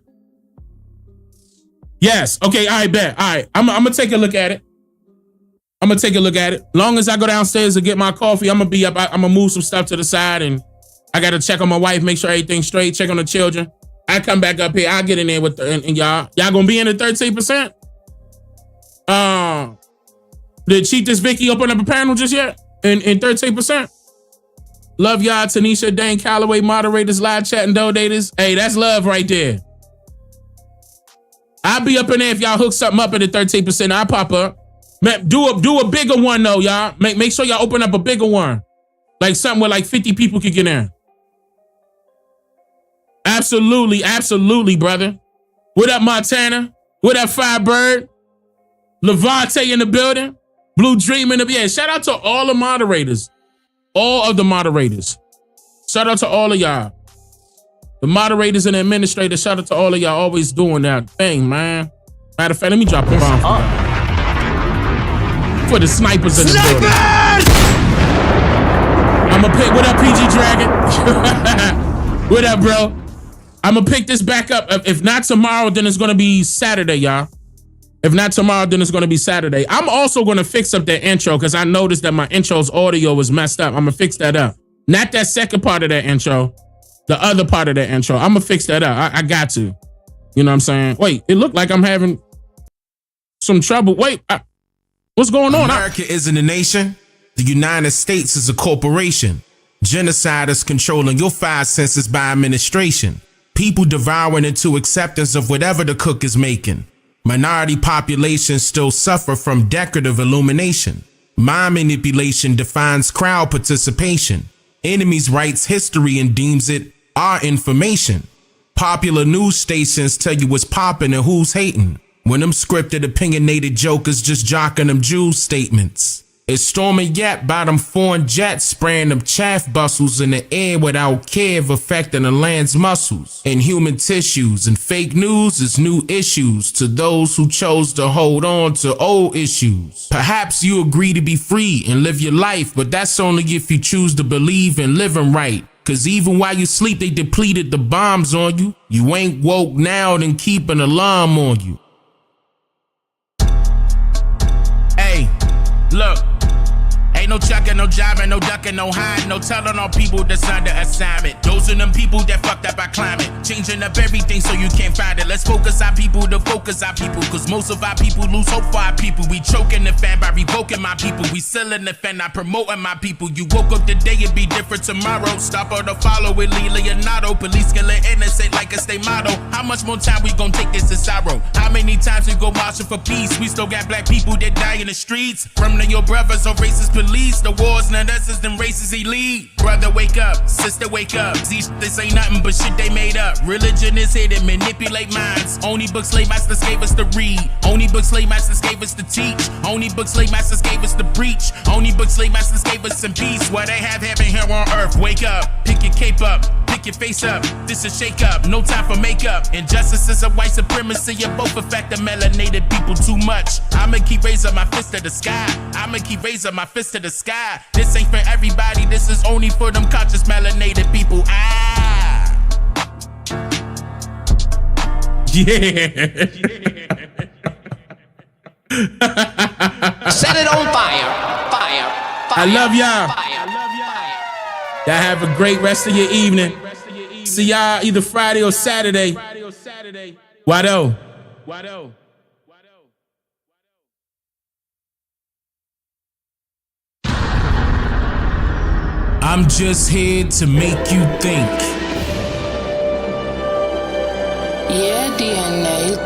Yes. Okay, all right, bet. All right. I'm gonna take a look at it. Long as I go downstairs and get my coffee, I'm gonna be up. I'm gonna move some stuff to the side, and I gotta check on my wife, make sure everything's straight, check on the children. I come back up here, I'll get in there with and y'all. Y'all gonna be in the 13%? Did Cheetah's Vicky open up a panel just yet? In 13%? Love y'all, Tanisha, Dane Calloway, moderators, live chat, and donators. Hey, that's love right there. I'll be up in there if y'all hook something up at the 13%. I'll pop up. Man, do a bigger one though, y'all. Make sure y'all open up a bigger one. Like something where like 50 people could get in. Absolutely, brother. What up, Montana? What up, Firebird? Levante in the building. Blue Dream in the building. Yeah, shout out to all the moderators. All of the moderators. Shout out to all of y'all. The moderators and the administrators, shout out to all of y'all always doing that thing, man. Matter of fact, let me drop a bomb for the snipers in the building. I'm gonna pick, what up, PG Dragon? What up, bro? I'm gonna pick this back up. If not tomorrow, then it's gonna be Saturday, y'all. If not tomorrow, then it's gonna be Saturday. I'm also gonna fix up that intro because I noticed that my intro's audio was messed up. I'm gonna fix that up. Not that second part of that intro, the other part of that intro. I'm gonna fix that up. I got to. You know what I'm saying? Wait, it looked like I'm having some trouble. Wait, what's going on?
America isn't a nation. The United States is a corporation. Genocide is controlling your five senses by administration. People devouring into acceptance of whatever the cook is making. Minority populations still suffer from decorative illumination. Mind manipulation defines crowd participation. Enemies writes history and deems it our information. Popular news stations tell you what's popping and who's hating, when them scripted opinionated jokers just jocking them Jews statements. It's storming yet by them foreign jets, spraying them chaff bustles in the air without care of affecting the land's muscles and human tissues. And fake news is new issues to those who chose to hold on to old issues. Perhaps you agree to be free and live your life, but that's only if you choose to believe in living right. Cause even while you sleep, they depleted the bombs on you. You ain't woke now, then keep an alarm on you. Hey, look. Ain't no chucking, no jiving, no ducking, no hiding, no telling on people that's under assignment. Those are them people that fucked up our climate, changing up everything so you can't find it. Let's focus our people to focus our people, cause most of our people lose hope for our people. We choking the fan by revoking my people. We selling the fan, not promoting my people. You woke up today, it be different tomorrow. Stop or to follow with Lee Leonardo. Police killing innocent like a state motto. How much more time we gon' take this to sorrow? How many times we go marching for peace? We still got black people that die in the streets. From your brothers or racist police. The war's not us, it's them races he lead. Brother, wake up. Sister, wake up. This ain't nothing but shit they made up. Religion is here to manipulate minds. Only books slave masters gave us to read. Only books slave masters gave us to teach. Only books slave masters gave us to preach. Only books slave masters gave us some peace. What they have heaven here on earth. Wake up. Pick your cape up. Pick your face up. This is shake up. No time for makeup. Injustice is a white supremacy. You both affect the melanated people too much. I'ma keep raising my fist to the sky. I'ma keep raising my fist to the sky. This ain't for everybody. This is only for them conscious melanated people.
Yeah.
Set it on fire. Fire.
I love y'all. Y'all have a great rest of your evening. See y'all either Friday or Saturday. Wado.
I'm just here to make you think.
Yeah, DNA.